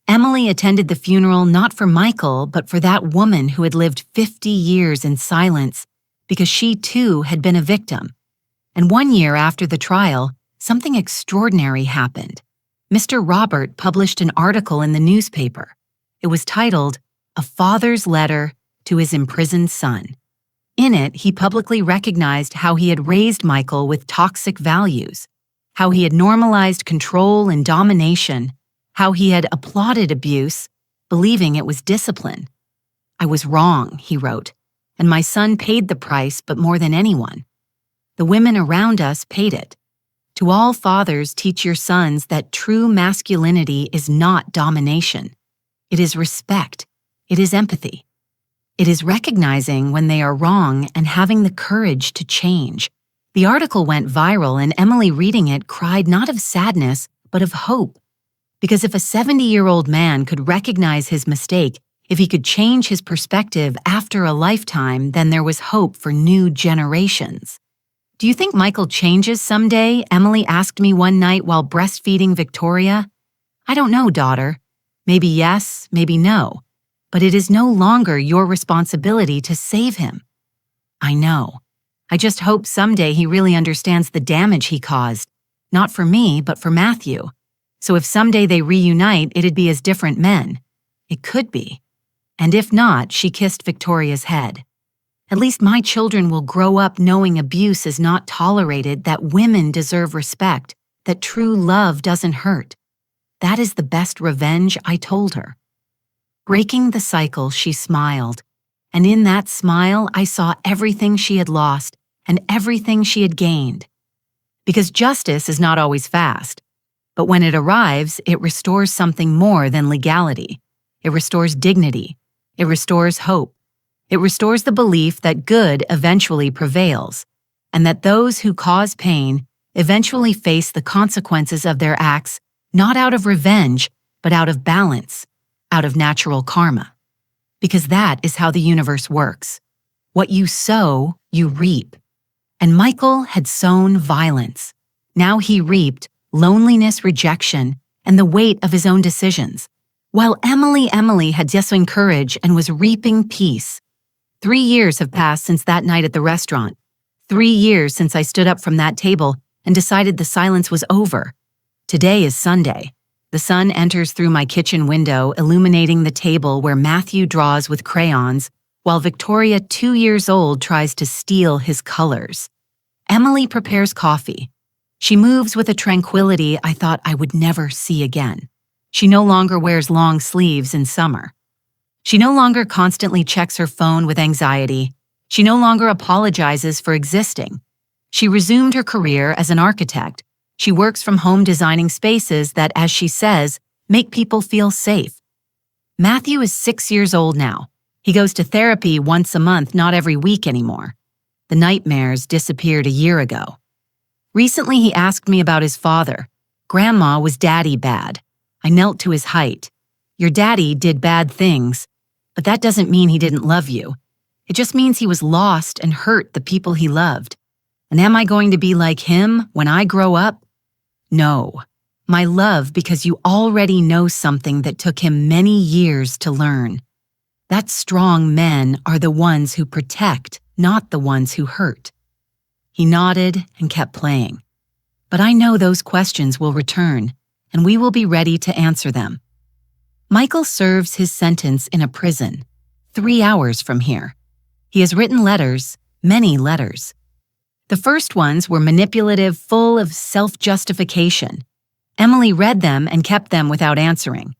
A: Emily attended the funeral not for Michael, but for that woman who had lived 50 years in silence, because she too had been a victim. And 1 year after the trial, something extraordinary happened. Mr. Robert published an article in the newspaper. It was titled, "A Father's Letter to His Imprisoned Son." In it, he publicly recognized how he had raised Michael with toxic values, how he had normalized control and domination, how he had applauded abuse, believing it was discipline. "I was wrong," he wrote, "and my son paid the price, but more than anyone. The women around us paid it. To all fathers, teach your sons that true masculinity is not domination. It is respect. It is empathy. It is recognizing when they are wrong and having the courage to change." The article went viral, and Emily, reading it, cried not of sadness, but of hope. Because if a 70-year-old man could recognize his mistake, if he could change his perspective after a lifetime, then there was hope for new generations. "Do you think Michael changes someday?" Emily asked me one night while breastfeeding Victoria. "I don't know, daughter. Maybe yes, maybe no. But it is no longer your responsibility to save him." "I know. I just hope someday he really understands the damage he caused. Not for me, but for Matthew. So if someday they reunite, it'd be as different men. It could be. And if not," she kissed Victoria's head, "at least my children will grow up knowing abuse is not tolerated, that women deserve respect, that true love doesn't hurt. That is the best revenge," I told her. Breaking the cycle, she smiled. And in that smile, I saw everything she had lost and everything she had gained. Because justice is not always fast. But when it arrives, it restores something more than legality. It restores dignity. It restores hope. It restores the belief that good eventually prevails, and that those who cause pain eventually face the consequences of their acts, not out of revenge, but out of balance, out of natural karma. Because that is how the universe works. What you sow, you reap. And Michael had sown violence. Now he reaped loneliness, rejection, and the weight of his own decisions, while Emily had just courage and was reaping peace. 3 years have passed since that night at the restaurant. 3 years since I stood up from that table and decided the silence was over. Today is Sunday. The sun enters through my kitchen window, illuminating the table where Matthew draws with crayons, while Victoria, 2 years old, tries to steal his colors. Emily prepares coffee. She moves with a tranquility I thought I would never see again. She no longer wears long sleeves in summer. She no longer constantly checks her phone with anxiety. She no longer apologizes for existing. She resumed her career as an architect. She works from home, designing spaces that, as she says, make people feel safe. Matthew is 6 years old now. He goes to therapy once a month, not every week anymore. The nightmares disappeared a year ago. Recently, he asked me about his father. Grandma was daddy bad. I knelt to his height. Your daddy did bad things, But that doesn't mean he didn't love you. It just means he was lost and hurt the people he loved. And am I going to be like him when I grow up? No. My love, because you already know something that took him many years to learn. That strong men are the ones who protect, not the ones who hurt. He nodded and kept playing. But I know those questions will return, and we will be ready to answer them. Michael serves his sentence in a prison, 3 hours from here. He has written letters, many letters. The first ones were manipulative, full of self-justification. Emily read them and kept them without answering.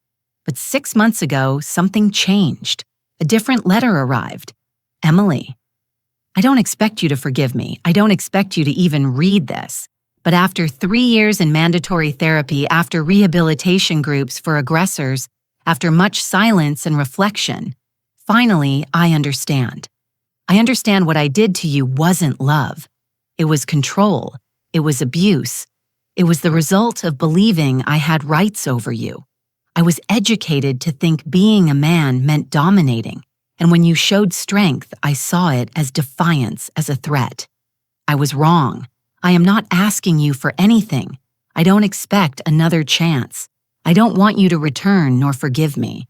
A: But 6 months ago, something changed. A different letter arrived. Emily, I don't expect you to forgive me. I don't expect you to even read this. But after 3 years in mandatory therapy, after rehabilitation groups for aggressors, after much silence and reflection, finally, I understand. I understand what I did to you wasn't love. It was control. It was abuse. It was the result of believing I had rights over you. I was educated to think being a man meant dominating, and when you showed strength, I saw it as defiance, as a threat. I was wrong. I am not asking you for anything. I don't expect another chance. I don't want you to return nor forgive me.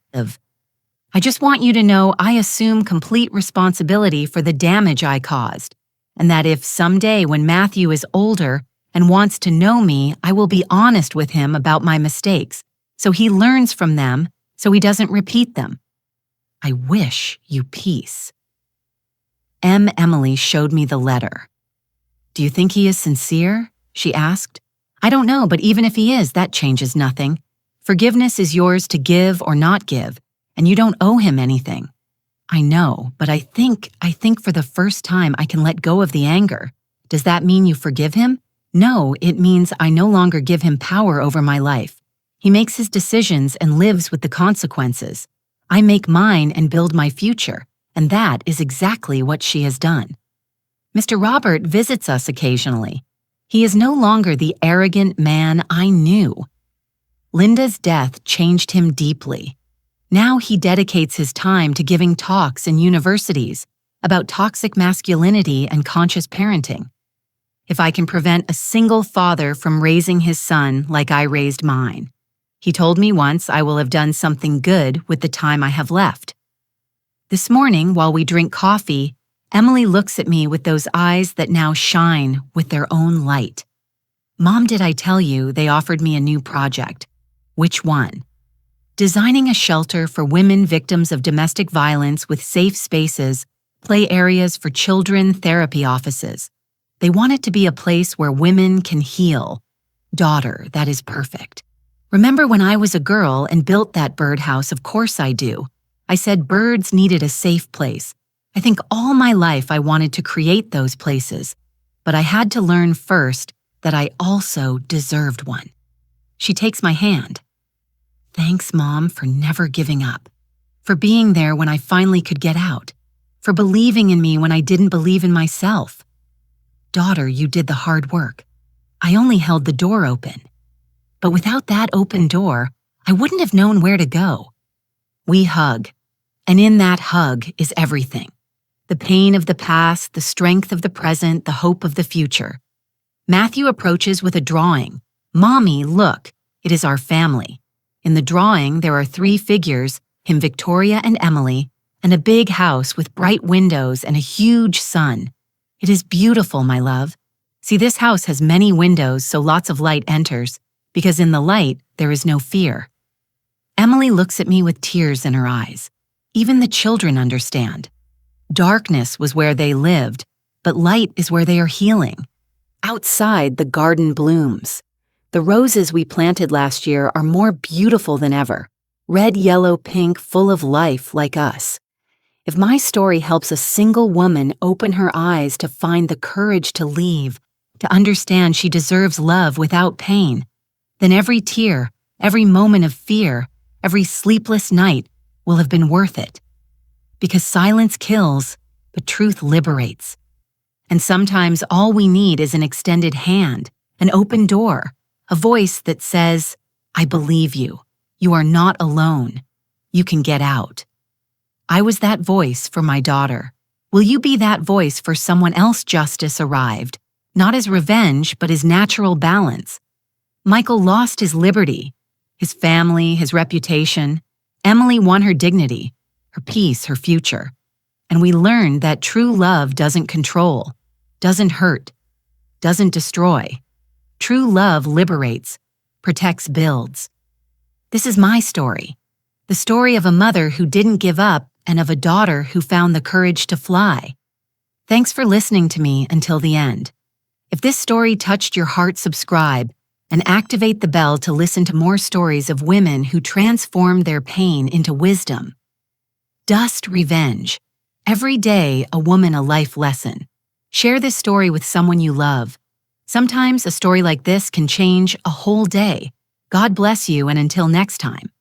A: I just want you to know I assume complete responsibility for the damage I caused, and that if someday when Matthew is older and wants to know me, I will be honest with him about my mistakes, so he learns from them, so he doesn't repeat them. I wish you peace. Emily showed me the letter. Do you think he is sincere? She asked. I don't know, but even if he is, that changes nothing. Forgiveness is yours to give or not give, and you don't owe him anything. I know, but I think for the first time I can let go of the anger. Does that mean you forgive him? No, it means I no longer give him power over my life. He makes his decisions and lives with the consequences. I make mine and build my future, and that is exactly what she has done. Mr. Robert visits us occasionally. He is no longer the arrogant man I knew. Linda's death changed him deeply. Now he dedicates his time to giving talks in universities about toxic masculinity and conscious parenting. If I can prevent a single father from raising his son like I raised mine, he told me once, I will have done something good with the time I have left. This morning, while we drink coffee, Emily looks at me with those eyes that now shine with their own light. Mom, did I tell you they offered me a new project? Which one? Designing a shelter for women victims of domestic violence with safe spaces, play areas for children, therapy offices. They want it to be a place where women can heal. Daughter, that is perfect. Remember when I was a girl and built that birdhouse? Of course I do. I said birds needed a safe place. I think all my life I wanted to create those places, but I had to learn first that I also deserved one. She takes my hand. Thanks, Mom, for never giving up, for being there when I finally could get out, for believing in me when I didn't believe in myself. Daughter, you did the hard work. I only held the door open. But without that open door, I wouldn't have known where to go. We hug, and in that hug is everything. The pain of the past, the strength of the present, the hope of the future. Matthew approaches with a drawing. Mommy, look, it is our family. In the drawing, there are 3 figures, him, Victoria, and Emily, and a big house with bright windows and a huge sun. It is beautiful, my love. See, this house has many windows, so lots of light enters, because in the light, there is no fear. Emily looks at me with tears in her eyes. Even the children understand. Darkness was where they lived, but light is where they are healing. Outside, the garden blooms. The roses we planted last year are more beautiful than ever. Red, yellow, pink, full of life like us. If my story helps a single woman open her eyes to find the courage to leave, to understand she deserves love without pain, then every tear, every moment of fear, every sleepless night will have been worth it. Because silence kills, but truth liberates. And sometimes all we need is an extended hand, an open door, a voice that says, I believe you. You are not alone. You can get out. I was that voice for my daughter. Will you be that voice for someone else? Justice arrived, not as revenge, but as natural balance. Michael lost his liberty, his family, his reputation. Emily won her dignity, her peace, her future. And we learned that true love doesn't control, doesn't hurt, doesn't destroy. True love liberates, protects, builds. This is my story, the story of a mother who didn't give up and of a daughter who found the courage to fly. Thanks for listening to me until the end. If this story touched your heart, subscribe and activate the bell to listen to more stories of women who transformed their pain into wisdom. Dust Revenge. Every day, a woman, a life lesson. Share this story with someone you love. Sometimes a story like this can change a whole day. God bless you, and until next time.